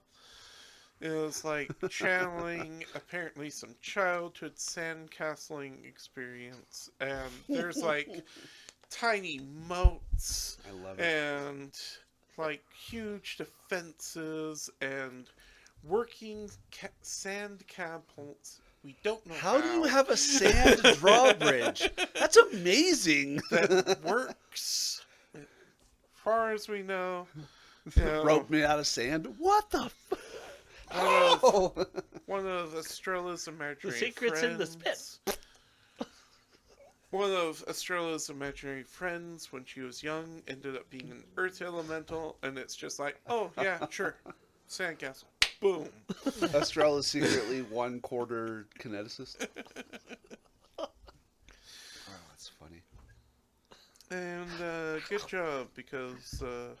is like channeling apparently some childhood sandcastling experience, and there's like tiny moats I love it. and like huge defenses and working sand catapults. We don't know How do you have a sand drawbridge? That's amazing. that works. As far as we know, you know, Rope made out of sand. What the? One of- Oh! one of Estrella's imaginary secret's in the friends. One of Estrella's imaginary friends, when she was young, ended up being an earth elemental, and it's just like, oh yeah, sure, sandcastle, boom. Estrella's secretly 1/4 kineticist. Oh, that's funny. And good job, because that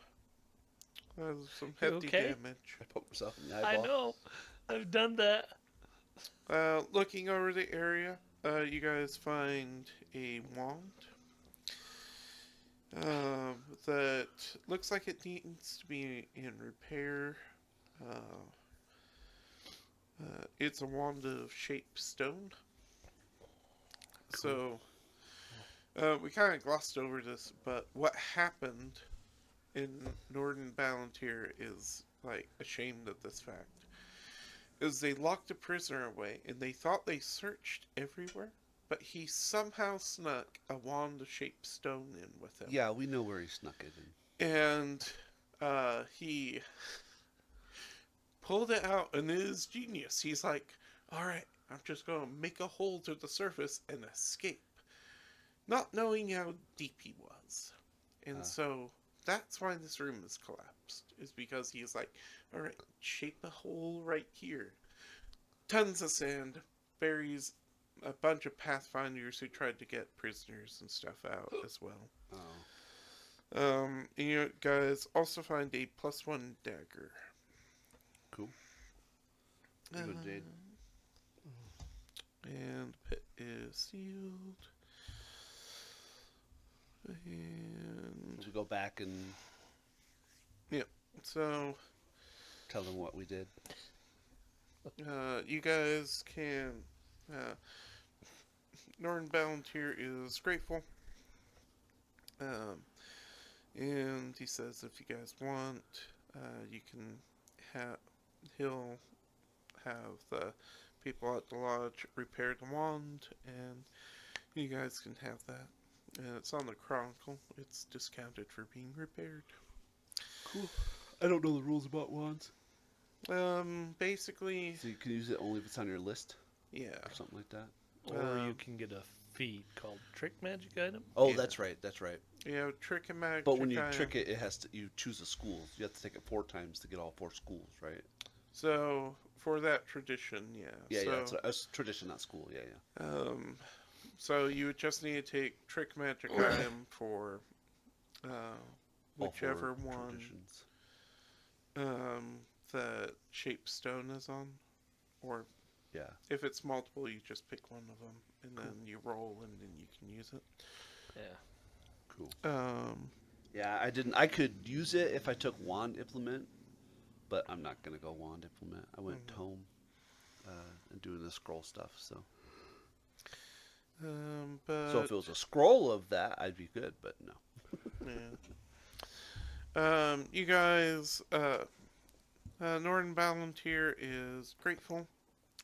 was some You hefty okay? damage. I poked myself in the I eyeball. know. I've done that. Looking over the area, you guys find a wand that looks like it needs to be in repair. It's a wand of shaped stone. So, we kind of glossed over this, but what happened in Northern Palantir is, like, ashamed of this fact. Is they locked a prisoner away, and they thought they searched everywhere, but he somehow snuck a wand of shaped stone in with him. Yeah, we know where he snuck it in. And he pulled it out, and it is genius. He's like, alright, I'm just going to make a hole to the surface and escape. Not knowing how deep he was. And so that's why this room is collapsed, is because he's like, alright, shape a hole right here. Tons of sand, buries a bunch of Pathfinders who tried to get prisoners and stuff out as well. Oh. And you guys also find a +1 dagger. Cool. Good, Jade. And the pit is sealed. And To go back and so tell them what we did. you guys can. Northern Palantir is grateful. And he says if you guys want, you can have. He'll have the people at the lodge repair the wand, and you guys can have that. And it's on the Chronicle. It's discounted for being repaired. Cool. I don't know the rules about wands. Basically, So you can use it only if it's on your list yeah. or something like that. Or you can get a feed called Trick Magic Item. Oh, Yeah. that's right. That's right. Yeah, trick and magic. But when you item. trick it, it has to. You choose a school. You have to take it 4 times to get all 4 schools, right? So for that tradition, yeah. Yeah, so, yeah. It's a tradition, not school. Yeah, yeah. So you would just need to take trick magic item for All whichever 4 one traditions. the shaped stone is on, or Yeah. if it's multiple, you just pick one of them and then you roll and then you can use it. Yeah. Cool. Yeah, I didn't. I could use it if I took wand implement, but I'm not gonna go wand implement. I went tome and doing the scroll stuff. So But if it was a scroll of that, I'd be good. But no. yeah. You guys, Northern Palantir is grateful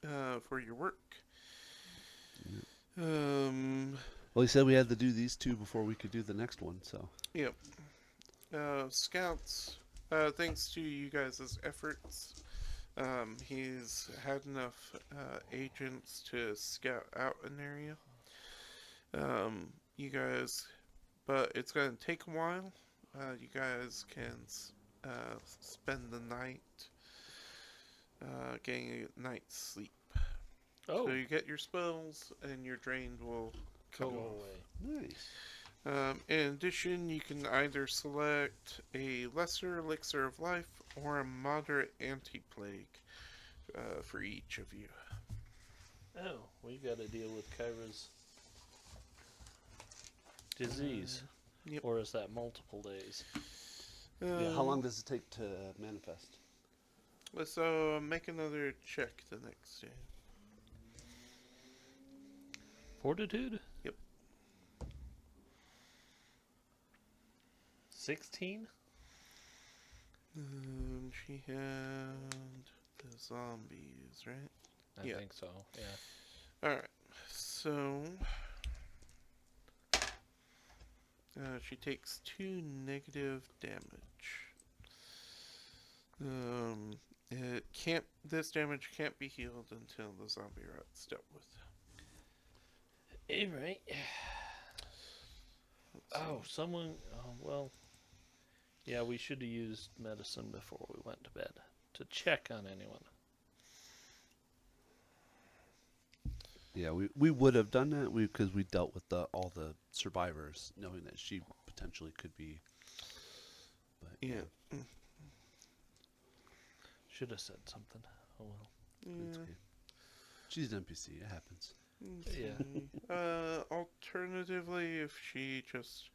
for your work. Well, he said we had to do these 2 before we could do the next one. So Yep. Scouts, thanks to you guys' efforts, he's had enough agents to scout out an area. You guys, but it's going to take a while. You guys can spend the night getting a night's sleep. Oh, So you get your spells and your drained will go come away. nice. In addition, you can either select a lesser elixir of life or a moderate anti-plague for each of you. Oh, we got to deal with Kyra's disease. Yep. Or is that multiple days? Yeah. How long does it take to manifest? So make another check the next day. Fortitude? Yep. 16? She had the zombies, right? I Yeah. think so. Yeah. Alright, so she takes 2 negative damage. This damage can't be healed until the zombie rot's dealt with. Right. Let's Oh, see. someone. Oh, well. Yeah, we should have used medicine before we went to bed to check on anyone. Yeah, we would have done that because we dealt with all the survivors, knowing that she potentially could be. But Yeah. Should have said something. Oh well. it's okay. She's an NPC. It happens. Yeah. Alternatively, if she just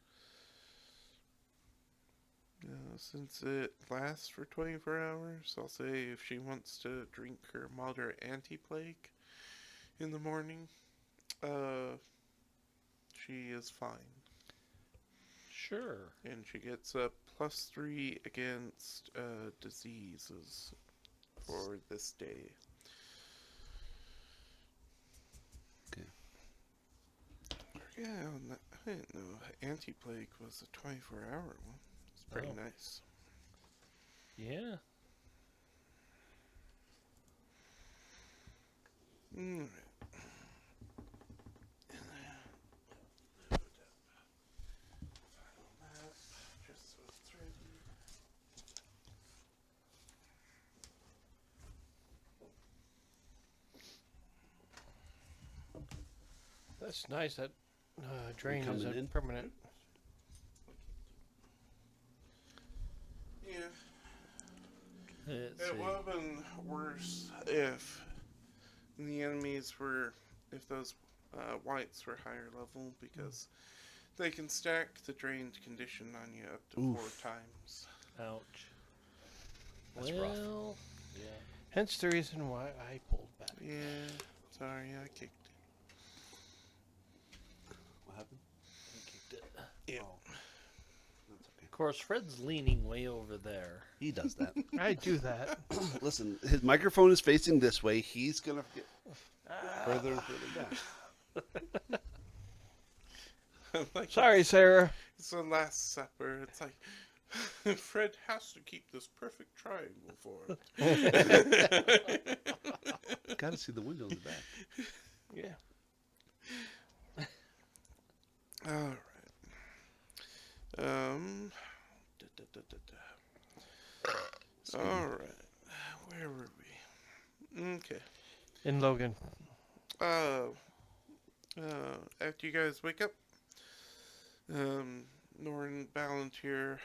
since it lasts for 24 hours, I'll say if she wants to drink her moderate anti-plague in the morning, she is fine. Sure. And she gets a +3 against diseases for this day. Okay. Yeah, I didn't know anti-plague was a 24-hour one. It's pretty Oh. nice. Yeah. Alright. Just so it's ready. That's nice. That drain coming isn't in? permanent. Yeah. Let's It see. would have been worse if the enemies were, if those whites were higher level, because they can stack the drained condition on you up to Oof. 4 times. Ouch. That's rough. Well, yeah. Hence the reason why I pulled back. Yeah, sorry, I kicked it. What happened? Yeah. Oh, that's okay. Of course, Fred's leaning way over there. He does that. I do that. Listen, his microphone is facing this way. He's gonna get further and further back. Like, Sorry, Sarah. it's the Last Supper. It's like, Fred has to keep this perfect triangle for it. Gotta see the window in the back. Yeah. Alright. Alright. Where were we? Okay. In Logan. After you guys wake up, Norn Ballantyre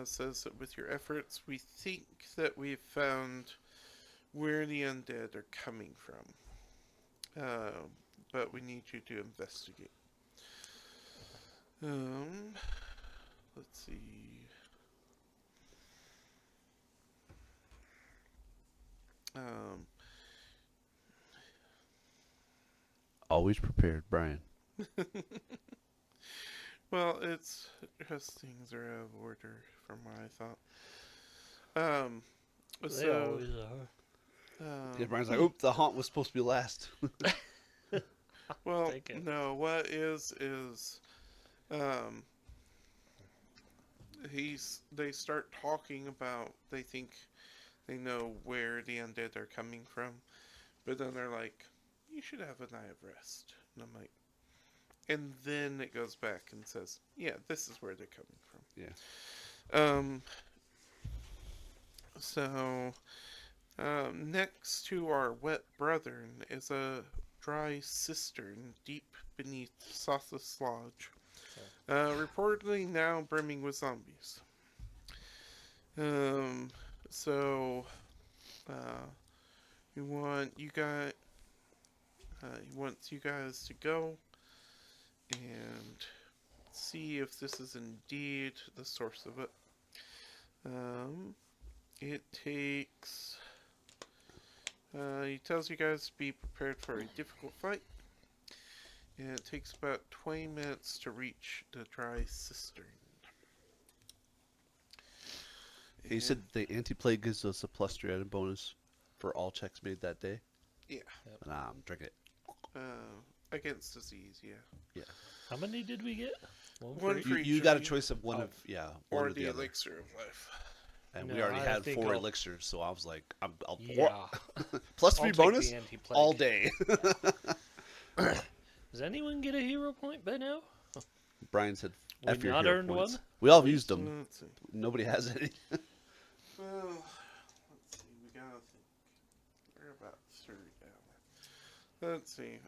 says that with your efforts, we think that we've found where the undead are coming from. But we need you to investigate. Let's see. Always prepared, Brian. Well, it's just things are out of order from what I thought. They So, always are. Yeah, Brian's like, "Oop, the haunt was supposed to be last." well, Take it. no, what is, they start talking about, they think they know where the undead are coming from, but then they're like, you should have a night of rest. And I'm like, and then it goes back and says, yeah, this is where they're coming from. Yeah. So, next to our wet brethren is a dry cistern deep beneath Sothis Lodge, reportedly now brimming with zombies. He wants you guys to go and see if this is indeed the source of it. It takes. He tells you guys to be prepared for a difficult fight. And it takes about 20 minutes to reach the dry cistern. You said the anti-plague gives us a +3 item bonus for all checks made that day? Yeah. Yep. Nah, I'm drinking it. Against disease, yeah. Yeah. How many did we get? One for for each? You each got a of you, choice of one Oh. of, one or or the the other. elixir of life. And No, we already I had think 4 I'll- elixirs, so I was like, I'll Yeah. plus I'll 3 take bonus the anti-plague. all day. Does anyone get a hero point by now? Brian said, We F your not hero earned points. one? We all At used least? them. Let's see. Nobody has any. Well, let's see. We gotta think. We're about 3 down. Let's see.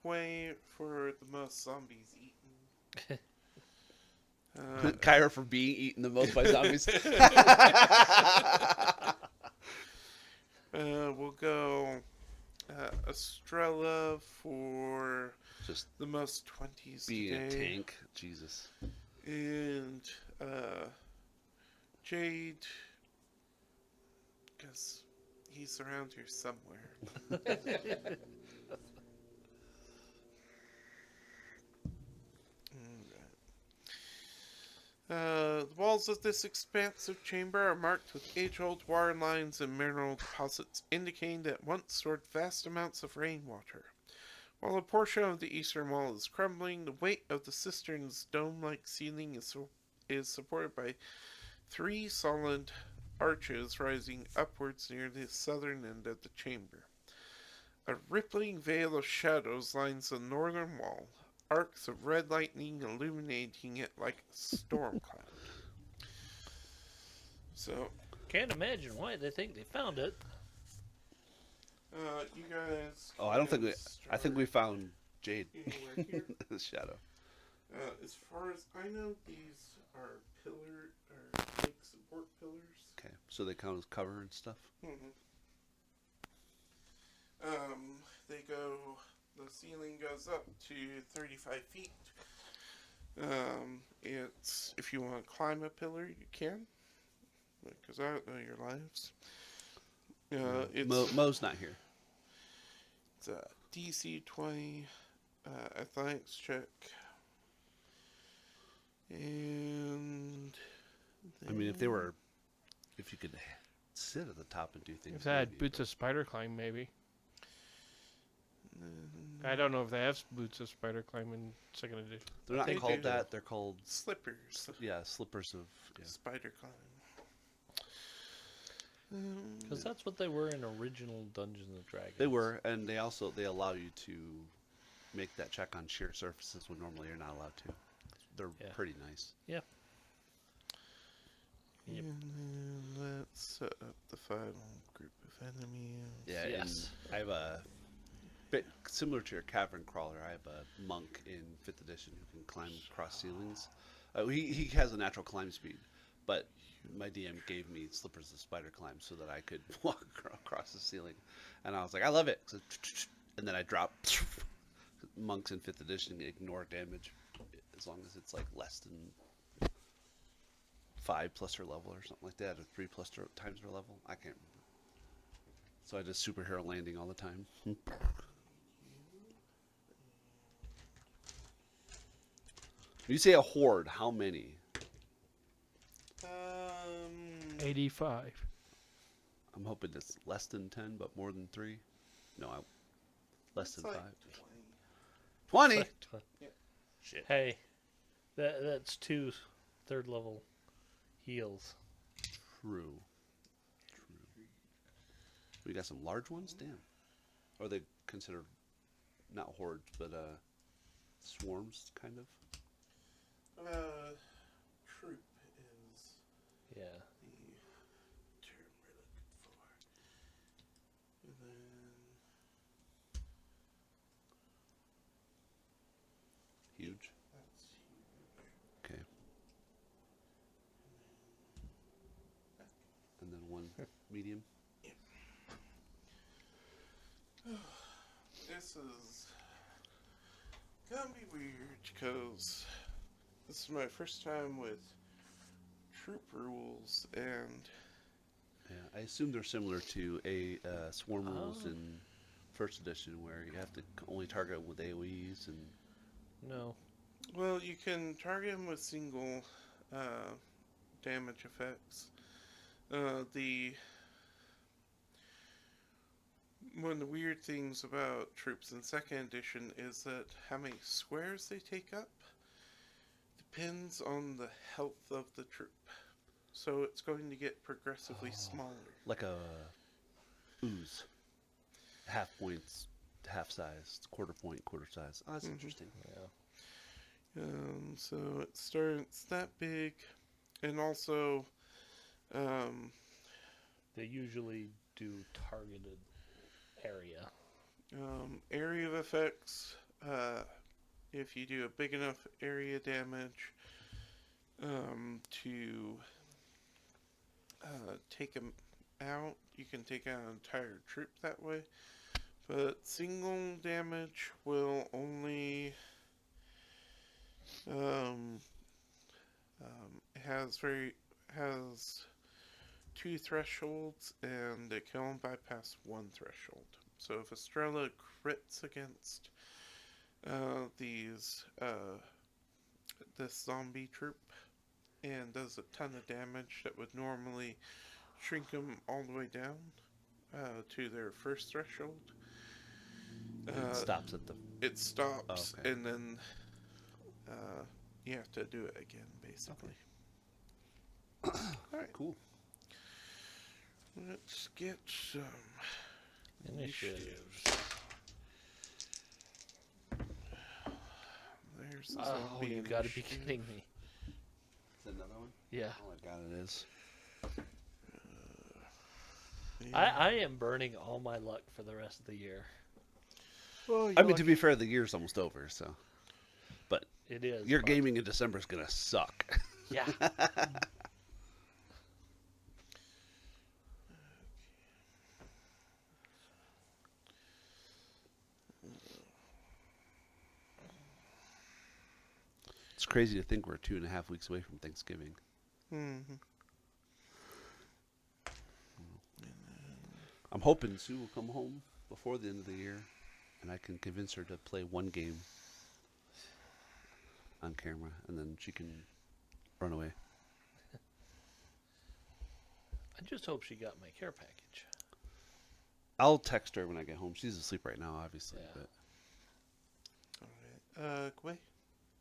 Way for the most zombies eaten. Kyra for being eaten the most by zombies. We'll go Estrella for Just the most 20s being a today. tank. Jesus. And Jade, because he's around here somewhere. The walls of this expansive chamber are marked with age-old water lines and mineral deposits, indicating that once stored vast amounts of rainwater. While a portion of the eastern wall is crumbling, the weight of the cistern's dome-like ceiling is supported by 3 solid arches rising upwards near the southern end of the chamber. A rippling veil of shadows lines the northern wall, arcs of red lightning illuminating it like a storm cloud. So, Can't imagine why they think they found it. you guys. Oh, I don't think can I think we found Jade. anywhere here. The shadow. As far as I know, these are big support pillars. Okay, so they count as cover and stuff. They go. The ceiling goes up to 35 feet. It's if you want to climb a pillar, you can. Because I don't know your lives. It's Mo's not here. It's a DC 20 athletics check. And I mean, if you could sit at the top and do things. If they had maybe, boots of spider climb, maybe. I don't know if they have boots of spider climb in second edition. they're not they called do. that. They're called slippers. slippers of. Yeah. Spider climb. Because that's what they were in original Dungeons and Dragons. They were, and they allow you to make that check on sheer surfaces when normally you're not allowed to. They're Yeah. pretty nice. Yep. And then let's set up the final group of enemies. Yeah, Yes. and I have a bit similar to your cavern crawler. I have a monk in 5th edition who can climb across ceilings. He has a natural climb speed, but my DM gave me slippers of spider climb so that I could walk across the ceiling, and I was like, I love it. And then I drop. Monks in 5th edition ignore damage as long as it's like less than 5 plus her level or something like that, or 3 plus times her level. I can't remember. So I just superhero landing all the time. You say a horde, how many? 85. I'm hoping it's less than 10, but more than 3. No, less than like 5. 20. 20? Shit. Hey, that's 2 third level heals. True. We got some large ones? Damn. Or are they considered not hordes, but swarms, kind of? Troop is Yeah. the term we're looking for. And then Huge. that's huge. Okay. And then one medium. This is gonna be weird because this is my first time with troop rules, and Yeah, I assume they're similar to swarm rules Oh. in 1st edition, where you have to only target them with AoEs and. No. well, you can target them with single damage effects. The One of the weird things about troops in second edition is that how many squares they take up depends on the health of the troop. So it's going to get progressively smaller. Like a ooze. Half points, half size, quarter point, quarter size. Oh, that's interesting. Yeah. So it starts that big, and also, They usually do targeted area. area of effects. If you do a big enough area damage to take them out, you can take out an entire troop that way. But single damage will only has two thresholds, and it can only bypass one threshold. So if Estrella crits against this zombie troop and does a ton of damage that would normally shrink them all the way down to their first threshold, It stops at the. it stops, Okay. and then you have to do it again, basically. Alright, Cool. let's get some Initiative. There's the Oh, zombie you gotta be initiative. kidding me. Is that another one? Yeah. Oh my god, it is. Yeah. I am burning all my luck for the rest of the year. Well, I mean, to be fair, the year's almost over, so. It is. Your but- gaming in December is gonna suck. Yeah. It's crazy to think we're 2.5 weeks away from Thanksgiving. Mm-hmm. I'm hoping Sue will come home before the end of the year, and I can convince her to play one game on camera, and then she can run away. I just hope she got my care package. I'll text her when I get home. She's asleep right now, obviously. Yeah. Alright. Gway?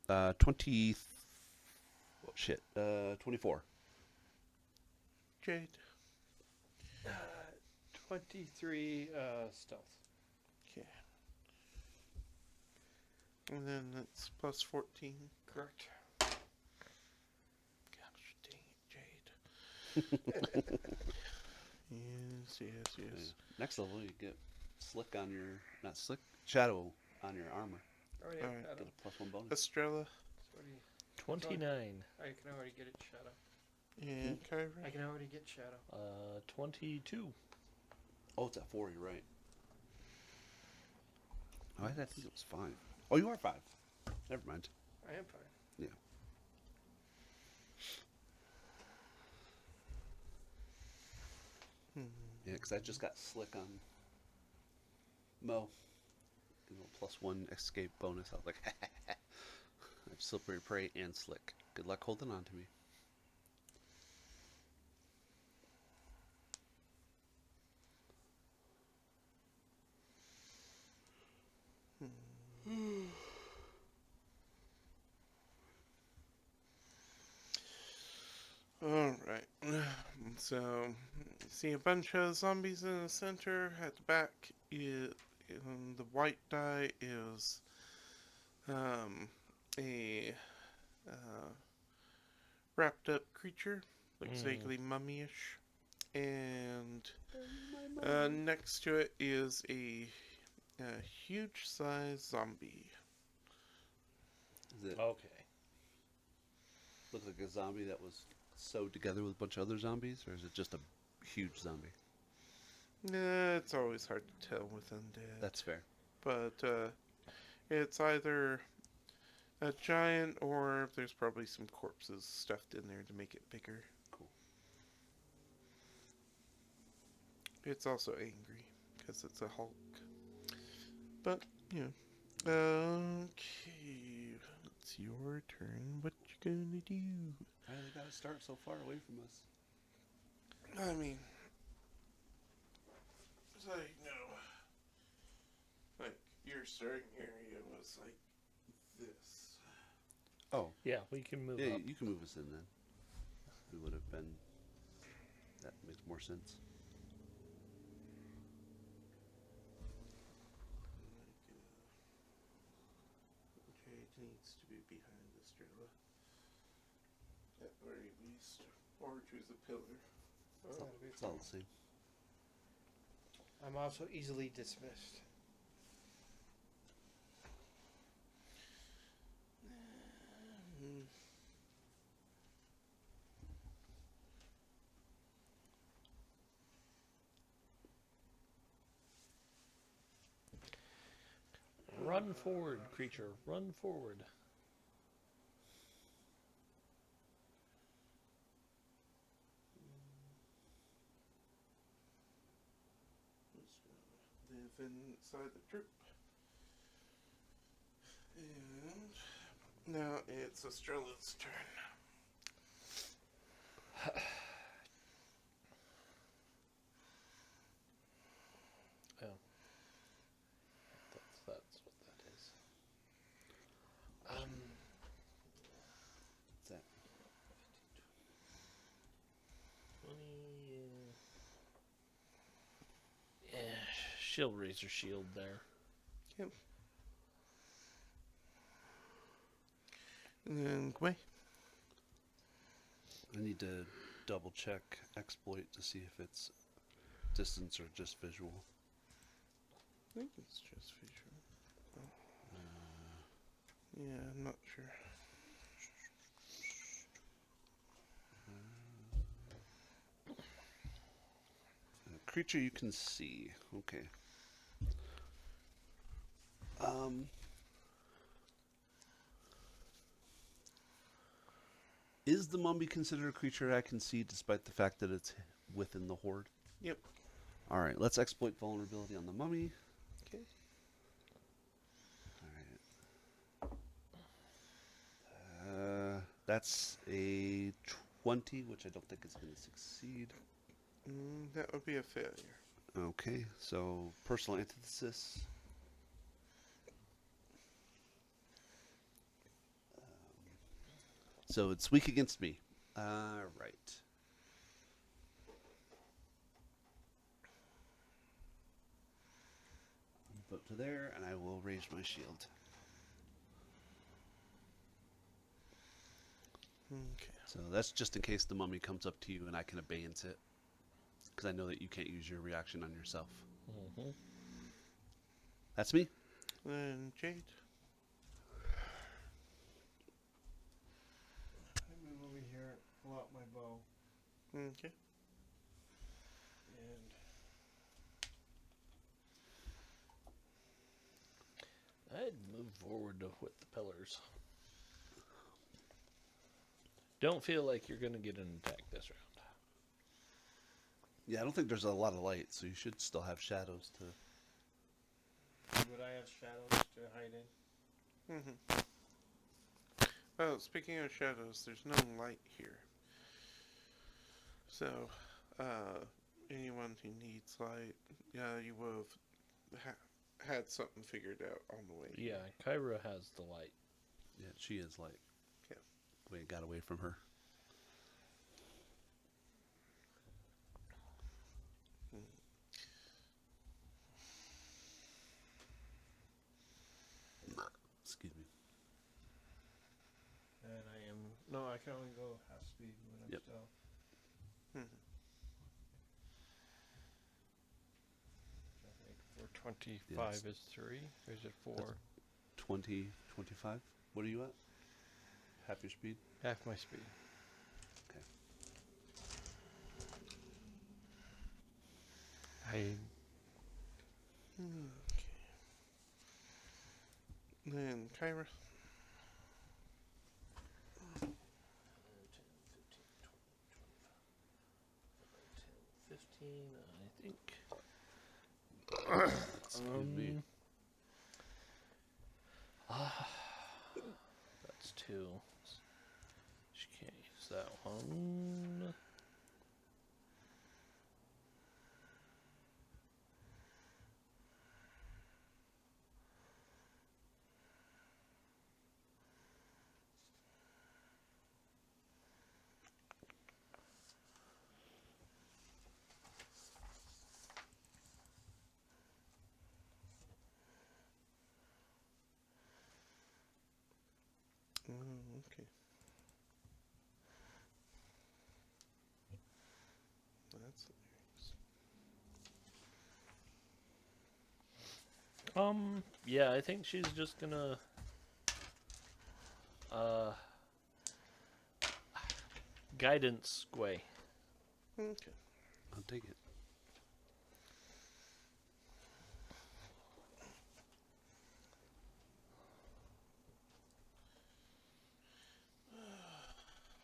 But 24. Jade? 23 stealth. Okay. And then it's plus 14. Correct. Gosh dang it, Jade. yes. Yeah. Next level, you get slick on your, not slick, shadow on your armor. Already Alright. have Get shadow. a +1 bonus. Estrella 29. I can already get it shadow. and Kyra. I can already get shadow. 22. Oh, it's at 4, you're right. Oh, I think it was 5. Oh, you are 5. Never mind. I am fine. Yeah. Yeah, because I just got slick on Mo. You know, +1 escape bonus. I was like, I have slippery prey and slick. Good luck holding on to me. Alright. So, you see a bunch of zombies in the center. At the back, the white die is a wrapped up creature. Looks vaguely mummy-ish. And next to it is a huge size zombie. Does it Okay. look like a zombie that was sewed together with a bunch of other zombies, or is it just a huge zombie? It's always hard to tell with undead. That's fair. But it's either a giant or there's probably some corpses stuffed in there to make it bigger. Cool. It's also angry because it's a Hulk. But, you know. Okay, it's your turn. What you gonna do? Why do they gotta start so far away from us? I mean, it's like, like your starting area was like this. Oh, Yeah, we can move yeah, up. you can move us in then. We would have been. That makes more sense. Jade needs to be behind Estrella. At very least. Or choose a pillar. That'd be It's all fun. the same. I'm also easily dismissed. Run forward, creature. Run forward. Live inside the troop. And now it's Estrella's turn. That's what that is. What's that? 20. Yeah, she'll raise her shield there. Yep. And then Gwei. I need to double check exploit to see if it's distance or just visual. I think it's just visual. Yeah, I'm not sure. Creature you can see. Okay. Is the mummy considered a creature I can see despite the fact that it's within the horde? Yep. Alright, let's exploit vulnerability on the mummy. Okay. Alright. That's a 20, which I don't think is going to succeed. That would be a failure. Okay, so personal antithesis. So it's weak against me. Right. Move up to there, and I will raise my shield. Okay. So that's just in case the mummy comes up to you and I can abeyance it. Because I know that you can't use your reaction on yourself. Mm-hmm. That's me. Then Jade. I move over here, pull out my bow, Okay. and I'd move forward with the pillars. Don't feel like you're going to get an attack this round. Yeah, I don't think there's a lot of light, so you should still have shadows to... would I have shadows to hide in? Well, speaking of shadows, there's no light here. So, anyone who needs light, you will have had something figured out on the way. Yeah, Kyra has the light. Yeah, she is light. Yeah. We got away from her. Excuse me. And I am no, I can only go half speed when I'm Yep. stealth. I think 425 Yes. is 3. Or is it 4? 20, 25? What are you at? Half your speed? Half my speed. Okay. Okay. Then Kyra. 10, 15, I think. Excuse me. That's 2. She can't use There's that one. Okay. That's hilarious. Yeah, I think she's just gonna guidance Gwei. Okay. I'll take it.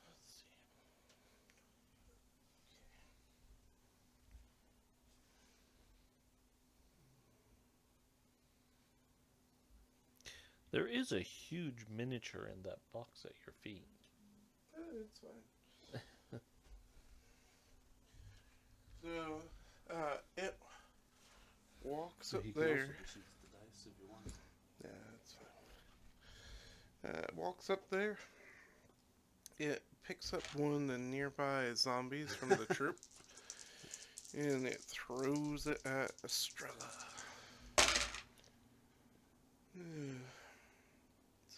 Let's see. There is a huge miniature in that box at your feet. It's fine. So, it walks up there. Yeah, that's fine. It walks up there. It picks up one of the nearby zombies from the troop, and it throws it at Estrella.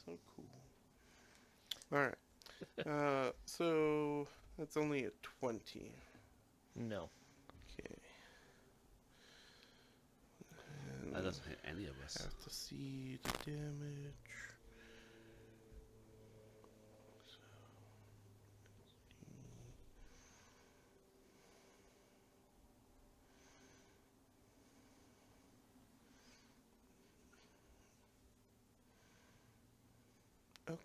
So cool. Alright. So that's only a 20. No. Okay. That doesn't hit any of us. Have to see the damage. Okay.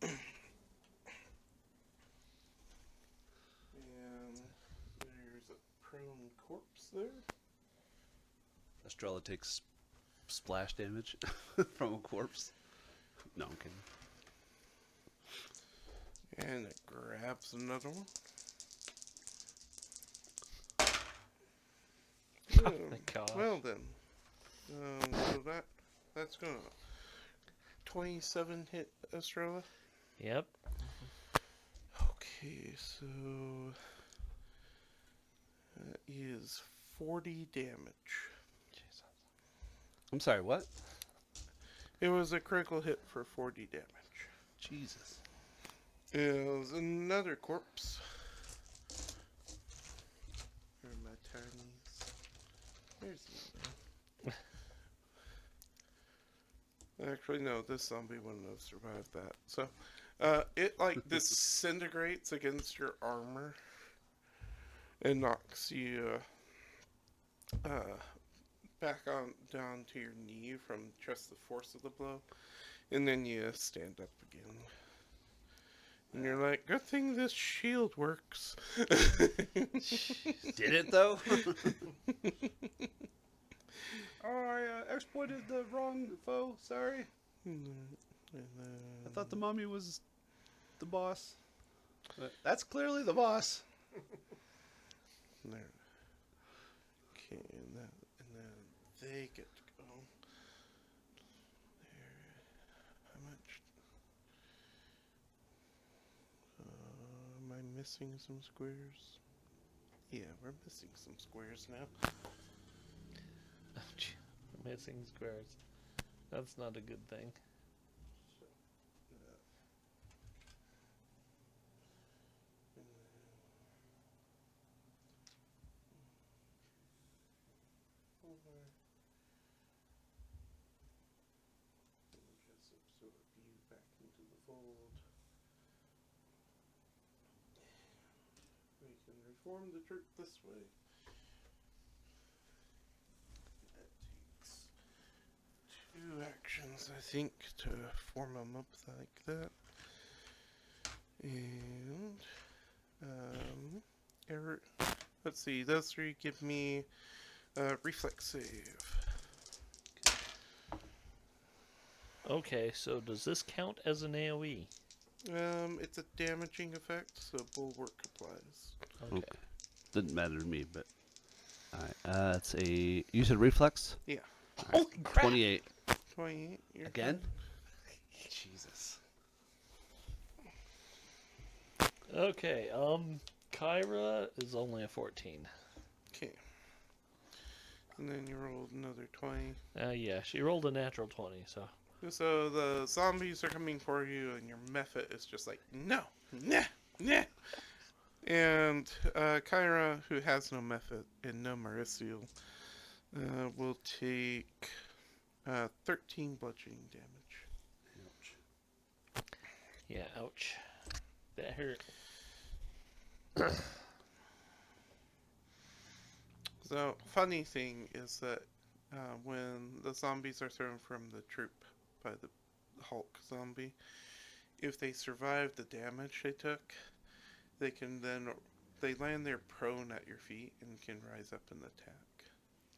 And there's a prone corpse there. Estrella takes splash damage from a corpse. No, I'm kidding. And it grabs another one. Oh my gosh. Well then. So that's gonna 27 hit Estrella. Yep. Okay, so that is 40 damage. Jesus. I'm sorry, what? It was a critical hit for 40 damage. Jesus. Is another corpse. Where are my tinies? There's another. Actually, no, this zombie wouldn't have survived that. So, it like disintegrates against your armor and knocks you back on down to your knee from just the force of the blow, and then you stand up again. And you're like, good thing this shield works. Did it though? Oh, I exploited the wrong foe. Sorry. I thought the mummy was the boss. But that's clearly the boss. There. Okay, and then they get to go. There. How much? Am I missing some squares? Yeah, we're missing some squares now. Missing squares. That's not a good thing. Just absorb you back into the fold. We can reform the troop this way. That takes 2 actions, I think, to form them up like that. And let's see, those 3 give me a reflex save. Okay, so does this count as an AoE? It's a damaging effect, so bulwark applies. Okay. Didn't matter to me, but alright. It's a. You said reflex. Yeah. Holy crap! 28. 28. You're Again? fine. Jesus. Okay, Kyra is only a 14. Okay. And then you rolled another 20. Yeah, she rolled a natural 20, so. So the zombies are coming for you, and your method is just like, no, nah, nah. And Kyra, who has no method and no Mauricio, will take 13 bludgeoning damage. Ouch. Yeah, ouch. That hurt. So, funny thing is that when the zombies are thrown from the troop by the Hulk zombie, if they survive the damage they took, they land there prone at your feet and can rise up and attack.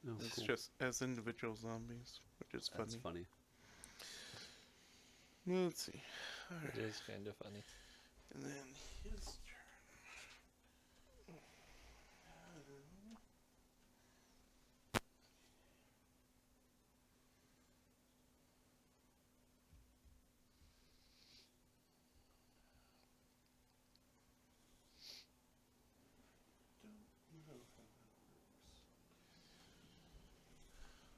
Oh, It's cool. just as individual zombies, which is That's funny. funny. Let's see. All It right. is kind of funny. And then his turn. Don't know how that works.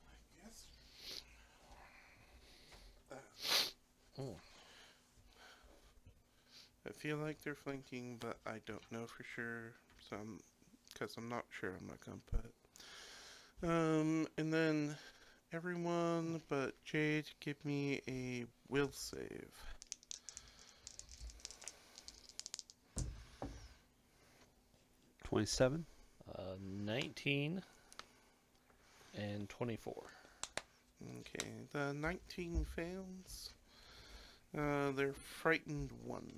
I guess. Hmm. I feel like they're flanking, but I don't know for sure. So because I'm not sure, I'm not gonna put it. And then everyone but Jade, give me a will save. 27. 19 and 24. Okay, the 19 fails. They're frightened 1.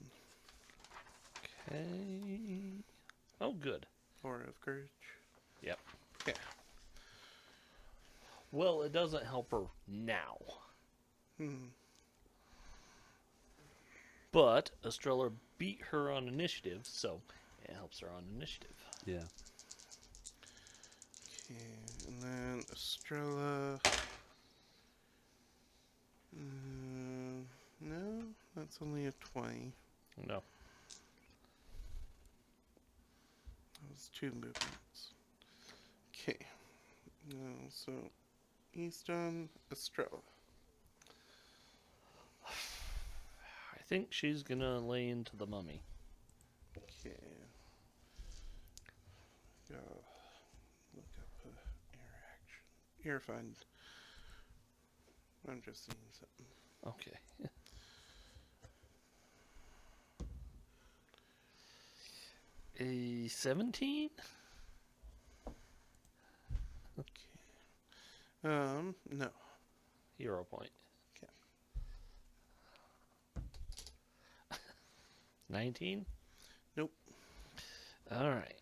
Okay. Oh, good. Aura of courage. Yep. Yeah. Well, it doesn't help her now. Hmm. But Estrella beat her on initiative, so it helps her on initiative. Yeah. Okay, and then Estrella. No, that's only a 20. No. That was 2 movements. Okay. So he's done. Estrella. I think she's gonna lay into the mummy. Okay. Go look up air action. You're fine. I'm just seeing something. Okay. A 17? No. Hero point. Okay. 19? Nope. Alright.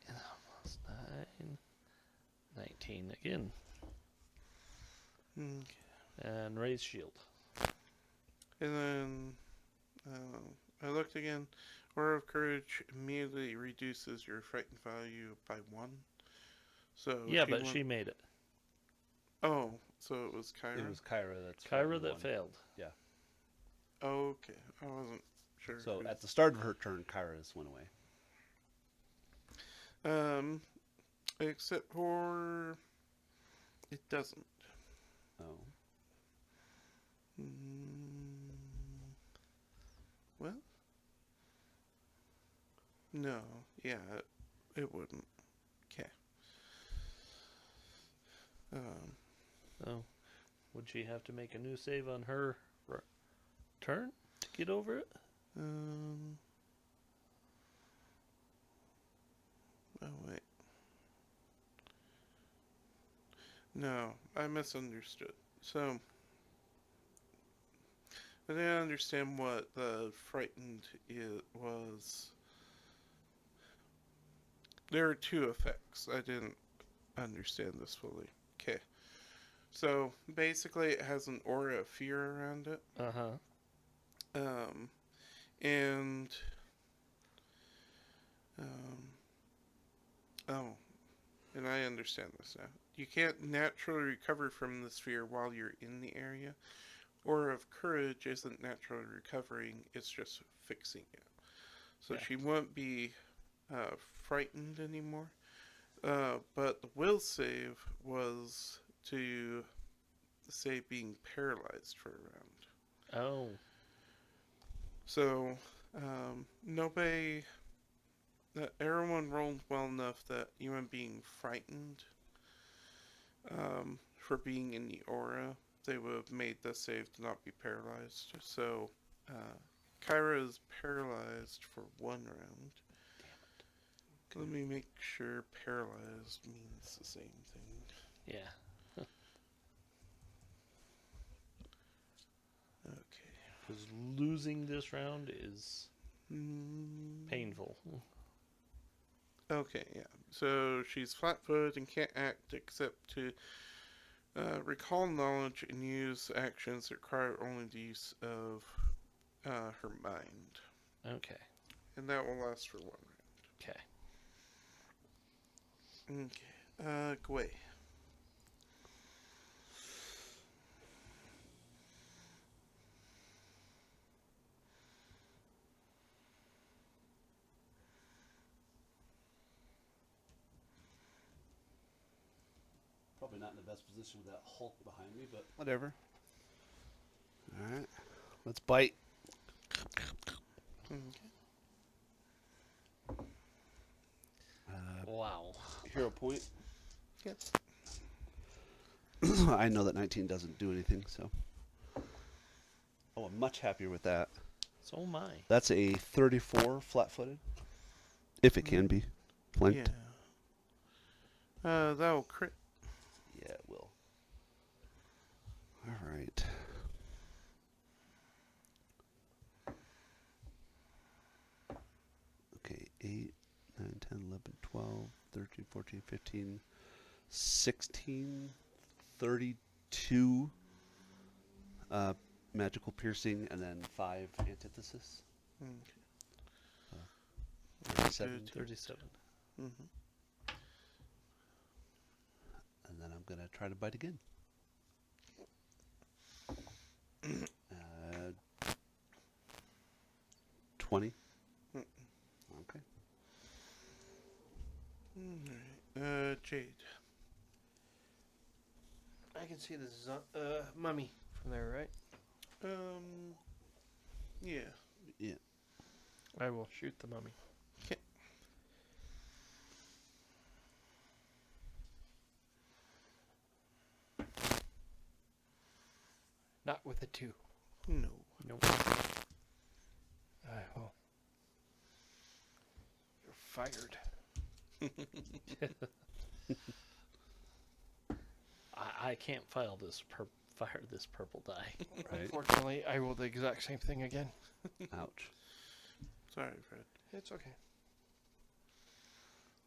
Plus 9. 19 again. Okay. And raise shield. And then I looked again. Aura of Courage immediately reduces your frightened value by 1. So Yeah, but she made it. Oh, so it was Kyra? It was Kyra that's. Kyra frightened that one. failed. Oh, okay. I wasn't sure. So who- at the start of her turn, Kyra's went away. Except for it doesn't. Oh. Well, no. Yeah, it wouldn't. Okay. Oh. Would she have to make a new save on her turn to get over it? Oh wait. No, I misunderstood. So I didn't understand what the frightened was. There are 2 effects. I didn't understand this fully. Okay. So basically, it has an aura of fear around it. Uh huh. And um, oh, and I understand this now. You can't naturally recover from the sphere while you're in the area. Aura of Courage isn't naturally recovering, it's just fixing it. So Yeah. she won't be frightened anymore. But the will save was to save being paralyzed for a round. Oh. So nobody, everyone rolled well enough that even being frightened for being in the aura, they would have made the save to not be paralyzed. So Kyra is paralyzed for 1 round. Let me make sure paralyzed means the same thing. Yeah. Okay. Because losing this round is painful. Okay, yeah. So she's flat-footed and can't act except to recall knowledge and use actions that require only the use of her mind. Okay. And that will last for 1 round. Okay. Okay. Gwei. Probably not in the best position with that Hulk behind me, but whatever. Alright. Let's bite. Okay. Wow. Hero point. Yep. I know that 19 doesn't do anything, so. Oh, I'm much happier with that. So am I. That's a 34 flat-footed. If it can be flanked. Yeah. That'll crit. Yeah, it will. Alright. Okay, 8, 9, 10, 11, 12, 13, 14, 15, 16, 32 magical piercing, and then 5 antithesis. Okay. 37. 37. Mm-hmm. And then I'm going to try to bite again. 20. Okay. Alright. Jade. I can see the mummy from there, right? Yeah. Yeah. I will shoot the mummy. Okay. Not with a 2. No. Nope. Well. You're fired. I can't fire this purple die. Right. Unfortunately, I rolled the exact same thing again. Ouch. Sorry, Fred. It's okay.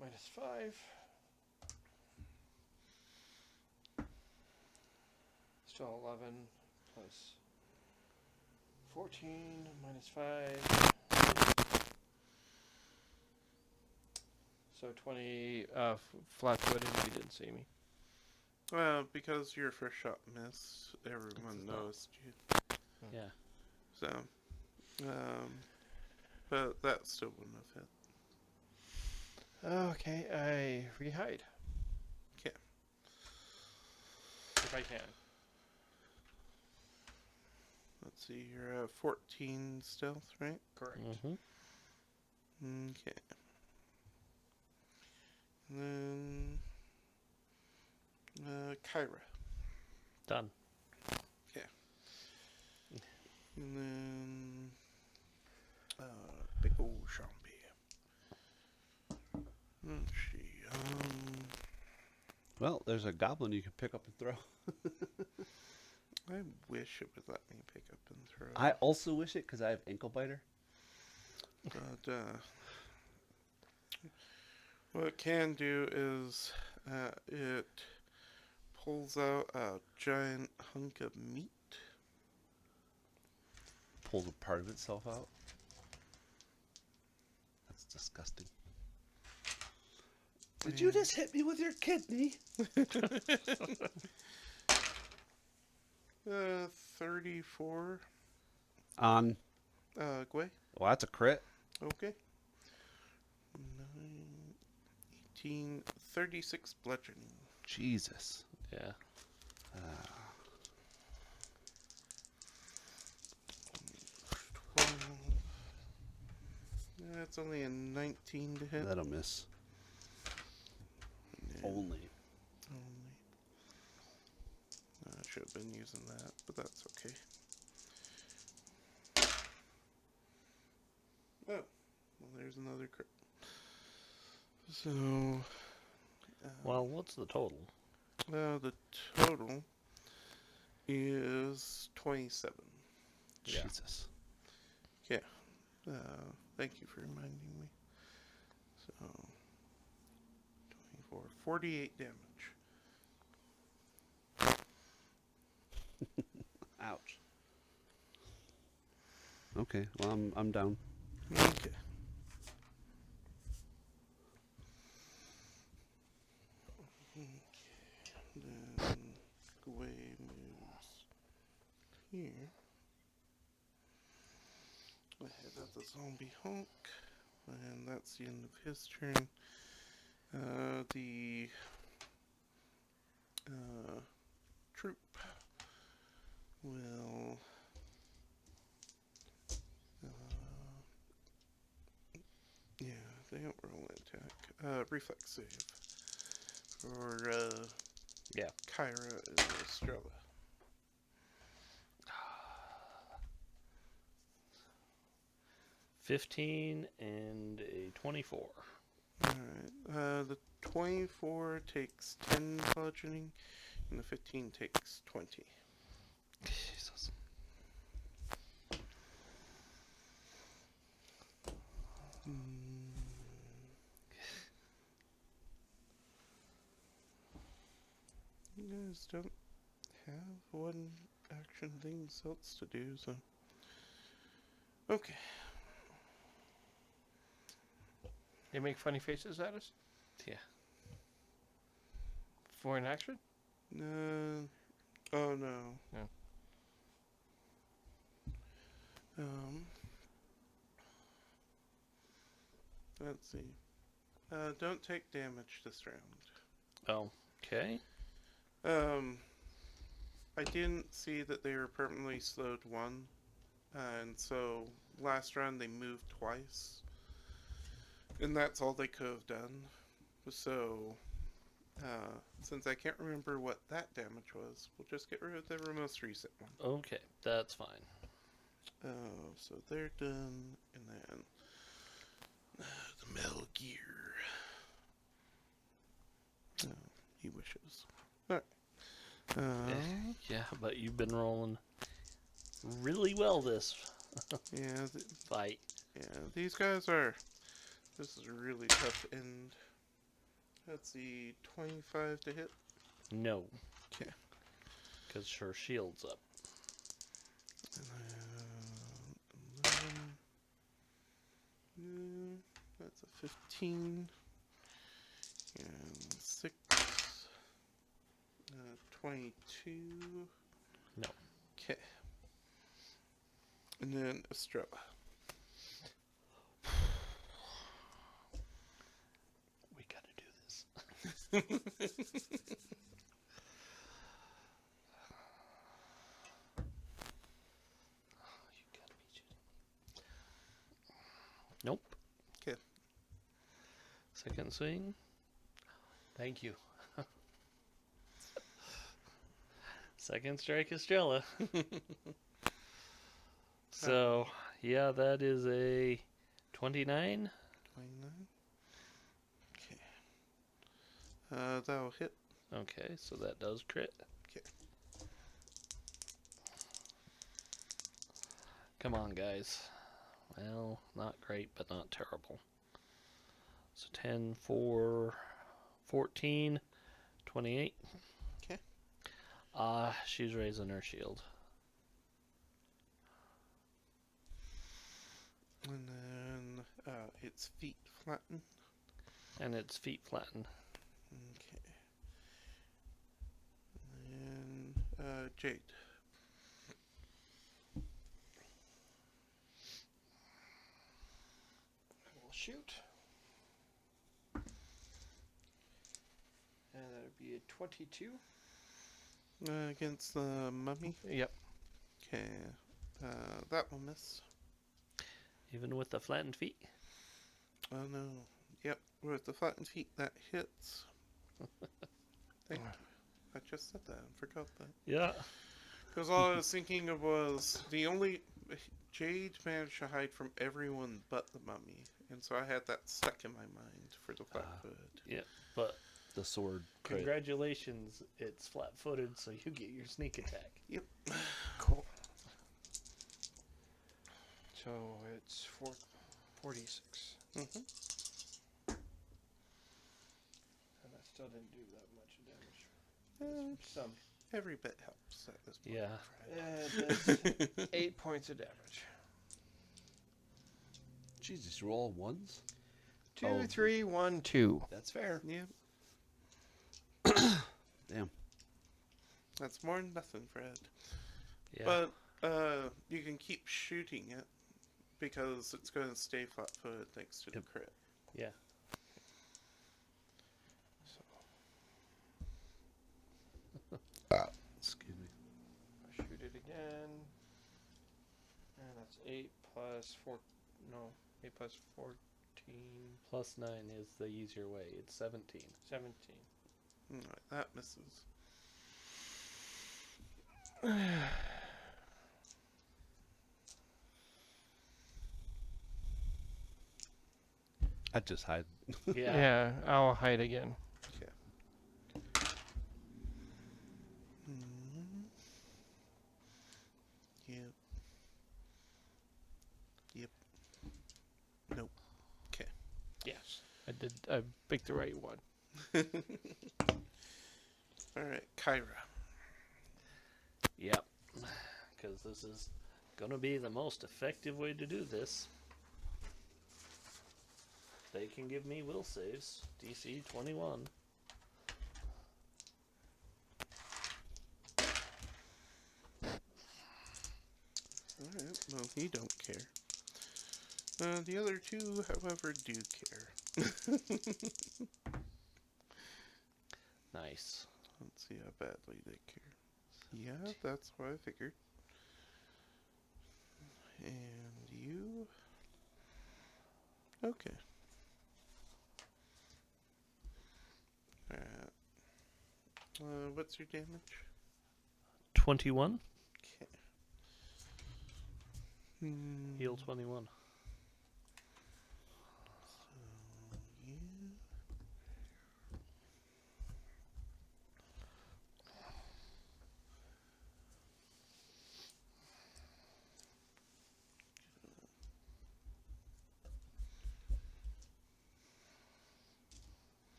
-5. Still 11 plus 14 -5. So 20 flat-footed if you didn't see me. Well, because your first shot missed, everyone not- noticed you. Yeah. So, but that still wouldn't have hit. Okay, I rehide. Okay. If I can. Let's see, you're 14 stealth, right? Correct. Mm-hmm. Okay. And then, Kyra. Done. And then, big old zombie. Let's see, Well, there's a goblin you can pick up and throw. I wish it would let me pick up and throw. I also wish it because I have ankle biter. But, what it can do is, it pulls out a giant hunk of meat. Pulls a part of itself out. disgusting. Did you just hit me with your kidney? 34. On. Gwei. Well, that's a crit. Okay. 18, 36 bludgeoning. Jesus. Yeah. 12. That's only a 19 to hit. That'll miss. Yeah, Only. only. I should have been using that, but that's okay. Oh, well, there's another crit. So, Well, what's the total? the total is 27. Yeah. Jesus. Thank you for reminding me. So, 24, 48 damage. Ouch. Okay, well, I'm down. Okay. Then Gwei moves here. Ahead of the zombie Hulk. And that's the end of his turn. The troop will yeah, they don't roll an attack. Reflex save for Yeah. Kyra and Estrella. $15 and a 24. Alright. The 24 takes 10 bludgeoning, and the 15 takes 20. Jesus. You guys don't have one action things else to do, so. Okay. They make funny faces at us? Yeah. For an action? Oh no. No. Let's see. Don't take damage this round. Oh, okay. I didn't see that they were permanently slowed one, and so last round they moved twice, and that's all they could have done. So, since I can't remember what that damage was, we'll just get rid of the most recent one. Okay, that's fine. So they're done, and then the Metal Gear. Oh, he wishes. Alright. Yeah, but you've been rolling really well this Yeah, fight. these guys are. This is a really tough end. Let's see, 25 to hit. No. Okay. Because her shield's up. And then 11. That's a 15. And 6. 22. No. Okay. And then Estrella. We gotta do this. You gotta be shitting me. Nope. Okay. Second swing. Thank you. Second strike, Estrella. So, yeah, that is a 29. 29. Okay. That'll hit. Okay, so that does crit. Okay. Come on, guys. Well, not great, but not terrible. So 10, 4, 14, 28. Okay. She's raising her shield. And then its feet flatten. And its feet flatten. Okay. And Jade. We'll shoot. And that would be a 22. Against the mummy. Yep. Okay. That will miss. Even with the flattened feet? Oh no. Yep. With the flattened feet, that hits. Thank you. I just said that and forgot that. Yeah. Because all I was thinking of was the only Jade managed to hide from everyone but the mummy, and so I had that stuck in my mind for the flat-footed. Yeah, but The sword crit. congratulations, it's flat-footed, so you get your sneak attack. Yep. Cool. So it's 46. Mm-hmm. And that still didn't do that much damage. Some. Every bit helps at this point. Yeah. And that's 8 points of damage. Jesus, you're all ones? 2, Oh. 3, 1, 2. That's fair. Yep. Damn. That's more than nothing, Fred. Yeah. But you can keep shooting it because it's going to stay flat-footed thanks to the crit. Yeah. Excuse me. I'll shoot it again. And that's 8 plus 4. No, 8 plus 14. Plus 9 is the easier way. It's 17. 17. Alright, that misses. I'd just hide. Yeah. I'll hide again. Okay. Yep. Yep. Nope. Okay. Yes. I picked the right one. Alright, Kyra. Yep. Because this is going to be the most effective way to do this. They can give me will saves. DC 21. Alright, well, he don't care. The other two, however, do care. Nice. Let's see how badly they care. Yeah, that's what I figured. And you... Okay. What's your damage? 21. Okay. Heal 21. You...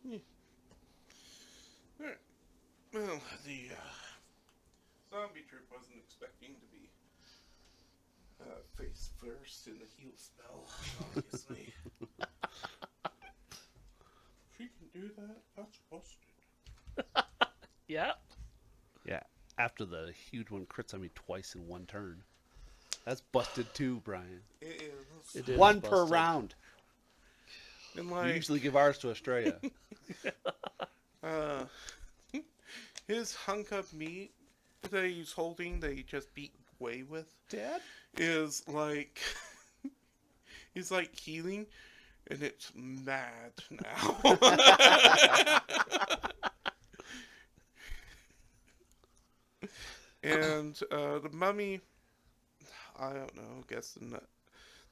Yeah. Alright. Well, the zombie troop wasn't expecting to be face first in the heal spell, obviously. She can do that? That's busted. Yeah. Yeah. After the huge one crits on me twice in one turn. That's busted too, Brian. It is. It is One per busted. round. And We like, usually give ours to Australia. his hunk of meat that he's holding that he just beat away with Dad? is like he's like healing and it's mad now. And the mummy, I don't know, guess in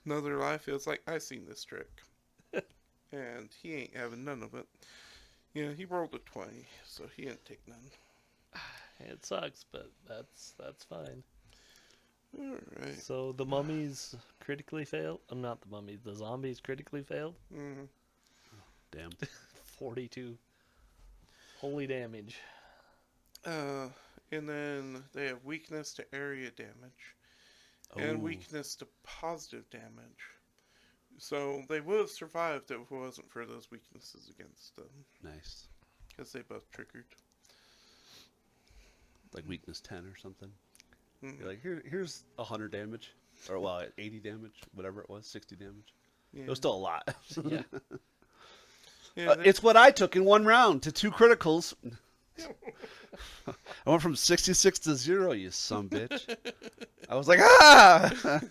another life it was like, I seen this trick. And he ain't having none of it. Yeah, he rolled a 20, so he didn't take none. It sucks, but that's fine. Alright. So the mummies critically failed. I'm not the mummies. The zombies critically failed. Mm. Damn. 42. Holy damage. And then they have weakness to area damage and Oh. weakness to positive damage. So they would have survived if it wasn't for those weaknesses against them, Nice. because they both triggered. Like weakness 10 or something. Mm. You're like, here's 100 damage. Or, well, 80 damage, whatever it was, 60 damage. Yeah. It was still a lot. Yeah. Yeah, It's what I took in one round to 2 criticals. I went from 66 to 0, you sumbitch. I was like, ah!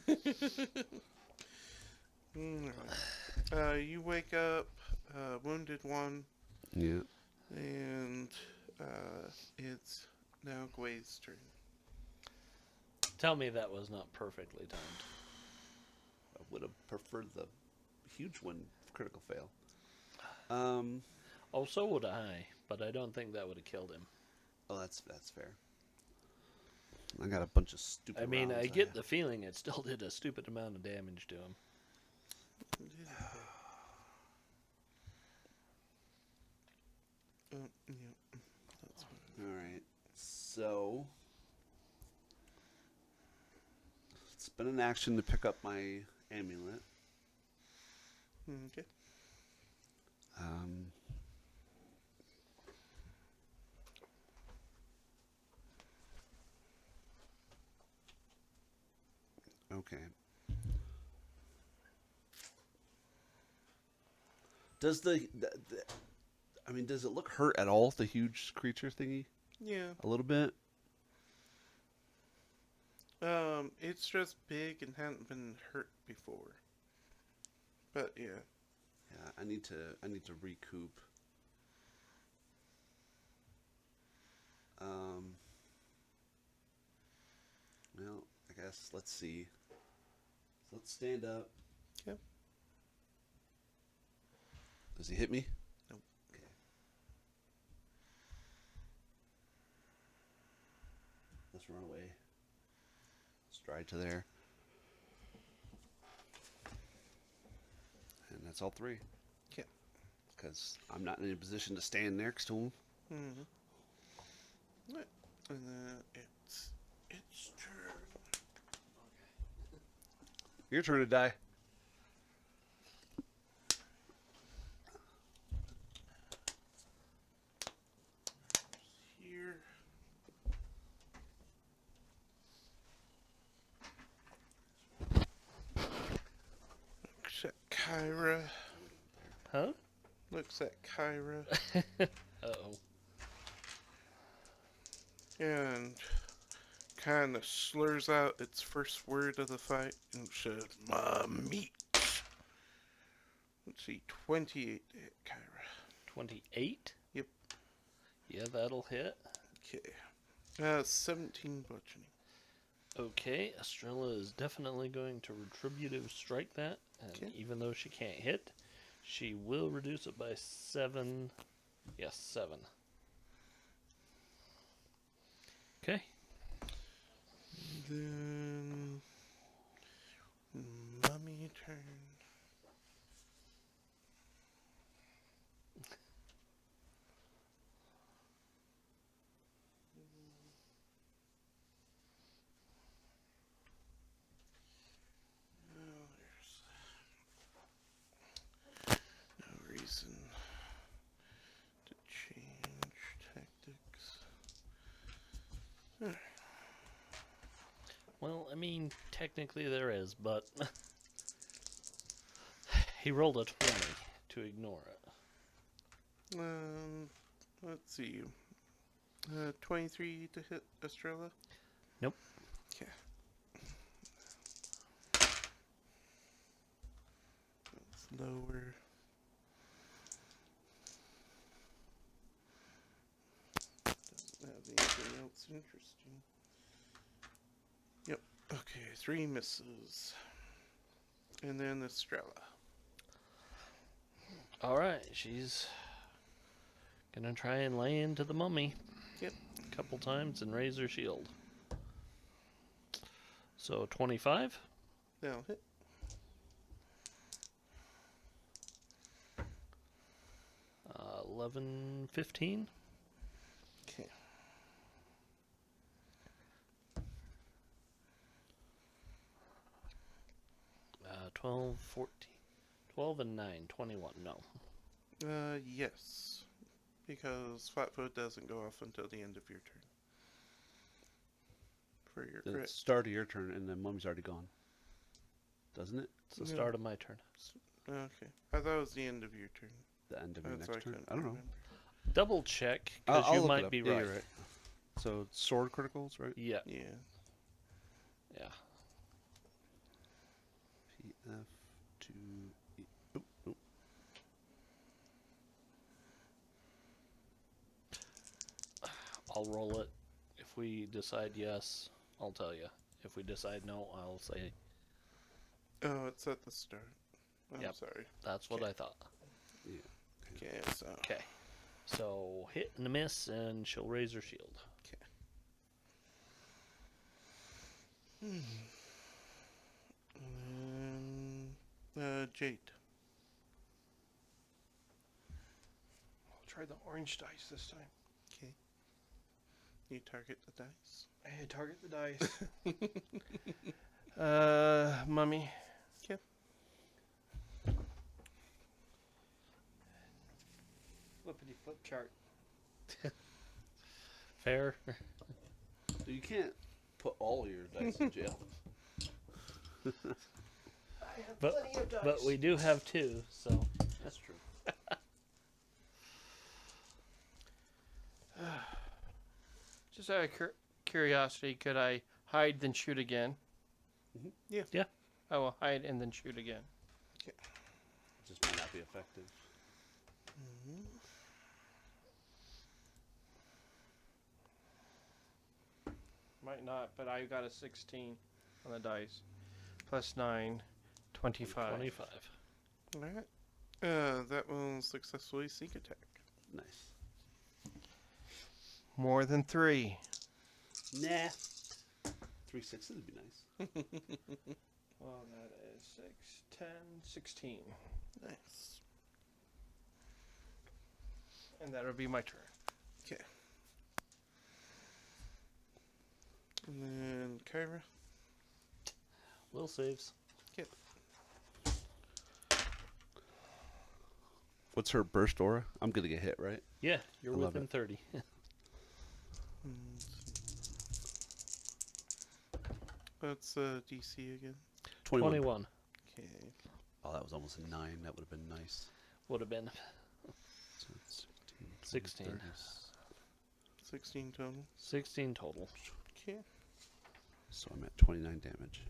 Alright. You wake up, wounded 1, Yeah. and it's now Gway's turn. Tell me that was not perfectly timed. I would have preferred the huge one critical fail. Oh, so would I, but I don't think that would have killed him. Oh, that's fair. I got a bunch of stupid I mean, rounds I get the feeling it still did a stupid amount of damage to him. Yeah, that's what Alright, so... Spend an action to pick up my amulet. Okay. Okay. Does I mean, does it look hurt at all, the huge creature thingy? Yeah. A little bit? It's just big and hadn't been hurt before. But yeah. Yeah, I need to recoup. Well, I guess let's see. Let's stand up. Yep. Does he hit me? Nope. Okay. Let's run away. Stride to there. And that's all 3. Okay. Because I'm not in a position to stand next to him. Mm-hmm. Right. And then it's turn. Your turn to die. Here. Looks at Kyra. Huh? Looks at Kyra. Uh-oh. And kind of slurs out its first word of the fight and says, "My meat." Let's see, 28 to hit Kyra. 28? Yep. Yeah, that'll hit. Okay. 17 bludgeoning. Okay, Estrella is definitely going to retributive strike that. And Okay. even though she can't hit, she will reduce it by 7. Yes, 7. Okay. Then mummy turn. Oh, there's no reason to change tactics. Well, I mean, technically there is, but he rolled a 20 to ignore it. Let's see. 23 to hit Estrella? Nope. Okay. That's lower. Doesn't have anything else interesting. Yep. Okay, 3 misses. And then Estrella. Alright, she's gonna try and lay into the mummy. Yep. A couple times and raise her shield. So 25. That'll hit. 11, 15. 12, 14. 12 and 9, 21. No. Yes. Because Flatfoot doesn't go off until the end of your turn. For your The crit. start of your turn, and then Mummy's already gone. Doesn't it? It's the Yeah. start of my turn. Okay. I thought it was the end of your turn. The end of your That's next why turn. couldn't I don't know. remember. Double check, I'll because you look it might up. be Yeah, right. you're right. So sword criticals, right? Yeah. Yeah. Yeah. PF to E. Oop, oop. I'll roll it. If we decide yes, I'll tell you. If we decide no, I'll say Oh, it's at the start. I'm Yep. sorry. that's what Okay. I thought. Yeah. Okay, so. Okay. So hit and a miss, and she'll raise her shield. And then, Jade. I'll try the orange dice this time. Okay. You target the dice. Hey, target the dice. Mummy. Okay. Flippity flip chart. Fair. You can't put all your dice in jail. I have But- plenty of dice. But we do have two, so. That's true. Just out of curiosity, could I hide then shoot again? Yeah. Yeah. I will hide and then shoot again. It just might not be effective. Might not, but I got a 16 on the dice. Plus 9, 25. 25. Alright. That will successfully sneak attack. Nice. More than 3. Nah. 3 6s would be nice. Well, that is 6, 10, 16. Nice. And that would be my turn. Okay. And then Kyra. Will saves. What's her burst aura? I'm gonna get hit, right? Yeah, you're I love within it. 30. That's DC again. 21. 21 Okay. Oh, that was almost a 9. That would have been nice. would have been. So it's 16. 30. 16 total. 16 total. Okay. So I'm at 29 damage.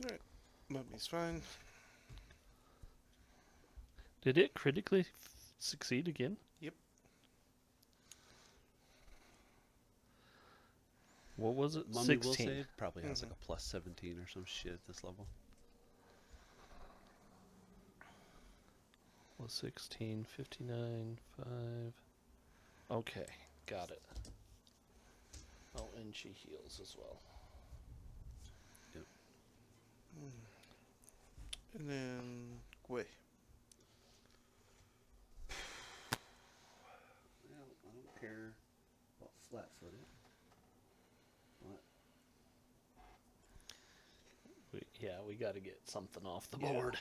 Alright. Mummy's fine. Did it critically succeed again? Yep. What was it? Mummy will 16. save probably has like a plus 17 or some shit at this level. Was 16, 59, 5. Okay, got it. Oh, and she heals as well. And then Gui. Well, I don't care about flat-footed. What? We got to get something off the Yeah. board.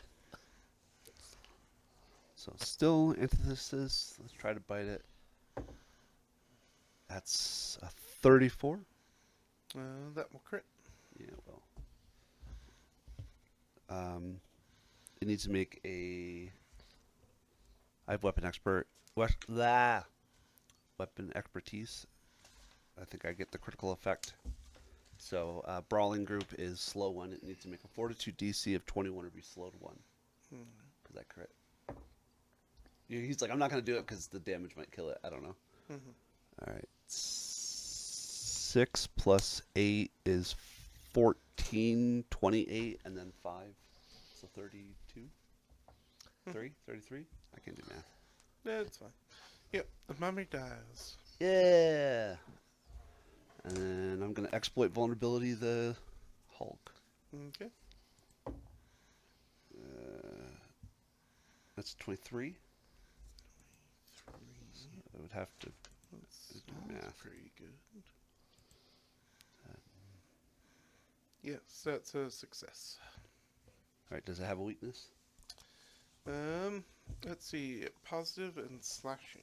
So still antithesis. Let's try to bite it. That's a 34. That will crit. Yeah, well. It needs to make a. I have weapon expert. Weapon expertise. I think I get the critical effect. So brawling group is slow 1. It needs to make a fortitude DC of 21 or be slowed 1. Is that correct? Yeah, he's like, I'm not gonna do it because the damage might kill it. I don't know. All right. 6 plus 8 is 14, 28, and then 5. So 32? 33? I can't do math. That's fine. Yep, the mummy dies. Yeah. And then I'm going to exploit vulnerability the Hulk. Okay. That's 23. I would have to That's do math. pretty good. Yes, that's a success. All right. Does it have a weakness? Let's see. Positive and slashing.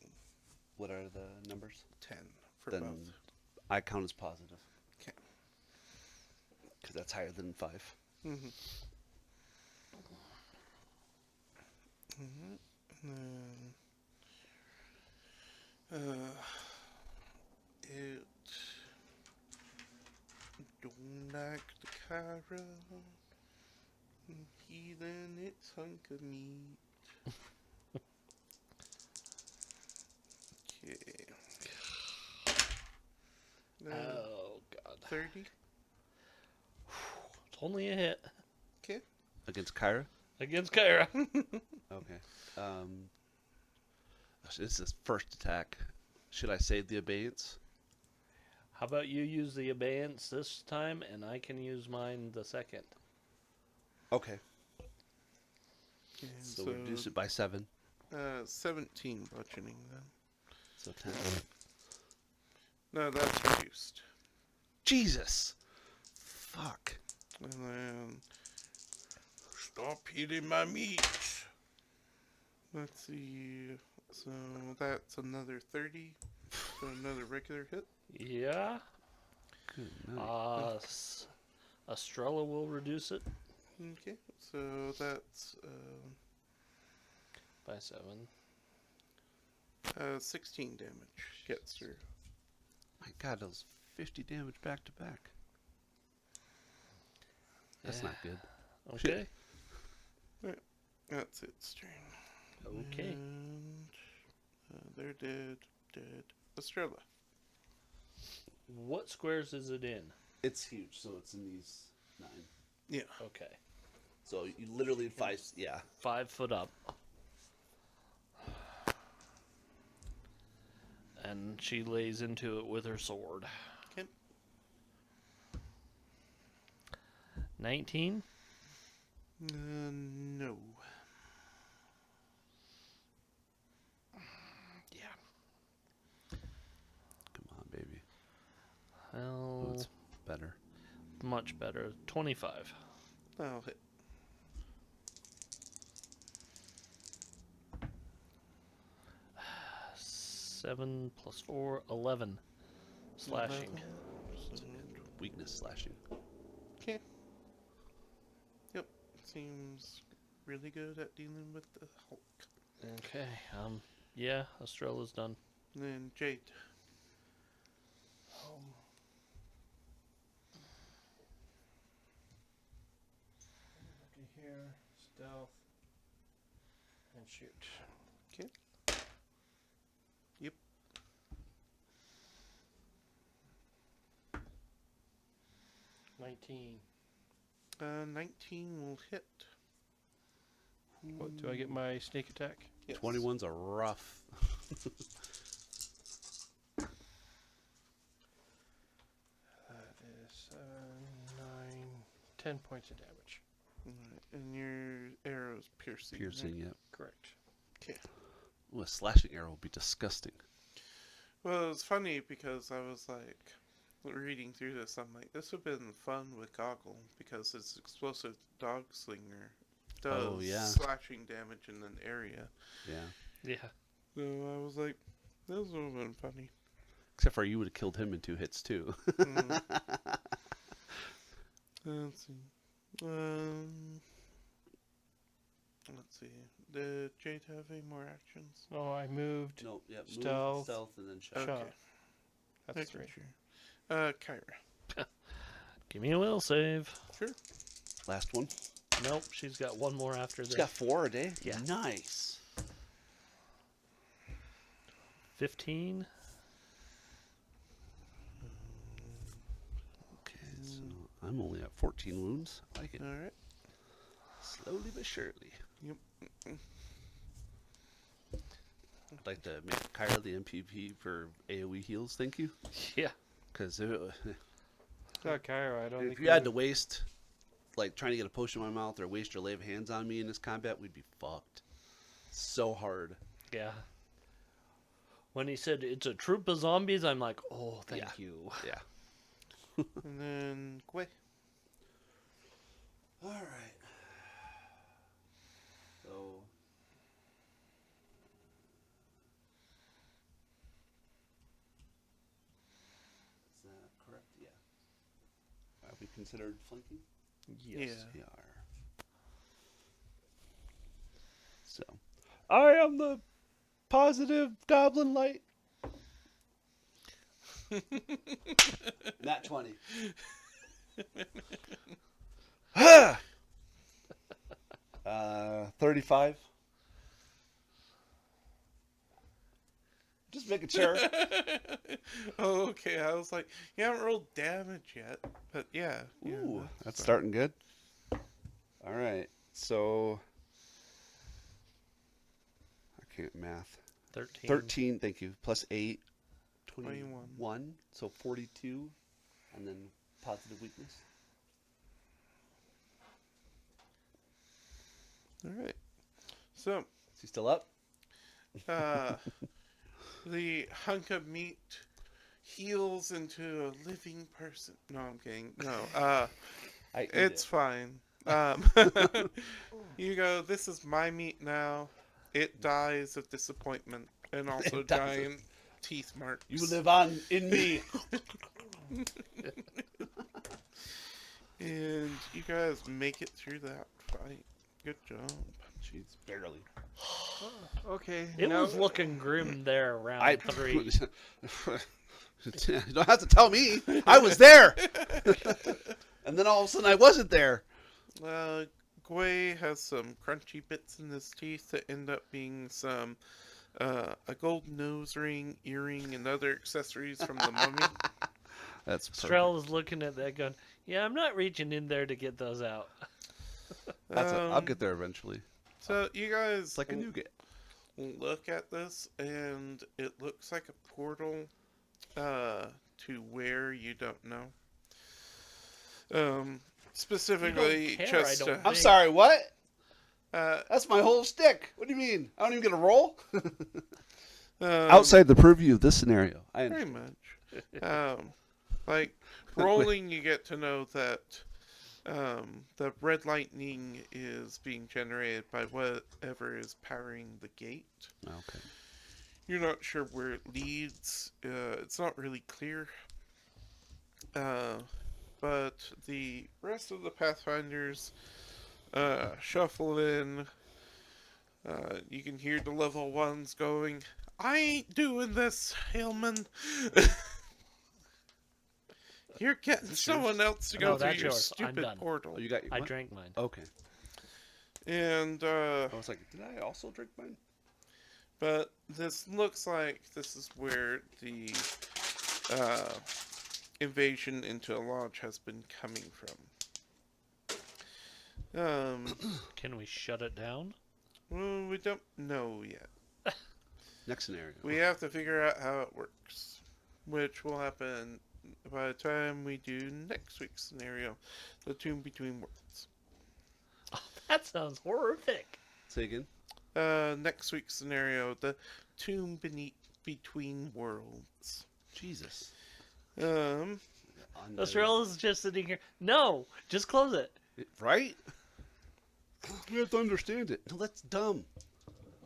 What are the numbers? 10 for Then both. I count as positive. 'Kay. Because that's higher than 5. Mm-hmm. Mm-hmm. And then, it don't like the Kyra. Healing its hunk of meat. Okay. Oh, God. 30. It's only a hit Okay. Against Kyra? against Kyra. Okay. This is first attack. Should I save the abeyance? How about you use the abeyance this time, and I can use mine the second? Okay. And So reduce it by 7. 17 bludgeoning then. So 10. No, that's reduced. Jesus! Fuck. And then stop eating my meat. Let's see. So that's another 30. So another regular hit. Yeah. Good night. Estrella will reduce it Okay. So that's by 7. 16 damage. Gets through. My God, that was 50 damage back to back. That's Yeah. not good. Okay. That's its turn. Okay. And they're dead. Dead. Estrella. What squares is it in? It's huge, so it's in these 9. Yeah. Okay. So you literally 5. Yeah. 5 foot up. And she lays into it with her sword. Okay. 19? No. Yeah. Come on, baby. Well, Oh, it's better. much better. 25. That'll hit. Seven plus 4, 11. Slashing. So, Weakness slashing. okay. Yep. Seems really good at dealing with the Hulk. Okay. Yeah, Estrella's done. And then Jade. Looky here, stealth, and shoot. Okay. Yep. 19. 19 will hit. What, do I get my sneak attack? Yes. 21's a rough. That is 7, 9, 10 points of damage. Alright, and your arrow's piercing. Piercing, right? yep. Correct. Okay. Ooh, a slashing arrow would be disgusting. Well, it was funny because I was like, reading through this, I'm like, this would have been fun with Goggle because its explosive dog slinger does Oh, yeah. slashing damage in an area. Yeah. Yeah. So I was like, this would have been funny. Except for you would have killed him in 2 hits, too. Mm. Let's see. Let's see. Did Jade have any more actions? Oh, I moved. No, yeah. Stealth. Stealth, and then shot. Okay. Shot. That's Making 3. sure. Kyra. Give me a will save. Sure. Last one. Nope, she's got one more after She's this. got 4 a day? Yeah. Nice. 15. Okay, so I'm only at 14 wounds. I like it. Alright. Slowly but surely. Yep. I'd like to make Kyra the MPP for AoE heals, thank you. Yeah. Because Not Cairo, I don't if think you had to waste, like, trying to get a potion in my mouth or waste your lay of hands on me in this combat, we'd be fucked. So hard. Yeah. When he said it's a troop of zombies, I'm like, oh, thank Yeah. you. Yeah. And then Gwei. considered flanking? Yes. Yeah. We are. So, I am the positive goblin light. Not 20. 35. Just making sure. Oh, okay. I was like, you haven't rolled damage yet, but yeah. Ooh, that's fine. starting good. All right, so I can't math. 13. 13, thank you. Plus 8, 21. 21. So 42, and then positive weakness. All right. So, Is he still up? the hunk of meat heals into a living person. No, I'm kidding. No, I eat it's it. fine. You go, this is my meat now. It dies of disappointment and also It dies of- giant teeth marks. You live on in me. And you guys make it through that fight. Good job. Jeez, barely. Okay. It now, was looking grim there around 3. You don't have to tell me. I was there. And then all of a sudden I wasn't there. Gwei has some crunchy bits in his teeth that end up being some a gold nose ring, earring, and other accessories from the mummy. That's perfect. Strel is looking at that going, yeah, I'm not reaching in there to get those out. I'll get there eventually. So you guys It's like a nougat. look at this, and it looks like a portal to where you don't know. Specifically, care, just I don't I'm think. sorry, what? uh, That's my whole shtick. What do you mean? I don't even get a roll? um, Outside the purview of this scenario. I pretty understand. much. Like rolling, you get to know that the red lightning is being generated by whatever is powering the gate. Okay. You're not sure where it leads. It's not really clear. But the rest of the Pathfinders shuffle in. You can hear the level 1s going, I ain't doing this, Hillman. You're getting someone else to go No, through that's your yours. I'm stupid done. portal. Oh, you got your I what? drank mine. Okay. And, I was like, did I also drink mine? but this looks like this is where the invasion into a lodge has been coming from. Can we shut it down? Well, we don't know yet. Next scenario. We have to figure out how it works, which will happen by the time we do next week's scenario, the Tomb Between Worlds. That sounds horrific. Say again. Next week's scenario, the Tomb Between Worlds. Jesus. Um, Strel is just sitting here. No, just close it. Right? We have to understand it. No, that's dumb.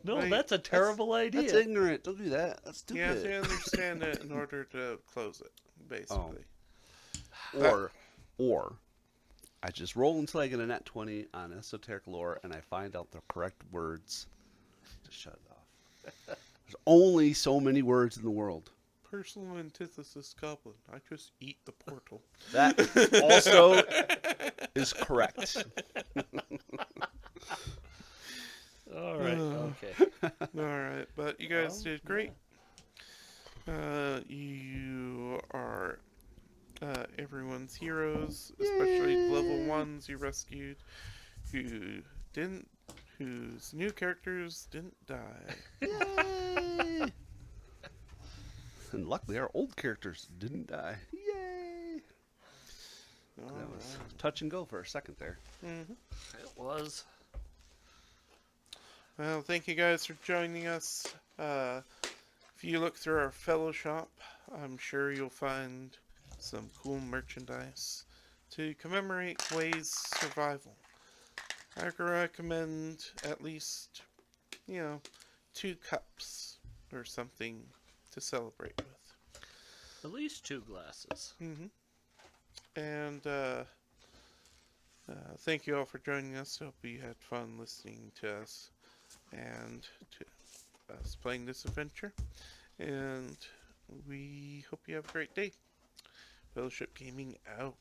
No, Wait, that's a terrible idea. That's ignorant. Don't do that. That's you have stupid. to understand it in order to close it, basically. Or I just roll until I get a nat 20 on esoteric lore and I find out the correct words to shut it off. There's only so many words in the world. Personal antithesis goblin. I just eat the portal. That also is correct. All right, okay. Alright, but you guys did great. You are everyone's heroes, especially level 1s you rescued, whose new characters didn't die. Yay! And luckily our old characters didn't die. Yay! That was touch and go for a second there. Mm-hmm. It was. Well, thank you guys for joining us. If you look through our fellow shop, I'm sure you'll find some cool merchandise to commemorate Gwei's survival. I can recommend at least, 2 cups or something to celebrate with. At least 2 glasses. Mm-hmm. And Thank you all for joining us. Hope you had fun listening to us and to us playing this adventure. And we hope you have a great day. Fellowship Gaming out.